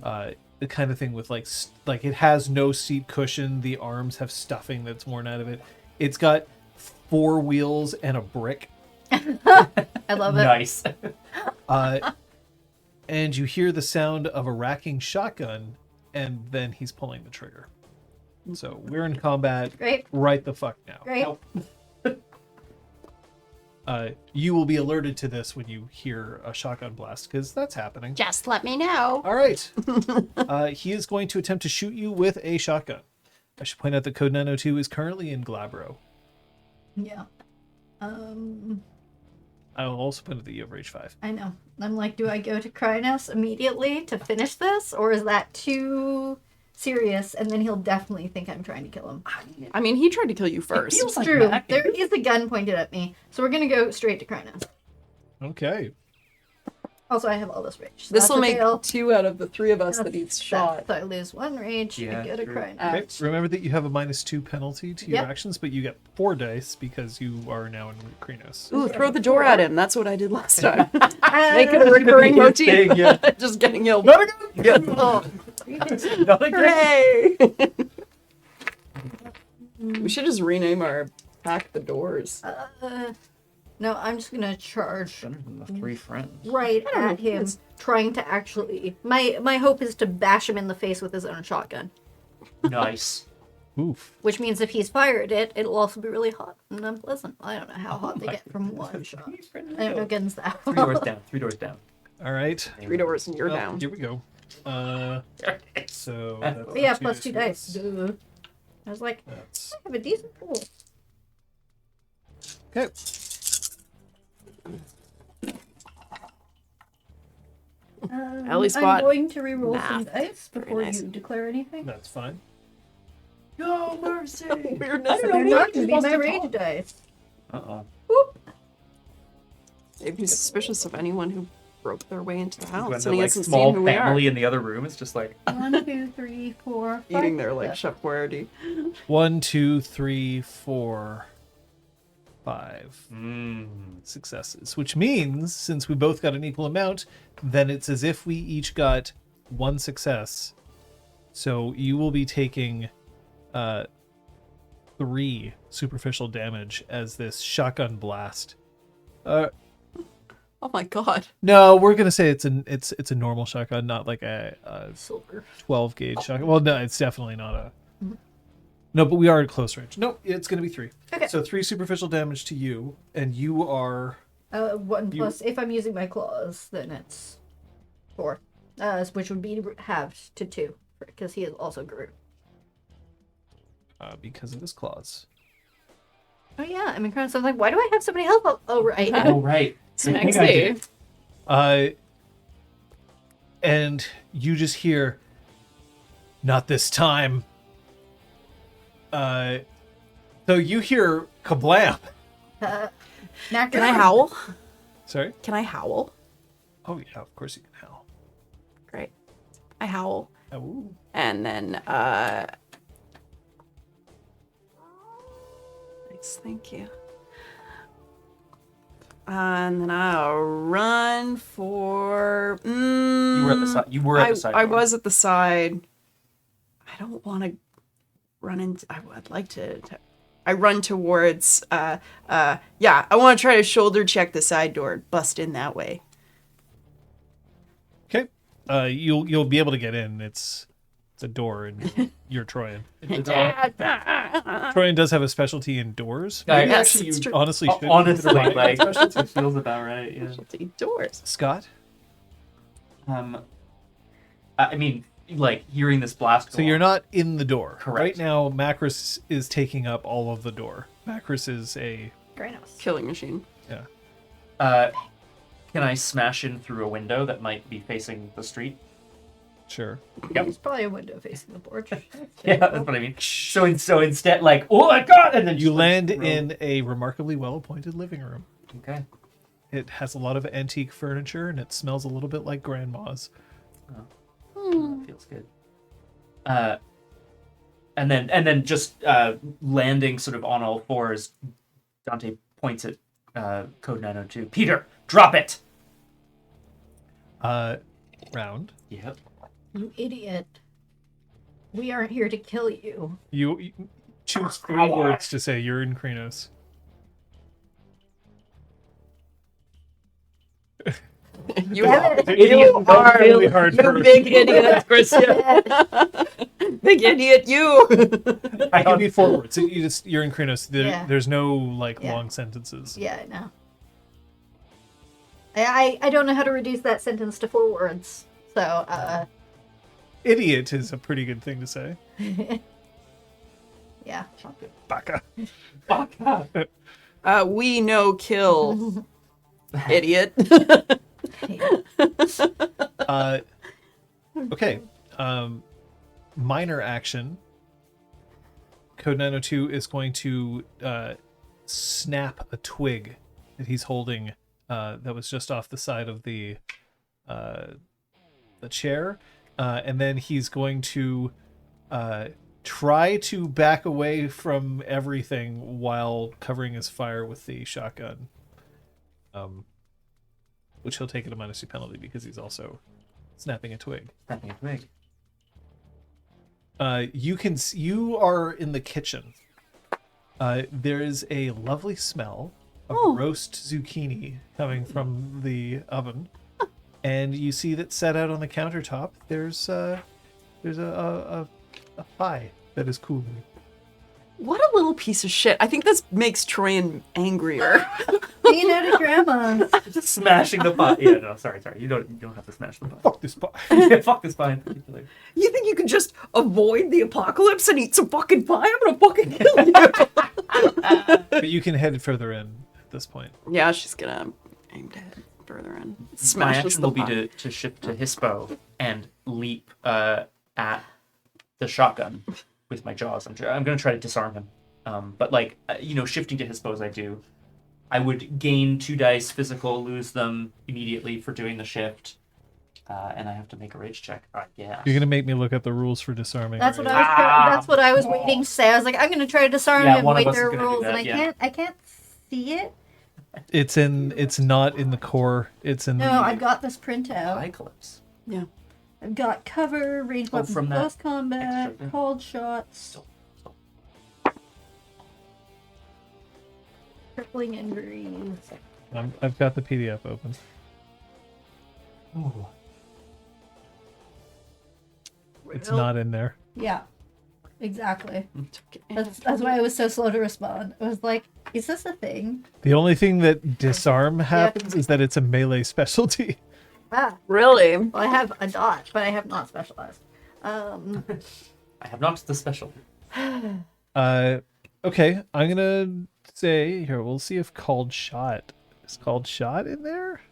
The kind of thing with like it has no seat cushion. The arms have stuffing that's worn out of it. It's got 4 wheels and a brick. I love it. Nice. And you hear the sound of a racking shotgun, and then he's pulling the trigger. So we're in combat Great. right the fuck now. Great. You will be alerted to this when you hear a shotgun blast, because that's happening. Just let me know. All right. He is going to attempt to shoot you with a shotgun. I should point out that Code 902 is currently in Glabro. Yeah. I will also point out that you have Rage 5. I know. I'm like, do I go to Krynos immediately to finish this, or is that too serious? And then he'll definitely think I'm trying to kill him. I mean, he tried to kill you first. feels like True. Mac- There is a gun pointed at me, so we're gonna go straight to Krynos. Okay. Also, I have all this rage. So This will that's a make fail. 2 out of the 3 of us that he's shot. So I lose 1 rage Yeah, and go to true. Krynos. Okay. Remember that you have a -2 penalty to your Yep. actions, but you get 4 dice because you are now in Krynos. Ooh, throw the door at him. That's what I did last time. Make it a Uh, recurring His motif. thing, yeah. Just getting yelled. Not again! Yeah. Not again! Hooray! We should just rename our pack the doors. no, I'm just gonna charge Better than the 3 friends. right I don't know at who him, is- trying to actually. My hope is to bash him in the face with his own shotgun. Nice. Oof. Which means if he's fired it, it'll also be really hot and unpleasant. I don't know how hot they get from one shot. I don't know guns that 3 doors down. 3 doors down. All right. 3 doors and you're Well, down. Here we go. So that's But yeah, two plus 2 dice. dice. Duh. I was like, That's I have a decent pool. okay. Ellie's I'm spot. going to re-roll some Math. dice before nice. you declare anything. That's fine. No mercy. Weirdness. They're not going to be my rage dice. Uh-oh. They'd be suspicious of anyone who broke their way into the house When and the he like hasn't small seen who we family are. in the other room, it's just like 1, 2, 3, 4, 5. Eating their like Chef Boyardee. 1, 2, 3, 4, 5 mm. successes, which means since we both got an equal amount, then it's as if we each got 1 success. So you will be taking 3 superficial damage as this shotgun blast. Oh my god. No, we're gonna say it's a normal shotgun, not like a Silver. 12 gauge shotgun. Well, no, it's definitely not a. No, but we are at close range. No, it's gonna be 3. Okay. So 3 superficial damage to you, and you are 1 plus, if I'm using my claws, then it's 4. Which would be halved to 2, because he is also Groot. because of his claws. Oh yeah, I'm in Krynos. I was like, why do I have so many health? Oh right. Oh right. Next I day. did. And you just hear, "Not this time." So you hear kablam. Can I howl? Sorry. Can I howl? Oh yeah, of course you can howl. Great. I howl. Oh. And then nice, thank you. And then I'll run for. You were at the side. You were at the side. I door. was at the side. I don't want to run into. I would like to. I run towards. Yeah, I want to try to shoulder check the side door, bust in that way. Okay. You'll be able to get in. It's a door, and you're Troyan. Troyan does have a specialty in doors. Maybe Yes, actually, it's you true. Honestly, should honestly, consider like buying a specialty. it feels about right. Yeah. Specialty doors. Scott. I mean, like hearing this blast. So you're not in the door. Correct. Right now, Macris is taking up all of the door. Macris is a Krynos. Killing machine. Can I smash in through a window that might be facing the street? sure. Yep. There's probably a window facing the porch. Yeah, that's what I mean. So instead, like, oh my god, and then You just, like, land throw- in a remarkably well-appointed living room. Okay. It has a lot of antique furniture, and it smells a little bit like grandma's. That feels good. And then just landing sort of on all fours, Dante points at code 902. Peter, drop it. Round. Yep. You idiot. We aren't here to kill you. You choose 3 words to say. You're in Krenos. You Idiot. are really hard you for big idiot, Christian. Big idiot, you. I can need 4 words. So you're in Krenos. Yeah. There's no like Yeah. long sentences. Yeah, I know. I don't know how to reduce that sentence to 4 words. So, Idiot is a pretty good thing to say. yeah. Baka. We know kill. Idiot. Okay. Minor action. Code 902 is going to snap a twig that he's holding that was just off the side of the chair, and then he's going to try to back away from everything while covering his fire with the shotgun. Which he'll take at a -2 penalty because he's also snapping a twig. Snapping a twig. You are in the kitchen. There is a lovely smell of roast zucchini coming from the oven, and you see that set out on the countertop. There's a pie that is cooling. What a little piece of shit. I think this makes Troyan angrier. Being out of grandma. Just smashing the pot. Yeah, no, sorry. You don't have to smash the pot. Fuck this pie. Yeah, fuck this pie in particular. You think you can just avoid the apocalypse and eat some fucking pie? I'm gonna fucking kill you. But you can head further in at this point. Yeah, she's gonna aim to head further in. My Smash action will be to shift to Hispo and leap at the shotgun with my jaws. I'm going to try to disarm him. But shifting to Hispo as I would gain 2 dice physical, lose them immediately for doing the shift, and I have to make a rage check. I guess. You're gonna make me look up the rules for disarming. That's right? that's what I was waiting to say. I was like, I'm gonna try to disarm Yeah, him. one of Wait, us there is are gonna do rules, that, and yeah. I can't see it. It's not in the core. It's in No, the. I've got this printout. Apocalypse. Yeah. I've got cover, range weapons, from that close combat, extra, yeah. called shots, Still. crippling injuries. I've got the PDF open. Ooh. It's not in there. Yeah, exactly. That's why I was so slow to respond. I was like, is this a thing? The only thing that disarm happens is that it's a melee specialty. Ah, Really? well, I have a dodge, but I have not specialized. I have not the special. Okay, I'm gonna say here. We'll see if called shot is called shot in there.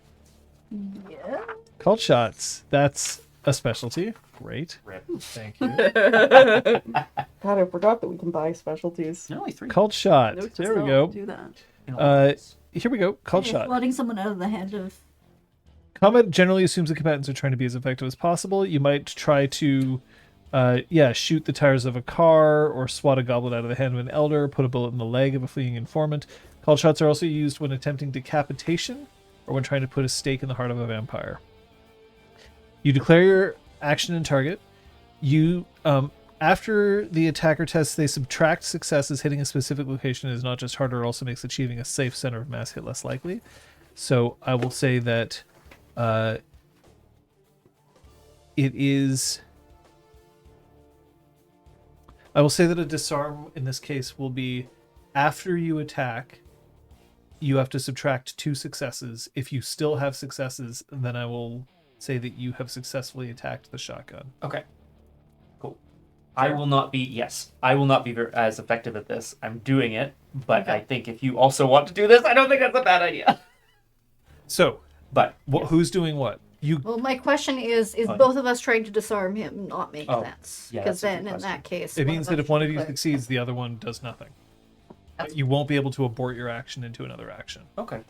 Yeah. Called shots. That's a specialty. Great. Rip. Thank you. God, I forgot that we can buy specialties. No, only 3. Called shot. Note to There we self, go. Do that. Here we go. Called It's shot. flooding someone out of the hand of. Combat generally assumes the combatants are trying to be as effective as possible. You might try to, shoot the tires of a car or swat a goblet out of the hand of an elder, put a bullet in the leg of a fleeing informant. Called shots are also used when attempting decapitation or when trying to put a stake in the heart of a vampire. You declare your action and target. You, after the attacker tests, they subtract successes. Hitting a specific location is not just harder, it also makes achieving a safe center of mass hit less likely. So I will say that it is. I will say that a disarm in this case will be after you attack, you have to subtract 2 successes. If you still have successes, then I will say that you have successfully attacked the shotgun. Okay. Cool. I will not be as effective at this. I'm doing it, but Okay. I think if you also want to do this, I don't think that's a bad idea. So, But who's doing what? You Well, my question is Oh, yeah. both of us trying to disarm him not make Oh, sense? yeah, Because that's a then good in that case, it means that if one of you should succeeds, the other one does nothing. That's- You won't be able to abort your action into another action. okay.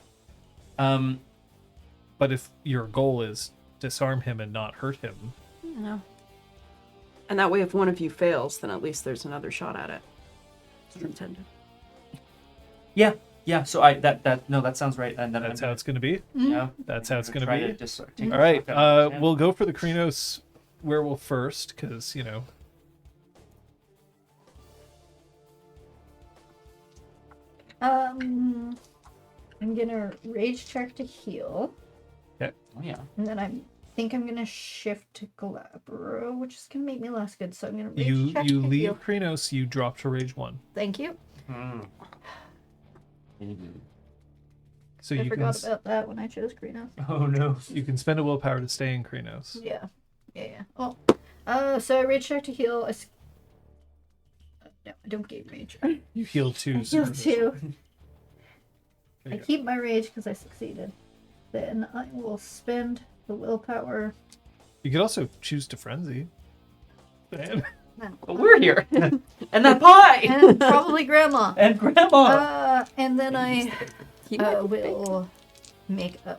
But if your goal is disarm him and not hurt him, No. And that way, if one of you fails, then at least there's another shot at it. It's intended. Yeah, Yeah. So that sounds right. And then That's how it's going to be. Yeah. That's how it's going to Try be. to just sort of take All right. the shotgun. Yeah. We'll go for the Krynos werewolf first, because I'm gonna rage check to heal, Oh yeah. and then I think I'm gonna shift to Glabro, which is gonna make me less good. So I'm gonna rage you check you to leave heal. Krynos, you drop to rage 1. Thank you. So I you can forgot about that when I chose Krynos. Oh no. you can spend a willpower to stay in Krynos. Yeah. Well, so I rage check to heal. No, I don't gain rage. You heal 2. I heal 2. There I you go. keep my rage because I succeeded. Then I will spend the willpower. You could also choose to frenzy. Man. But we're here. And that pie. And probably grandma. And grandma. And then I He might be will make a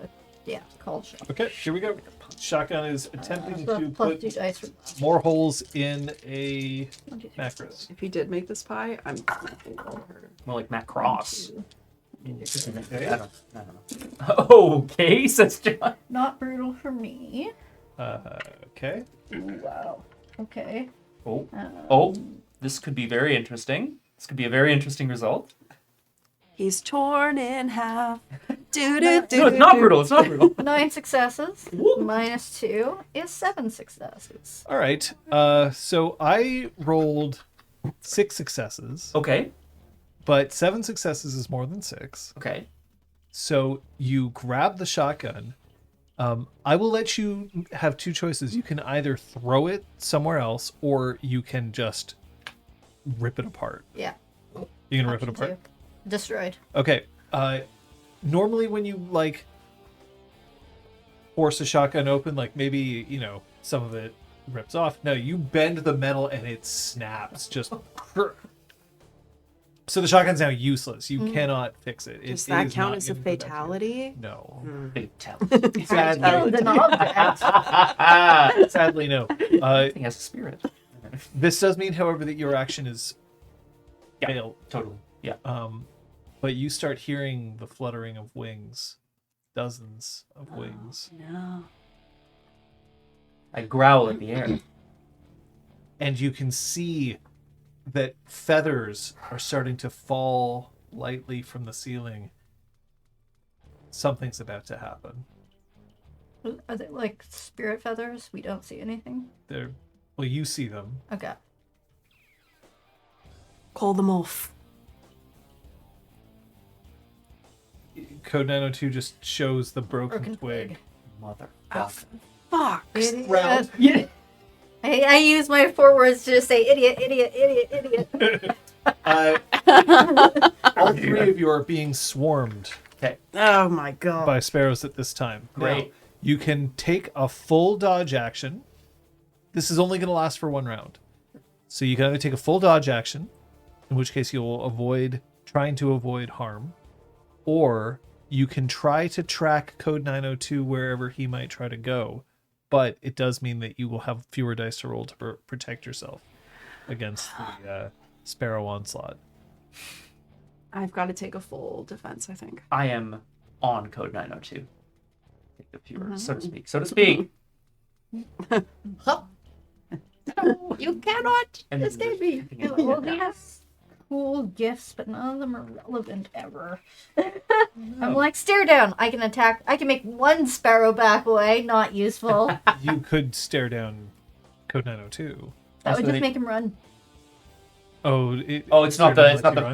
call shot. Okay, here we go. Shotgun is attempting So to plus put 2 dice for more holes in a 1, 2, 3, macros. If he did make this pie, I'm thinking a little harder. More like Matt Cross. 2. I don't know. Okay, says John. Not brutal for me. Okay. Ooh, wow. Okay. Oh, this could be very interesting. This could be a very interesting result. He's torn in half. Do No, it's not brutal. It's not brutal. 9 successes. Woo. Minus 2 is 7 successes. All right. So I rolled 6 successes, Okay. but 7 successes is more than 6. Okay. So you grab the shotgun. I will let you have 2 choices. You can either throw it somewhere else, or you can just rip it apart. Yeah. You can rip it Option apart? 2. Destroyed. Okay. Normally when you force a shotgun open, maybe some of it rips off. No, you bend the metal and it snaps. Just so the shotgun's now useless. You cannot fix it. Does It that is count not as a gonna go back here. fatality? No. Fatality. Killed an object. Sadly, no. Thing has a spirit. This does mean, however, that your action is failed. Totally. Yeah. But you start hearing the fluttering of wings, dozens of wings, No. I growl at the air. and you can see that feathers are starting to fall lightly from the ceiling. Something's about to happen. Are they like spirit feathers? We don't see anything. Well, you see them. Okay. Call them off. Code 902 just shows the broken twig. Mother. Fuck. Round. Yeah. I use my 4 words to just say idiot, idiot, idiot, idiot. All 3 of you are being swarmed Oh my god. by sparrows at this time. Great. Now, you can take a full dodge action. This is only going to last for 1 round. So you can either take a full dodge action, in which case you'll trying to avoid harm, or you can try to track Code 902 wherever he might try to go. But it does mean that you will have fewer dice to roll to protect yourself against the sparrow onslaught. I've got to take a full defense, I think. I am on code 902. Take the fewer, so to speak. So to speak. You cannot And escape me. Well, he has cool gifts, but none of them are relevant ever. I'm like, stare down. I can attack. I can make 1 sparrow back away. Not useful. You could stare down Code 902. That would So just they- make him run. Oh, It's not the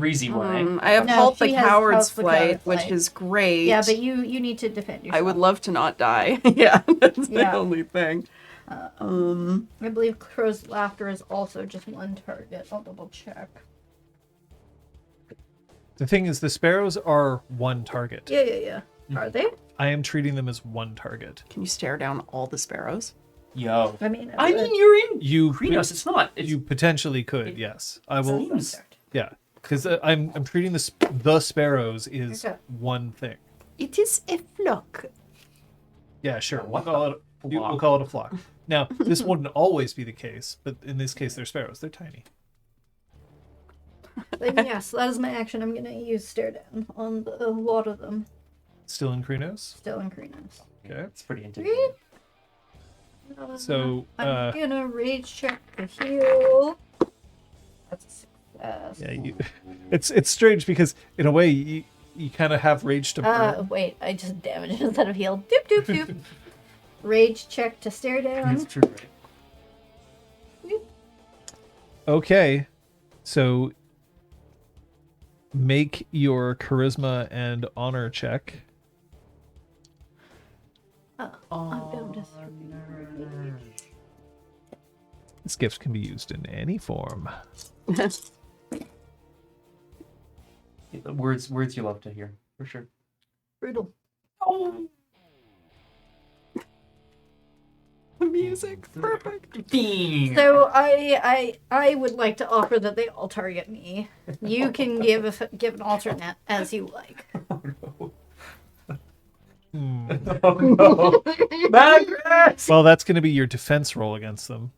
freezy one. I have No, Halt the she has Coward's Halt the Flight, Coward's which Flight. is great. Yeah, but you need to defend yourself. I would love to not die. Yeah, that's the Yeah. only thing. I believe Crow's Laughter is also just 1 target. I'll double check. The thing is, the sparrows are 1 target. Yeah. Are they? I am treating them as 1 target. Can you stare down all the sparrows? Yo. I mean, I mean, you're in You Krynos. It's not. It's you potentially could, yes. I will. seems- Yeah, because I'm treating the sparrows is Okay. 1 thing. It is a flock. Yeah, sure. We'll What call it a flock. Now, this wouldn't always be the case, but in this case, they're sparrows. They're tiny. Then yes, that is my action. I'm gonna use stare down on a lot of them. Still in Krinos? Still in Krinos. Okay. It's pretty intimidating. So, I'm gonna rage check to heal. That's a success. yeah, it's strange because in a way you kind of have rage to burn. Wait, I just damaged instead of healed. Doop doop doop. Rage check to stare down. It's true, right? Okay, so make your charisma and honor check. I'm down to 3. This gift can be used in any form. The words you love to hear, for sure. Brutal. The music, perfect. So I would like to offer that they all target me. You can give an alternate as you like. Oh no. Magnus! Well, that's going to be your defense roll against them.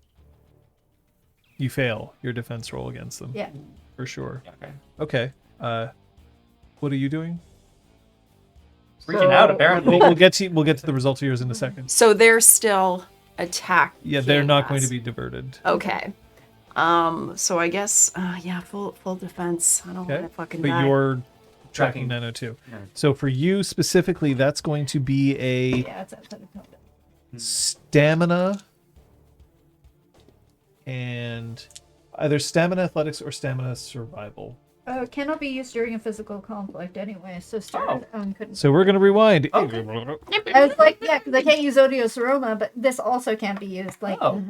You fail your defense roll against them. Yeah. For sure. Okay. Okay. What are you doing? Freaking out, apparently. We'll get to the result of yours in a second. So they're still attack. Yeah, they're not going to be diverted. Okay. So I guess full defense. I don't Okay. want to fucking But die. you're tracking 902. Yeah. So for you specifically, that's going to be a Yeah, it's outside of combat. stamina and either stamina athletics or stamina survival. Cannot be used during a physical conflict anyway, so stare down couldn't. So we're going to rewind. Okay. I was like, yeah, because I can't use Odious Aroma, but this also can't be used. Like, Oh.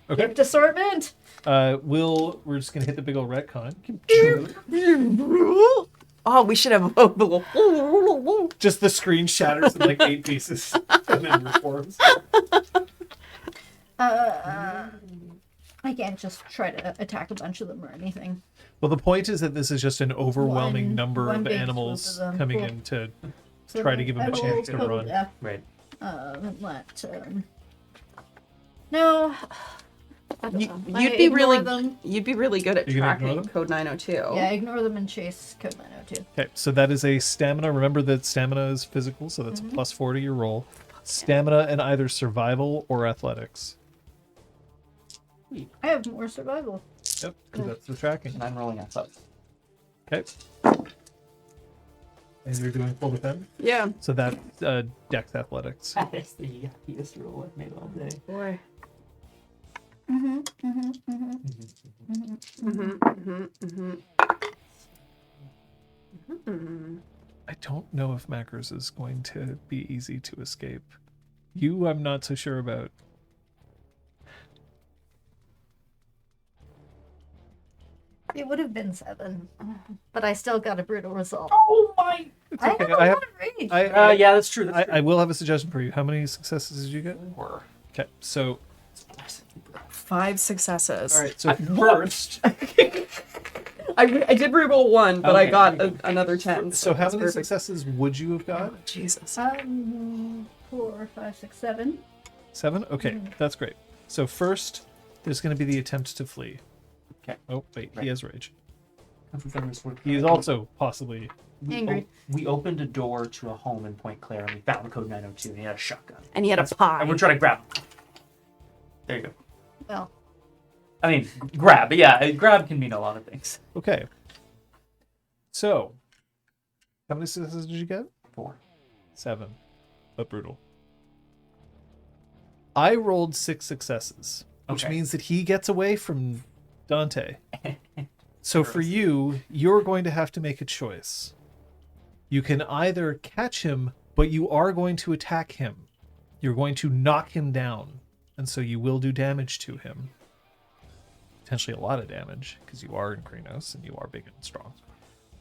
Okay. gift assortment. We're just going to hit the big old retcon. Oh, we should have a Just the screen shatters in like 8 pieces and then reforms. I can't just try to attack a bunch of them or anything. Well, the point is that this is just an overwhelming One number of big animals swoop of them. coming Cool. in to So try to give them a I will chance to total run. death. Right. No. I don't know. I You'd be ignore really them. you'd be really good at You're gonna ignore tracking them? code 902. Yeah, ignore them and chase code 902. Okay, so that is a stamina. Remember that stamina is physical, so that's a plus 4 to your roll. Stamina and either survival or athletics. I have more survival. Yep, because that's the tracking. And I'm rolling athletics. Okay. And you're doing full defend? Yeah. So that dex athletics. That is the yuckiest roll I've made all day. Boy. I don't know if Macros is going to be easy to escape. You, I'm not so sure about. It would have been 7, but I still got a brutal result. Oh my! It's I okay. have a I have, lot of rage. Yeah, that's true. That's I will have a suggestion for you. How many successes did you get? 4. Okay, so 5 successes. all right. So First. I did reroll 1, but I Okay. got another 10. so how that's many perfect. successes would you have got? Jesus. 4, 5, 6, 7. 7? Okay, that's great. So first, there's going to be the attempt to flee. Okay. Oh, wait, he Right. has rage. We He is also possibly... Angry. We opened a door to a home in Pointe-Claire and we found code 902 and he had a shotgun. And he had a pie. And we're trying to grab him. There you go. Well, I mean, grab. But yeah, grab can mean a lot of things. Okay. So, how many successes did you get? 4. 7. But brutal. I rolled 6 successes, which Okay. means that he gets away from Dante. So for you, you're going to have to make a choice. You can either catch him, but you are going to attack him. You're going to knock him down, and so you will do damage to him. Potentially a lot of damage, because you are in Krinos and you are big and strong.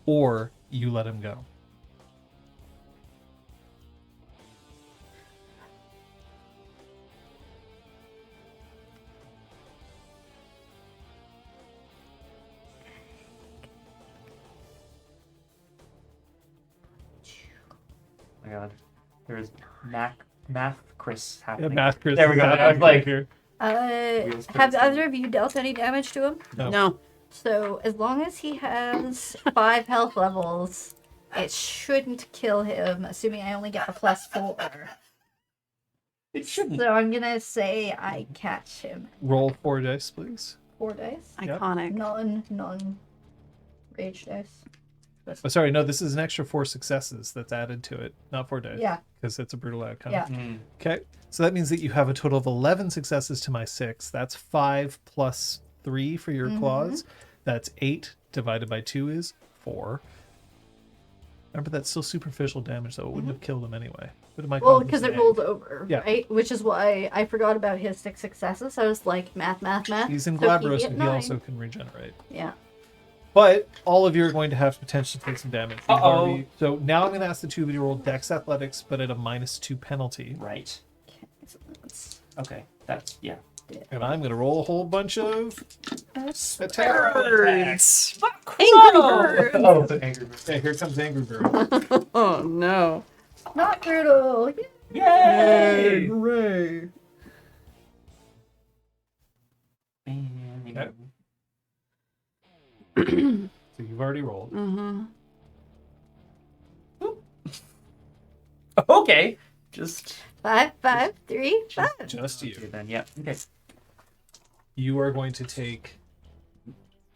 Or you let him go. Oh my god. There's math Chris Yeah, happening. math Chris There we is go. I happening was like, here. have either of you dealt any damage to him? No. No. So as long as he has 5 health levels, it shouldn't kill him, assuming I only get a +4. It shouldn't. So I'm gonna say I catch him. Roll 4 dice, please. 4 dice. Yep. Iconic. Non-rage dice. Oh, sorry, no, this is an extra 4 successes that's added to it, not 4 dice. Yeah. Because it's a brutal outcome. Yeah. Okay, so that means that you have a total of 11 successes to my 6. That's 5 plus 3 for your claws. That's 8 divided by 2 is 4. Remember, that's still superficial damage, though. It wouldn't have killed him anyway. But it might Well, cause him because it some rolled damage. over, Yeah. right? Which is why I forgot about his 6 successes. I was like, math. He's in So he'd Glabros, get but he 9. also can regenerate. Yeah. But all of you are going to have potential to take some damage. You've Uh-oh. already- So now I'm going to ask the two of you to roll Dex Athletics, but at a -2 penalty. Right. Okay, so that's Okay. That's yeah. And I'm going to roll a whole bunch of attacks. Birds. Angry Bird. Oh, the Angry Bird. Yeah, here comes Angry Bird. Oh no. not brutal. Yay! Hooray! Okay. So you've already rolled. Okay. Just 5, 5, 3, 5. Just okay, you. then. Yeah. Okay. You are going to take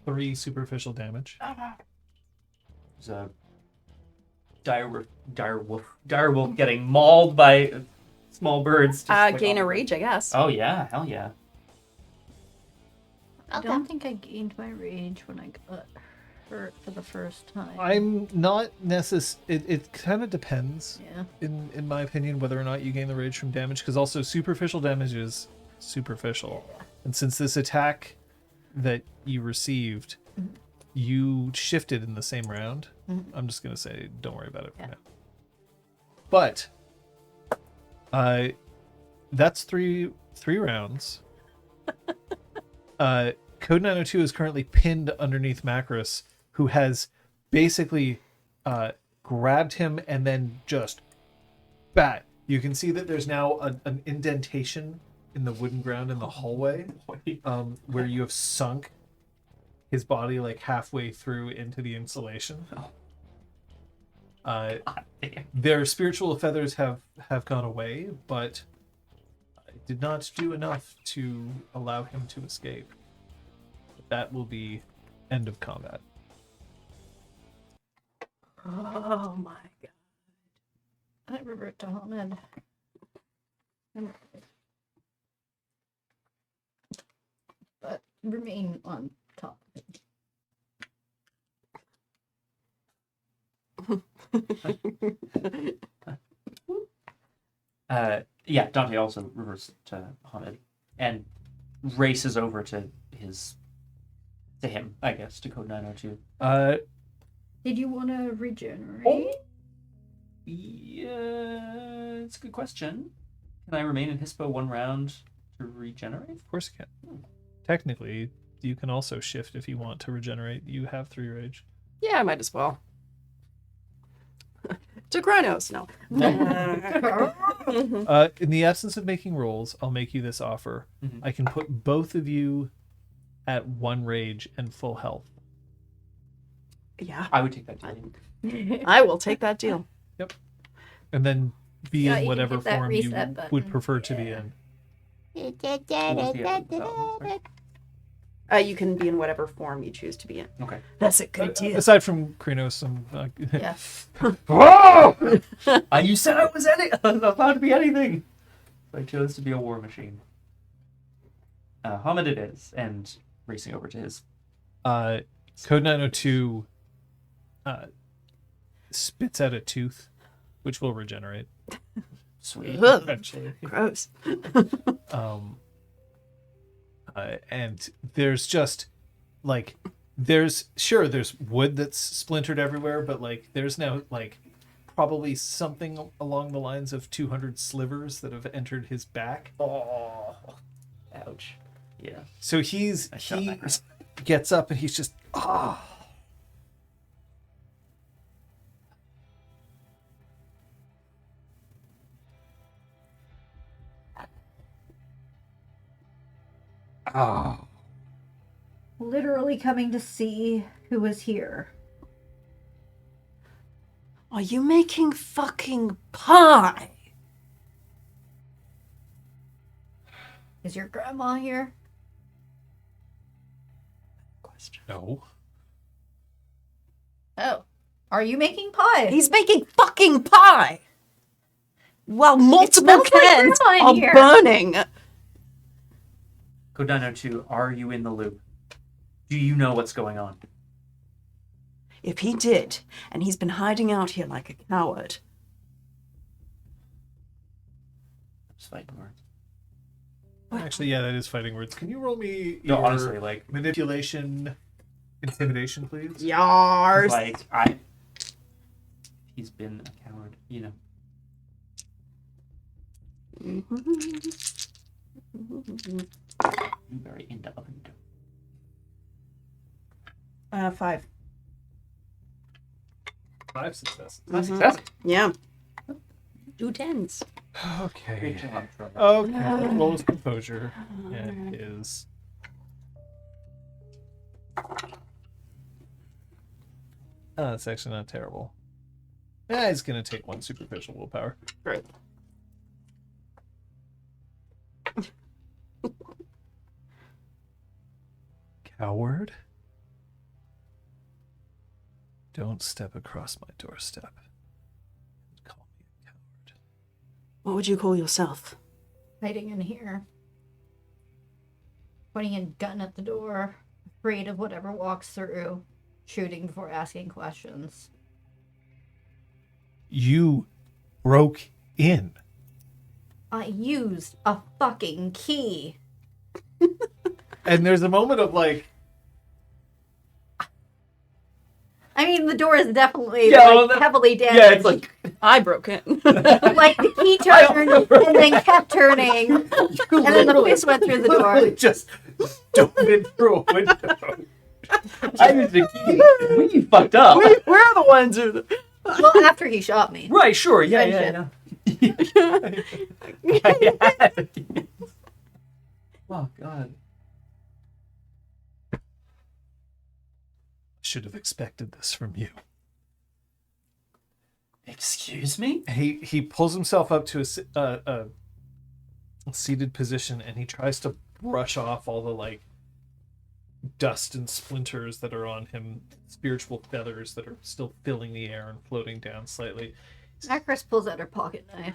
3 superficial damage. There's a direwolf getting mauled by small birds. just like Gain on- a rage, I guess. Oh yeah, hell yeah. I don't think I gained my rage when I got hurt for the first time. I'm not it kind of depends, Yeah. in my opinion, whether or not you gain the rage from damage, because also superficial damage is superficial. And since this attack that you received, you shifted in the same round, I'm just going to say don't worry about it for now. But that's three rounds. Code 902 is currently pinned underneath Macros, who has basically grabbed him and then just bat. You can see that there's now an indentation in the wooden ground in the hallway, where you have sunk his body like halfway through into the insulation. Their spiritual feathers have gone away, but it did not do enough to allow him to escape. That will be end of combat. Oh my god. I revert to Ahmed. But remain on top. Yeah, Dante also reverts to Hamid and races over to him, I guess, to code 902. Did you want to regenerate? Yeah, it's a good question. Can I remain in Hispo 1 round to regenerate? Of course you can. Technically, you can also shift if you want to regenerate. You have 3 rage. Yeah, I might as well. To Chronos, no. In the absence of making rolls, I'll make you this offer. I can put both of you at 1 rage and full health. Yeah, I would take that deal. I will take that deal. Yep. And then be Yeah, you in can whatever hit that form you reset button. would prefer to be in. What was the other- You can be in whatever form you choose to be in. Okay. That's a good deal. Aside from Krynos, Yeah. You said I was allowed to be anything. I chose to be a war machine. Hamid it is, and racing over to his. Code 902 spits out a tooth, which will regenerate. Sweet. Ugh. Eventually. Gross. And there's just like there's wood that's splintered everywhere, but like there's now like probably something along the lines of 200 slivers that have entered his back. Oh, ouch. Yeah. So he Macros. gets up and he's just literally coming to see who was here. Are you making fucking pie? Is your grandma here? Question. No. Oh. Are you making pie? He's making fucking pie! While multiple smells like cans grandma in are here. burning. Code 902, are you in the loop? Do you know what's going on? If he did, and he's been hiding out here like a coward, Just fighting words. Actually, yeah, that is fighting words. Can you roll me No, your honestly, like- manipulation, intimidation, please? yars. Like, he's been a coward, you know. I'm very into oven dough. 5. 5 successes. That's success. Yeah. 2 10s. Okay. Great job, Trevor. Okay. Roll his composure. It is. Oh, that's actually not terrible. He's gonna take 1 superficial willpower. Great. Coward? Don't step across my doorstep. Call me a coward. What would you call yourself? Hiding in here. Pointing a gun at the door. Afraid of whatever walks through. Shooting before asking questions. You broke in. I used a fucking key. And there's a moment of like, I mean, the door is definitely Yeah, like, well, that- heavily damaged. Yeah, it's like, I broke it. like the key turned and then kept turning, and then the fist went through the door. literally just dove in through a window. I used a key. We fucked up. We're the ones who. Well, after he shot me. Right, sure, yeah. Oh, God. Should have expected this from you. Excuse me? He pulls himself up to a seated position and he tries to brush off all the like dust and splinters that are on him, spiritual feathers that are still filling the air and floating down slightly. Actress pulls out her pocket knife.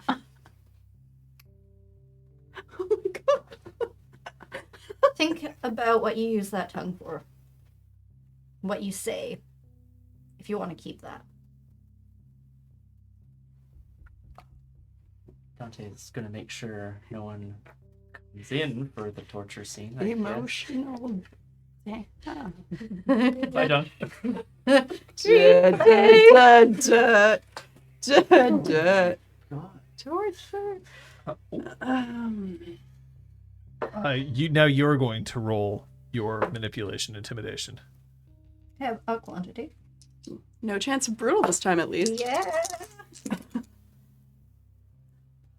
Oh my god. Think about what you use that tongue for. What you say. If you want to keep that. Dante's gonna make sure no one comes in for the torture scene. I guess. Emotional. Bye, John. Torture. You're going to roll your manipulation intimidation. Have a quantity. No chance of brutal this time, at least. Yeah.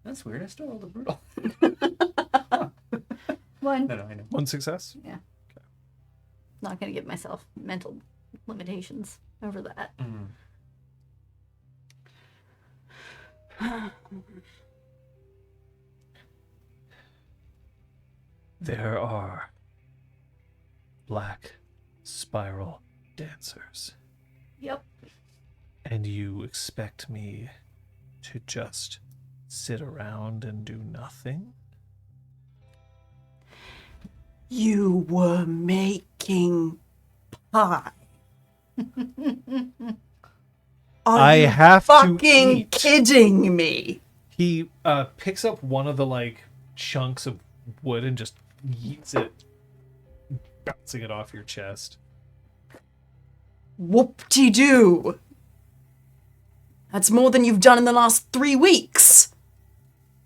That's weird. I still rolled a brutal. One. No, I know. 1 success. Not gonna give myself mental limitations over that. There are black spiral dancers. Yep. And you expect me to just sit around and do nothing? You were making pie. I you have to fucking eat. kidding me? He picks up one of the like chunks of wood and just yeets it, bouncing it off your chest. Whoop-de-doo. That's more than you've done in the last 3 weeks.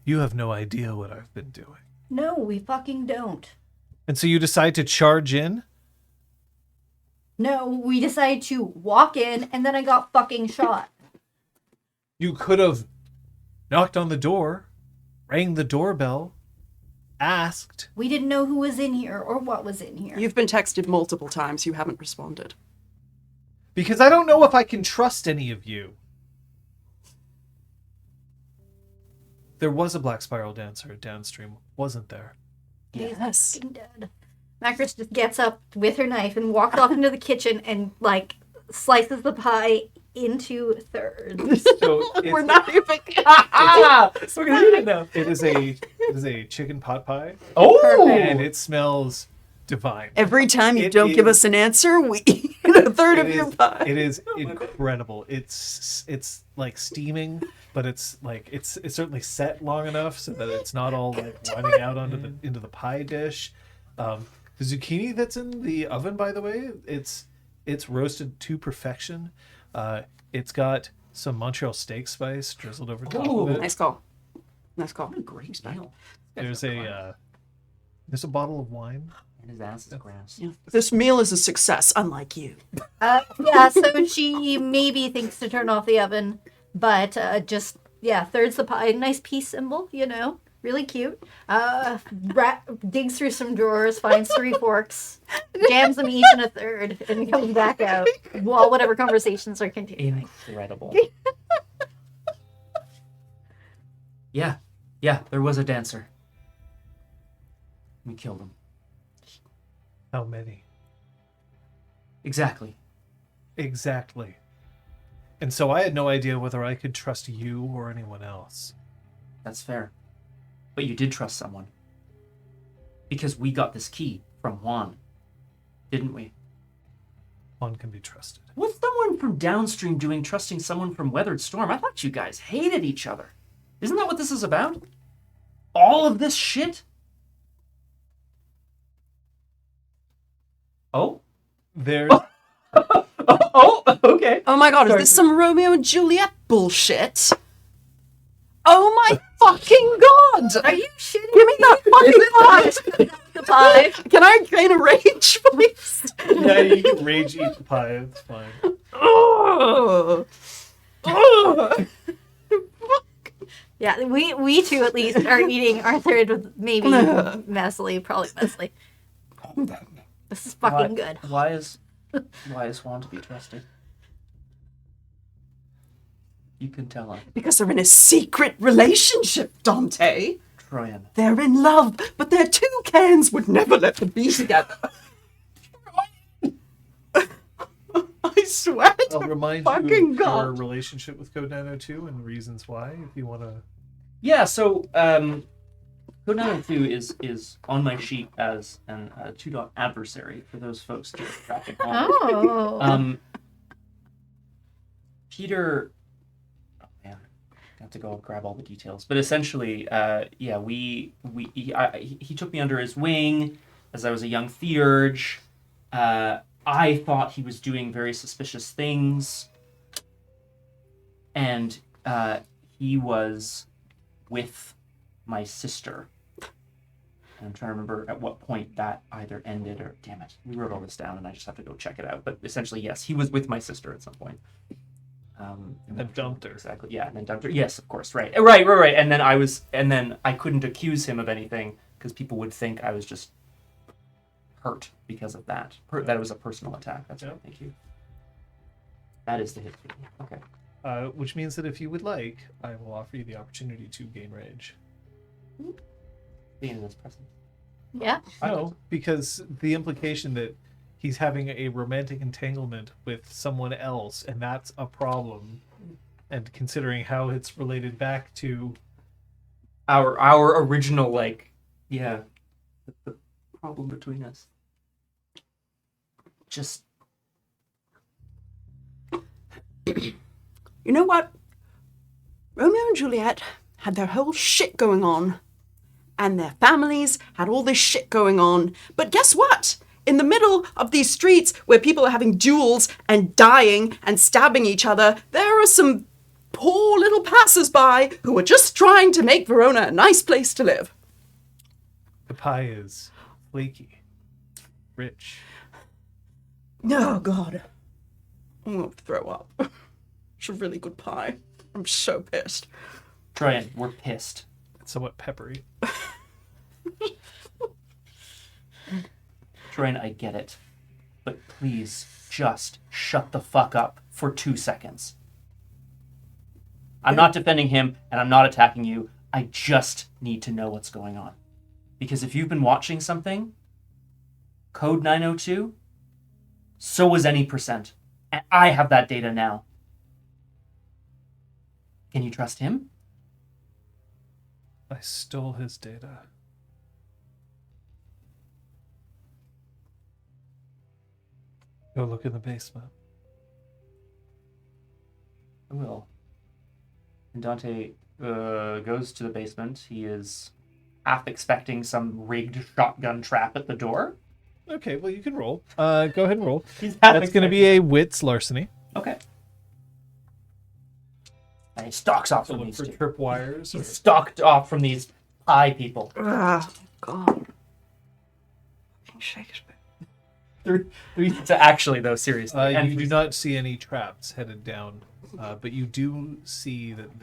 You have no idea what I've been doing. No, we fucking don't. And so you decide to charge in? No, we decided to walk in and then I got fucking shot. You could have knocked on the door, rang the doorbell, asked. We didn't know who was in here or what was in here. You've been texted multiple times. You haven't responded. Because I don't know if I can trust any of you. There was a Black Spiral dancer downstream, wasn't there? He's Yes. fucking dead. Macris just gets up with her knife and walks off into the kitchen and, like, slices the pie into thirds. So We're not even. We're gonna eat it now. It is a chicken pot pie, Oh, and it smells divine. Every time you It don't give is- us an answer, we eat a third It of your is- pie. It is incredible. It's like steaming, but it's certainly set long enough so that it's not all like running out into the pie dish. The zucchini that's in the oven, by the way, it's roasted to perfection. It's got some Montreal steak spice drizzled over top Ooh. of it. Nice call. Nice call. what a great meal. There's a bottle of wine. And his ass is grass. Yeah. This meal is a success, unlike you. Yeah, so she maybe thinks to turn off the oven, but just, thirds the pie. Nice peace symbol, really cute. Digs through some drawers, finds 3 forks, jams them each in a third, and comes back out while whatever conversations are continuing. Incredible. Yeah, there was a dancer. We killed him. How many? Exactly. Exactly. And so I had no idea whether I could trust you or anyone else. That's fair. But you did trust someone. Because we got this key from Juan. Didn't we? One can be trusted. What's someone from downstream doing trusting someone from Weathered Storm? I thought you guys hated each other. Isn't that what this is about? All of this shit? Oh? There's Oh, okay. Oh my god, Sorry. is this some Romeo and Juliet bullshit? Oh my fucking god! Are you shitting Give me that fucking pie! the pie? Can I gain a rage, please? yeah, you can rage eat the pie. It's fine. Oh. Oh. Yeah, we two at least are eating our third with maybe messily, probably messily. This is fucking good. Why is Juan to be trusted? You can tell him. Because they're in a secret relationship, Dante. Troyan. They're in love, but their toucans would never let them be together. I swear to I'll remind fucking you of God. your relationship with Code 902 and reasons why, if you want to. Yeah, so Code 902 is on my sheet as an 2-dot adversary for those folks keeping track at home. Oh. Peter, oh man, I have to go grab all the details. But essentially, he took me under his wing as I was a young theurge. I thought he was doing very suspicious things, and he was with my sister. And I'm trying to remember at what point that either ended or, damn it, we wrote all this down and I just have to go check it out. But essentially, yes, he was with my sister at some point. And dumped her. Exactly, yeah, and then dumped her. Yes, of course, right. And then I couldn't accuse him of anything because people would think I was just hurt because of that. That it was a personal attack. That's right, thank you. That is the history. Okay. Which means that if you would like, I will offer you the opportunity to gain rage. Being in this present. Yeah. No, because the implication that he's having a romantic entanglement with someone else, and that's a problem. And considering how it's related back to Our original, the problem between us. Just You know what? Romeo and Juliet had their whole shit going on, and their families had all this shit going on. But guess what? In the middle of these streets where people are having duels and dying and stabbing each other, there are some poor little passers-by who are just trying to make Verona a nice place to live. the pie is flaky, rich. Oh, God. I'm going to throw up. It's a really good pie. I'm so pissed. Troyan, we're pissed. It's somewhat peppery. Troyan, I get it. But please, just shut the fuck up for 2 seconds. I'm not defending him, and I'm not attacking you. I just need to know what's going on. Because if you've been watching something, Code 902, so was any percent. And I have that data now. Can you trust him? I stole his data. Go look in the basement. I will. And Dante goes to the basement. He is half expecting some rigged shotgun trap at the door. Okay, well, you can roll. Go ahead and roll. He's half That's going to be a wits larceny. Okay. And he stalks off So from look these for two. tripwires. He's stalked off from these high people. Ah, God. Shakespeare. Actually, though, seriously. You do not see any traps headed down, but you do see that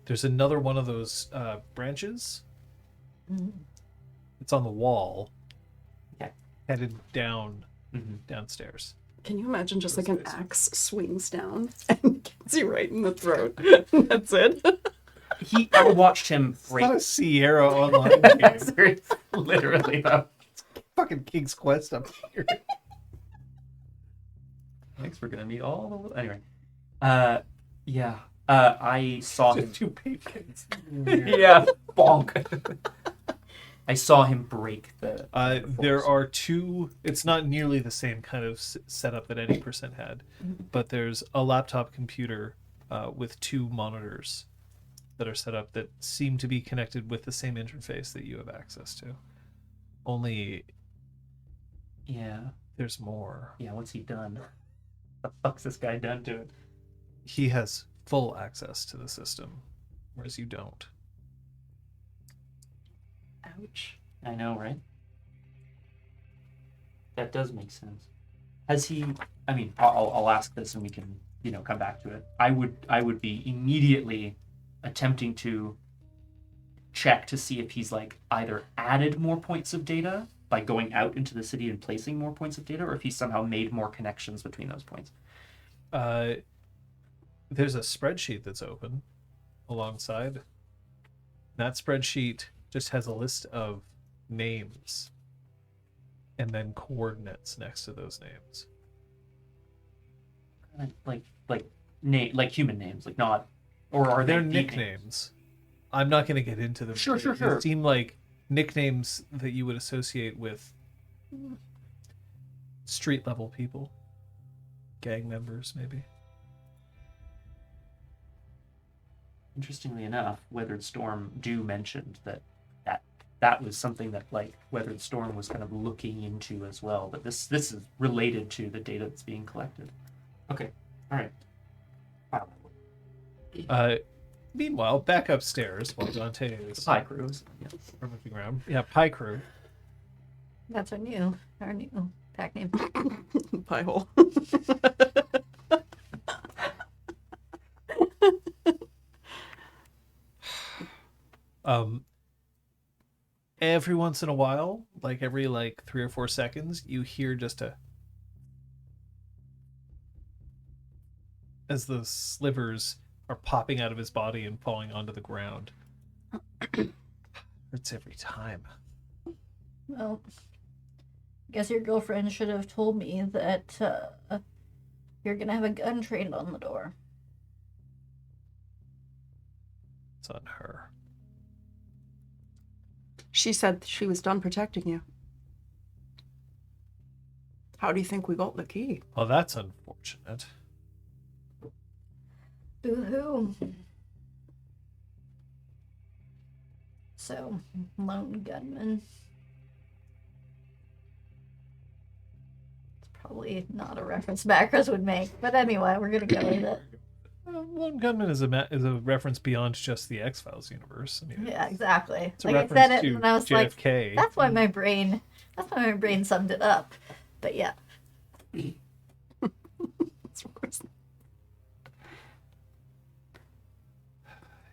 there's another one of those branches. It's on the wall. Okay. Headed down downstairs. Can you imagine just like an axe swings down and gets you right in the throat? That's it. I watched him It's break. not a Sierra Online game. Seriously, literally, though. Fucking King's Quest up here. Thanks, we're gonna meet all the... Anyway. Yeah. I saw him... Just two patrons. Yeah, bonk. I saw him break the... There are two. It's not nearly the same kind of setup that any percent had, but there's a laptop computer with two monitors that are set up that seem to be connected with the same interface that you have access to. Only Yeah. there's more. Yeah, what's he done? The fuck's this guy done to it? He has full access to the system, whereas you don't. Ouch. I know, right? That does make sense. Has he... I mean, I'll ask this and we can, come back to it. I would be immediately attempting to check to see if he's, either added more points of data by going out into the city and placing more points of data, or if he's somehow made more connections between those points. There's a spreadsheet that's open alongside. That spreadsheet just has a list of names and then coordinates next to those names. Like human names, not, or are they They're deep names? nicknames. I'm not going to get into them. Sure. They seem like nicknames that you would associate with street level people, gang members, maybe. Interestingly enough, Weathered Storm mentioned that was something that Weathered Storm was kind of looking into as well. But this is related to the data that's being collected. Okay, all right. Wow. Meanwhile, back upstairs while Dante is Pie crews. Yeah. moving around. Yeah, Pie Crew. That's our new pack name. Pie hole. Every once in a while, every 3 or 4 seconds, you hear just as the slivers are popping out of his body and falling onto the ground. Hurts every time. Well, guess your girlfriend should have told me that you're gonna have a gun trained on the door. It's on her. She said she was done protecting you. How do you think we got the key? Well, that's unfortunate. Boo-hoo. So, lone gunman. It's probably not a reference Macros would make, but anyway, we're gonna go with it. Lone Gunman is a reference beyond just the X-Files universe. I mean, Yeah, exactly. it's a I reference said it to and I was JFK. that's why my brain summed it up. But yeah.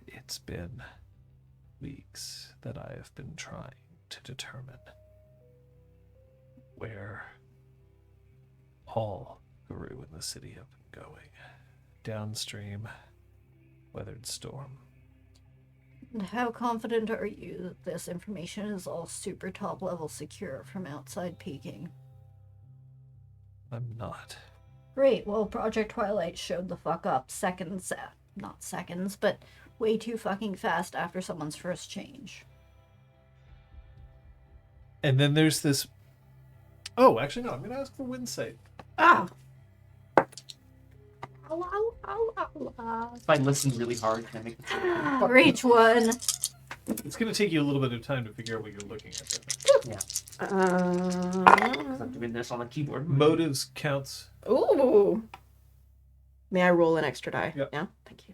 It's been weeks that I have been trying to determine where all Guru in the city have been going. Downstream, weathered storm. And how confident are you that this information is all super top level secure from outside peeking? I'm not. Great, well, Project Twilight showed the fuck up seconds, not seconds, but way too fucking fast after someone's first change. And then there's this... Oh, actually, no. I'm going to ask for Winsight. Ah. If I listen really hard, can I make this? Reach one. It's going to take you a little bit of time to figure out what you're looking at. Yeah. 'Cause I'm doing this on the keyboard. Motives counts. Ooh. May I roll an extra die? Yep. Yeah. Thank you.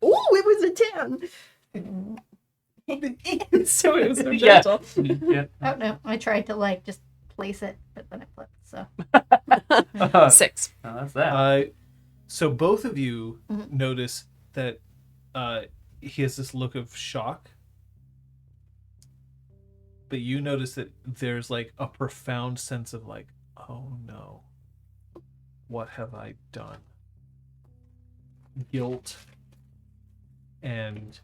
Ooh, it was a 10. So it was so Yeah. gentle. Yeah. Oh no, I tried to just place it, but then it flipped, so. 6. Oh, that's that. So both of you Mhm. notice that he has this look of shock. But you notice that there's like a profound sense of like, oh no, what have I done? Guilt and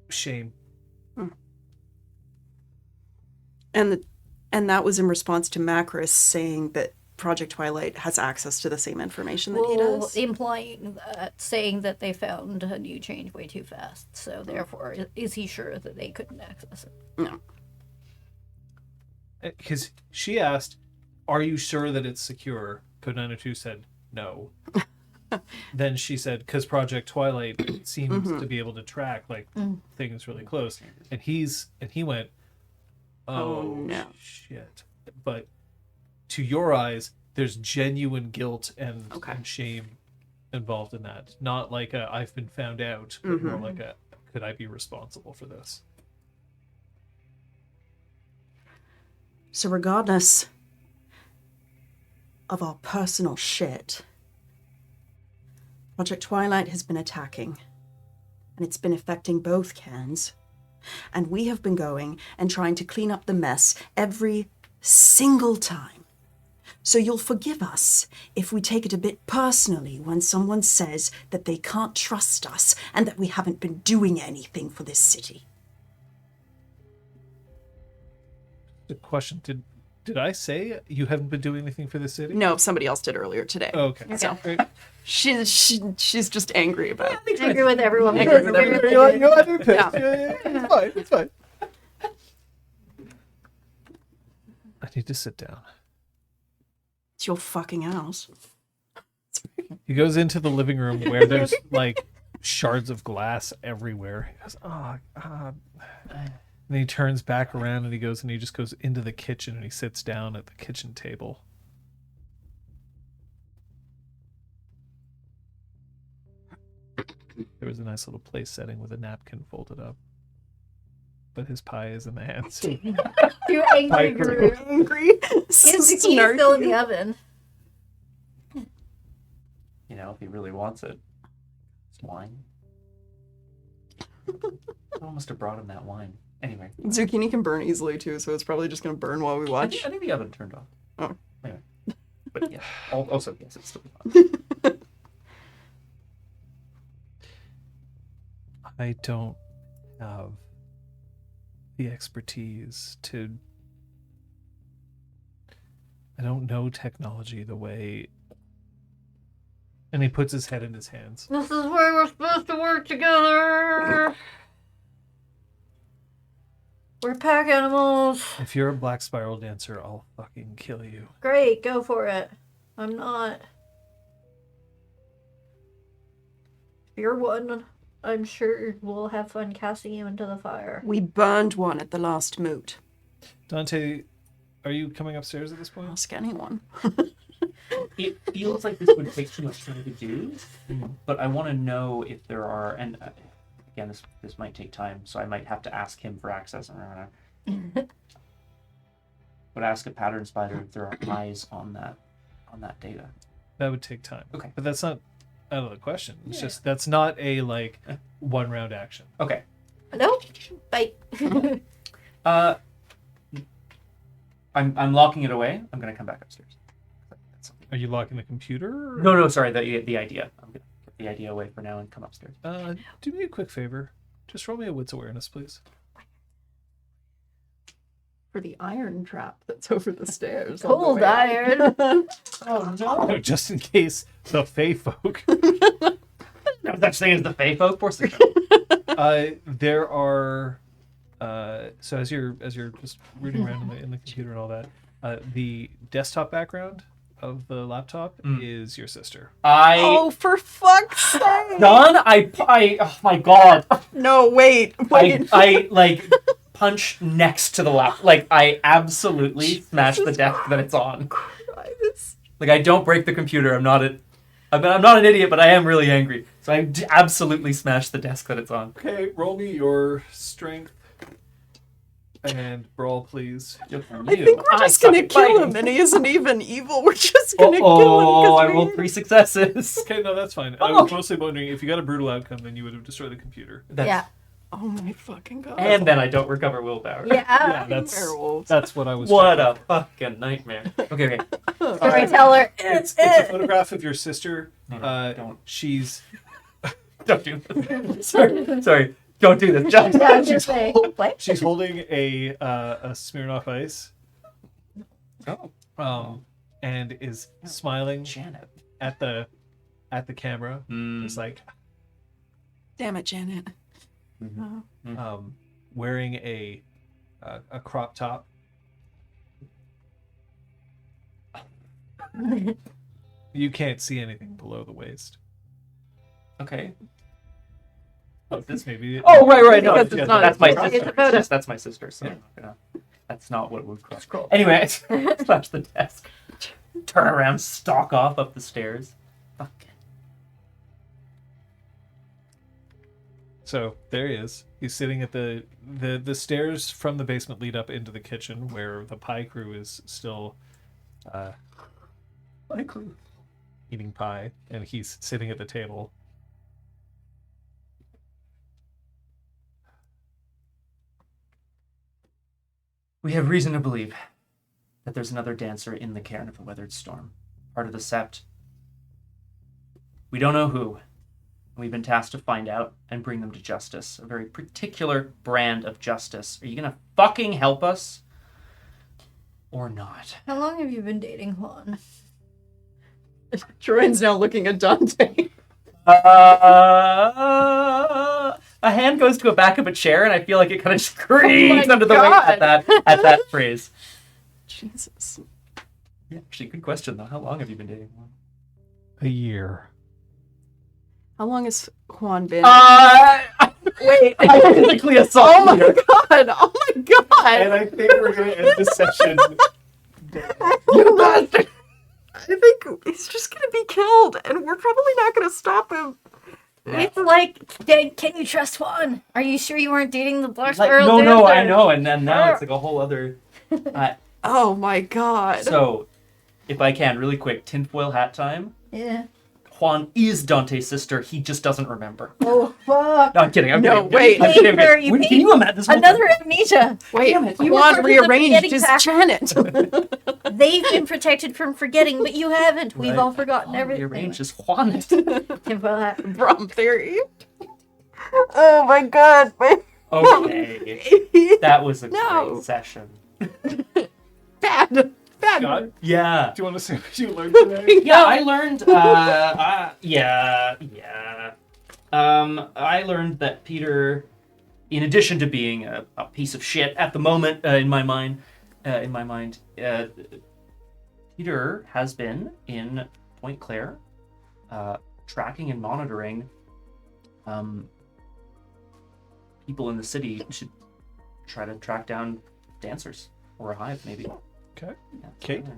shame. And that was in response to Macris saying that Project Twilight has access to the same information that he Well, does. implying that, saying that they found a new change way too fast, so therefore, is he sure that they couldn't access it? No. Because she asked, are you sure that it's secure? Code 902 said no. Then she said, because Project Twilight seems to be able to track like things really close. And he went, oh no. shit. But to your eyes, there's genuine guilt and shame involved in that. Not like a I've been found out, but more like a could I be responsible for this? So regardless of our personal shit, Project Twilight has been attacking, and it's been affecting both cans. And we have been going and trying to clean up the mess every single time. So you'll forgive us if we take it a bit personally when someone says that they can't trust us and that we haven't been doing anything for this city. The question, did I say you haven't been doing anything for the city? No, somebody else did earlier today. Okay. So Great. she's just angry about it. I agree with everyone. Agree with everyone. You know, I've been pissed. Yeah. Yeah, it's fine. It's fine. I need to sit down. It's your fucking house. He goes into the living room where there's like shards of glass everywhere. He goes, and he turns back around and he just goes into the kitchen and he sits down at the kitchen table. There was a nice little place setting with a napkin folded up. But his pie is in the hands. Too angry, Guru. Angry. His key still in the oven. You know, if he really wants it. It's wine. I must have brought him that wine. Anyway. Zucchini can burn easily too, so it's probably just gonna burn while we I watch. think the oven turned off. Oh. Anyway. But yeah. Also, yes, it's still on. I don't have the expertise to... I don't know technology the way... And he puts his head in his hands. This is where we're supposed to work together. We're pack animals. If you're a black spiral dancer, I'll fucking kill you. Great, go for it. I'm not. If you're one, I'm sure we'll have fun casting you into the fire. We burned one at the last moot. Dante, are you coming upstairs at this point? Ask anyone. It feels like this would take too much time to do, but I want to know if there are, and again, this might take time, so I might have to ask him for access. But ask a pattern spider if there are eyes on that data. That would take time. Okay. But that's not out of the question. It's just, that's not a, like, one round action. Okay. Nope. Bye. I'm locking it away. I'm gonna come back upstairs. Are you locking the computer? No, sorry, the idea. I'm gonna get the idea away for now and come upstairs. Do me a quick favor. Just roll me a wits awareness, please. For the iron trap that's over the stairs. Cold iron. Oh no! No, just in case the Fey folk. No such thing as the Fey folk. Of course there is. There are. So as you're just rooting around in the computer and all that, the desktop background of the laptop is your sister. Oh, for fuck's sake! Don, oh my god! No, wait. I like punch next to the lap. Like I absolutely smash the desk that it's on. Christ. Like I don't break the computer. I'm not an idiot, but I am really angry. So I absolutely smash the desk that it's on. Okay, roll me your strength and brawl, please. I think we're just gonna kill him, and he isn't even evil. We're just gonna kill him. Oh, I rolled 3 successes. Okay, no, that's fine. I was mostly wondering if you got a brutal outcome, then you would have destroyed the computer. Yeah. Oh my fucking god. And then I don't recover willpower. Yeah. Werewolves. That's what I was. What a fucking nightmare. Okay. Storyteller. It's a photograph of your sister. No, don't. She's. Don't do this. Sorry. Don't do this. Just. Yeah, I was just saying. What? She's holding a Smirnoff Ice. Oh. And is smiling Janet. at the camera. Just like Damn it, Janet. wearing a crop top. You can't see anything below the waist. Okay. Oh, this may be. Oh, right. No, Because it's not that's my It's a sister. photo. That's my sister. So that's not what would cross. Scroll. Anyway, I smash the desk. Turn around, stalk off up the stairs. Fuck. So there he is. He's sitting at the stairs from the basement lead up into the kitchen where the pie crew is still eating pie, and he's sitting at the table. We have reason to believe that there's another dancer in the cairn of the Weathered Storm, part of the Sept. We don't know who. We've been tasked to find out and bring them to justice. A very particular brand of justice. Are you gonna fucking help us? Or not? How long have you been dating Juan? Troyan's now looking at Dante. A hand goes to the back of a chair, and I feel like it kind of screams under the weight God. at that phrase. Jesus. Yeah, actually, good question though. How long have you been dating one? A year. How long has Juan been? Wait, I physically assaulted Oh my you. god! Oh my god! And I think we're gonna end this session. You bastard! I think he's just gonna be killed, and we're probably not gonna stop him. It's like, can you trust Juan? Are you sure you weren't dating the Black Like, Sparrow? no, I dancer? know, and then now it's like a whole other. Oh my god! So, if I can, really quick, tinfoil hat time. Yeah. Juan is Dante's sister. He just doesn't remember. Oh, fuck. No, I'm kidding. No, wait. I'm You kidding. paid her, you Can paid you imagine this? Another amnesia. Wait, Damn it. You Juan referred to the rearranged forgetting his factor. Janet. They've been protected from forgetting, but you haven't. We've Right. all forgotten everything. Rearrange is Juan. Tinfoil hat. Brum theory. Oh my god! Okay. That was a No. great session. Bad. Scott, Yeah. do you want to say what you learned today? Yeah, I learned. I learned that Peter, in addition to being a piece of shit at the moment, in my mind, Peter has been in Pointe-Claire, tracking and monitoring people in the city to try to track down dancers or a hive, maybe. Okay. Yeah, that's Kate? what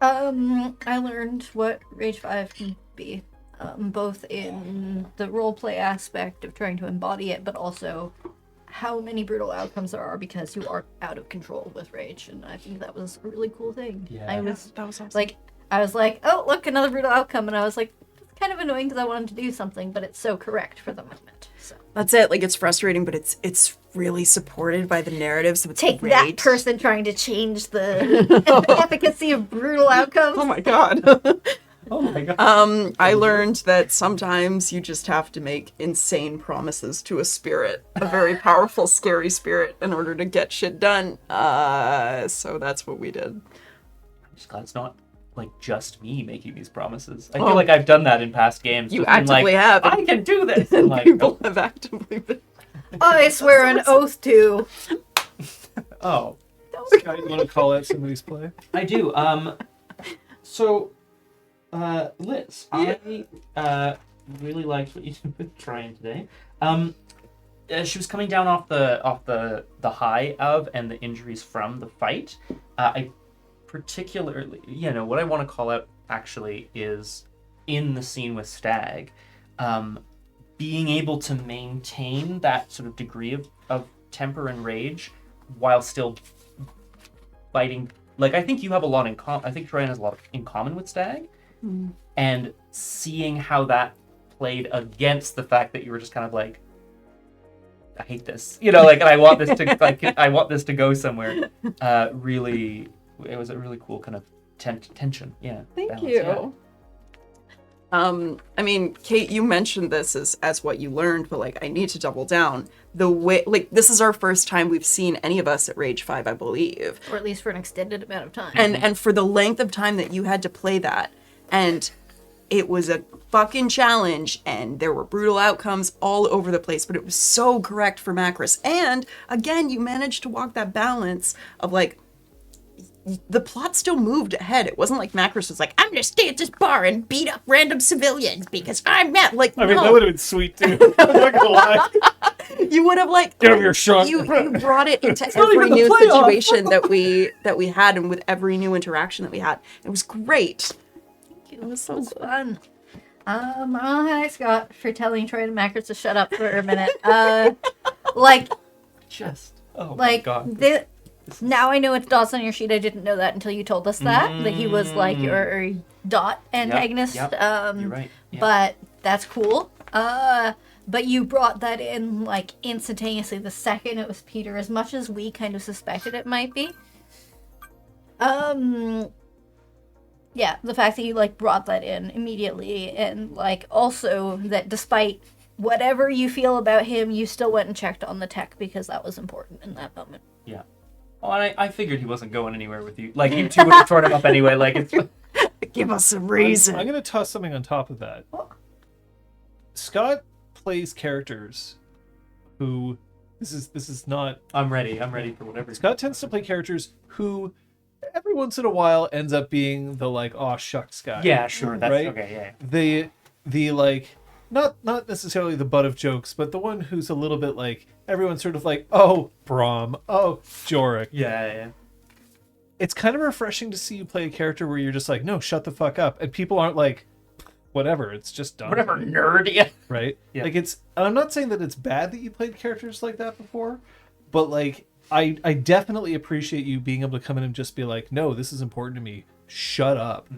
I learned. I learned what Rage 5 can be, both in the roleplay aspect of trying to embody it, but also how many brutal outcomes there are because you are out of control with Rage, and I think that was a really cool thing. Yeah. I was That was awesome. like, oh, look, another brutal outcome, and I was like, that's kind of annoying because I want him to do something, but it's so correct for the moment. So That's it. Like, it's frustrating, but it's really supported by the narrative, so it's take great. that person trying to change the efficacy of brutal outcomes. Oh my god. Oh my god. I learned that sometimes you just have to make insane promises to a spirit, a very powerful, scary spirit, in order to get shit done. So that's what we did. I'm just glad it's not like just me making these promises. I feel like I've done that in past games. You Just been actively like, have. I can do this. And And like, people have actively been. I swear an oath to. oh, Scott, you want to call out somebody's play? I do. So, Liz, I really liked what you did with Tryon today. She was coming down off the high of and the injuries from the fight. I particularly, what I want to call out actually is in the scene with Stag, being able to maintain that sort of degree of temper and rage while still fighting. Like, I think you have a lot in common. I think Tryon has a lot in common with Stag. Mm. And seeing how that played against the fact that you were just kind of like, I hate this, and I want this to I want this to go somewhere. Really, it was a really cool kind of tension. Yeah. Thank balance, you. yeah. I mean, Kate, you mentioned this as what you learned, but like, I need to double down. The way, like, this is our first time we've seen any of us at Rage 5, I believe. Or at least for an extended amount of time. And for the length of time that you had to play that, and it was a fucking challenge, and there were brutal outcomes all over the place, but it was so correct for Macris. And again, you managed to walk that balance of like, the plot still moved ahead. It wasn't like Macris was like, I'm gonna stay at this bar and beat up random civilians because I'm mad. Like, I mean, no. that would have been sweet too. I'm not gonna lie. You would have like Get over your shot. You brought it into not every even the new playoff. situation that we had, and with every new interaction that we had. It was great. It was so fun. Hi, Scott, for telling Troy and Macris to shut up for a minute. Oh my Like, god. now I know it's dots on your sheet. I didn't know that until you told us that he was like your dot antagonist. Yep. You're right. Yeah. But that's cool. But you brought that in like instantaneously the second it was Peter, as much as we kind of suspected it might be. Yeah, the fact that you like brought that in immediately, and like also that despite whatever you feel about him, you still went and checked on the tech because that was important in that moment. Yeah. Oh, and I figured he wasn't going anywhere with you. Like, you two would have torn him up anyway. Like, it's Give us some reason. I'm gonna toss something on top of that. Scott plays characters who this is not. I'm ready for whatever. Scott tends to play characters who every once in a while ends up being the like, aw shucks guy. Yeah, sure. That's Right? okay. Yeah. The like not necessarily the butt of jokes, but the one who's a little bit like everyone's sort of like, oh Brom, oh Jorik. Yeah. It's kind of refreshing to see you play a character where you're just like, no, shut the fuck up, and people aren't like, whatever, it's just done. Whatever, nerd. Yeah. Right? Yeah. Like, it's, and I'm not saying that it's bad that you played characters like that before, but like I definitely appreciate you being able to come in and just be like, no, this is important to me, shut up,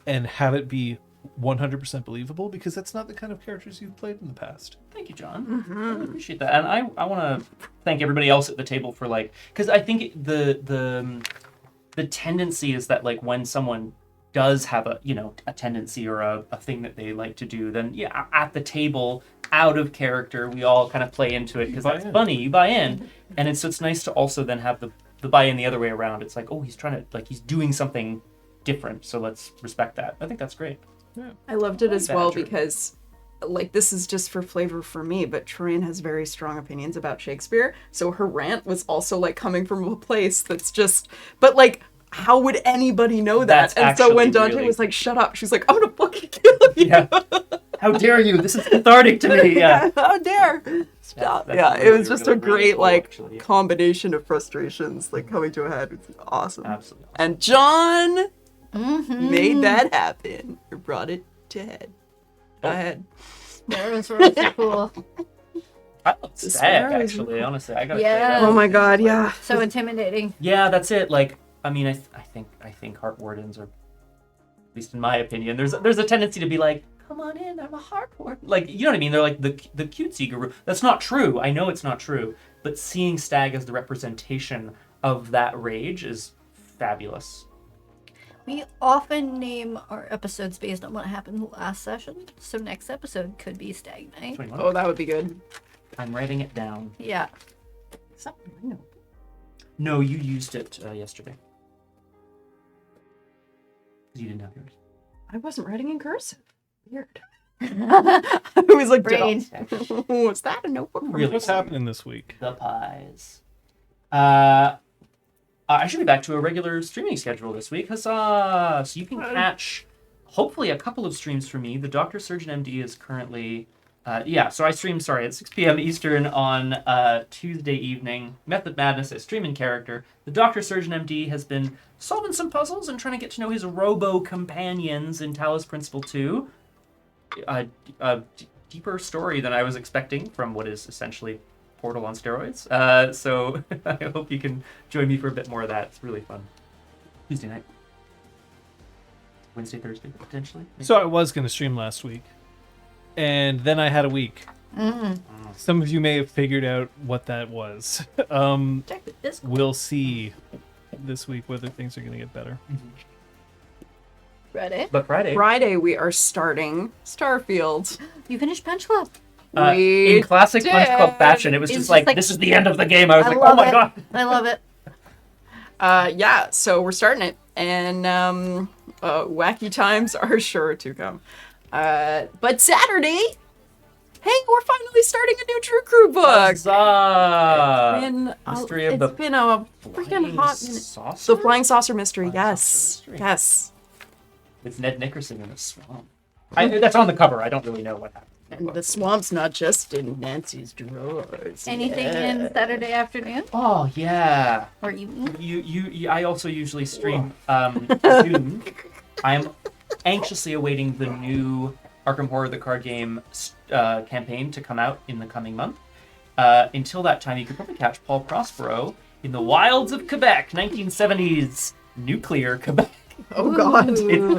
and have it be 100% believable, because that's not the kind of characters you've played in the past. Thank you, John. I really appreciate that, and I want to thank everybody else at the table for like, because I think the tendency is that like when someone does have a tendency or a thing that they like to do, then yeah, at the table, out of character, we all kind of play into it because that's funny. You buy in, and it's nice to also then have the buy in the other way around. It's like, oh, he's trying to, like, he's doing something different, so let's respect that. I think that's great. Yeah. I loved it as well Badger. because, like, this is just for flavor for me, but Tryon has very strong opinions about Shakespeare, so her rant was also, like, coming from a place that's just, but, like, how would anybody know that? That's and so when actually Dante really- was like, shut up, she's like, I'm gonna fucking kill you. Yeah. How dare you? This is cathartic to me. Yeah. How dare. Stop. That's Yeah, it really, was just really, a really great, cool, like, actually, yeah. combination of frustrations, like, coming to a head. It's awesome. Absolutely. And John made that happen. Or brought it to head. Go ahead. That was really cool. I love The Stag, sparrows actually, honestly. I gotta Yeah. say that. Oh my god, yeah. So intimidating. Yeah, that's it. Like, I mean, I think Heart Wardens are, at least in my opinion, there's a tendency to be like, come on in, I'm a hardcore. Like, you know what I mean? They're like the cutesy guru. That's not true. I know it's not true. But seeing Stag as the representation of that rage is fabulous. We often name our episodes based on what happened last session. So next episode could be Stag Night. 21. Oh, that would be good. I'm writing it down. Yeah. Something I know. No, you used it yesterday. You didn't have yours. I wasn't writing in cursive. Weird. I was like, Brain. was that a notebook? Really? What's happening this week? The pies. I should be back to a regular streaming schedule this week. Huzzah! So you can catch, hopefully, a couple of streams from me. The Dr. Surgeon MD is currently... so I stream, at 6 p.m. Eastern on Tuesday evening. Method Madness as streaming character. The Dr. Surgeon MD has been solving some puzzles and trying to get to know his robo-companions in Talos Principle 2. A deeper story than I was expecting from what is essentially Portal on steroids. So I hope you can join me for a bit more of that. It's really fun. Tuesday night. Wednesday, Thursday, potentially. Maybe. So I was going to stream last week, and then I had a week. Some of you may have figured out what that was. Check the Discord. We'll see this week whether things are going to get better. Reddit. But Friday. Friday, we are starting Starfield. You finished Punch Club. In classic Punch Club did. fashion, it was It's just just like- this is the end of the game. I was like, oh love my it. god. I love it. Yeah, so we're starting it, and wacky times are sure to come. But Saturday, hey, we're finally starting a new True Crew book. Huzzah! Mystery of the it's been a freaking Flying hot minute. Saucer? The Flying Saucer Mystery, Flying yes. Saucer Mystery. Yes. It's Ned Nickerson in a swamp. That's on the cover. I don't really know what happened. And the swamp's not just in Nancy's drawers. Anything yeah. in Saturday afternoon Oh yeah. or evening? You I also usually stream Doom. I'm anxiously awaiting the new Arkham Horror the card game campaign to come out in the coming month. Until that time, you could probably catch Paul Prospero in the wilds of Quebec, 1970s nuclear Quebec. Oh, God.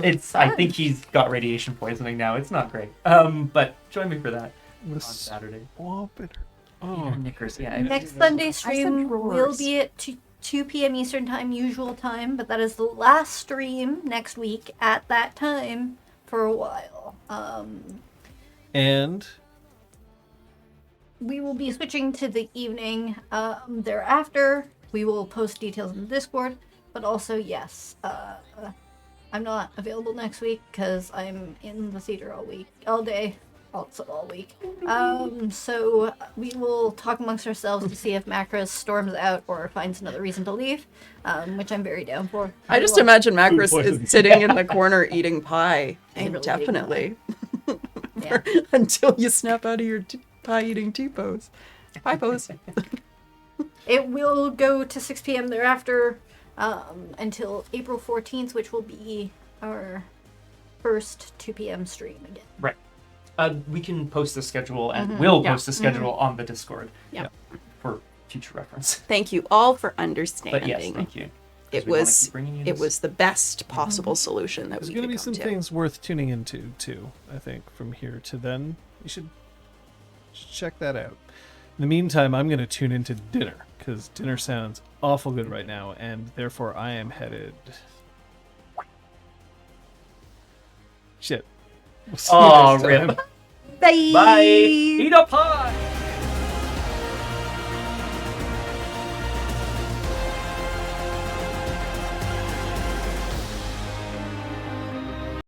It's I think he's got radiation poisoning now. It's not great. But join me for that on Saturday. Oh, Knickers. Yeah. Next Sunday stream drawers. will be at 2 p.m. Eastern Time, usual time, but that is the last stream next week at that time for a while. and We will be switching to the evening thereafter. We will post details in the Discord, but also, yes, I'm not available next week because I'm in the theater all day, also all week. So we will talk amongst ourselves to see if Macros storms out or finds another reason to leave, which I'm very down for. I just Well, imagine Macros poison. is sitting in the corner eating pie. I really hate Definitely. Yeah. Until you snap out of your pie-eating T-pose. Pie pose. It will go to 6 p.m. thereafter until April 14th, which will be our first 2 p.m. stream again. Right. We can post the schedule and we'll Yeah. post the schedule on the Discord. Yeah. For future reference. Thank you all for understanding. But yes, thank you. 'Cause It we wanna was keep bringing you it this. was the best possible solution that there's we going could to be come some to. things worth tuning into too. I think from here to then, you should check that out. In the meantime, I'm going to tune into dinner because dinner sounds awful good right now, and therefore I am headed. Shit. We'll see you Oh, next time. rip. Bye. Eat a pie.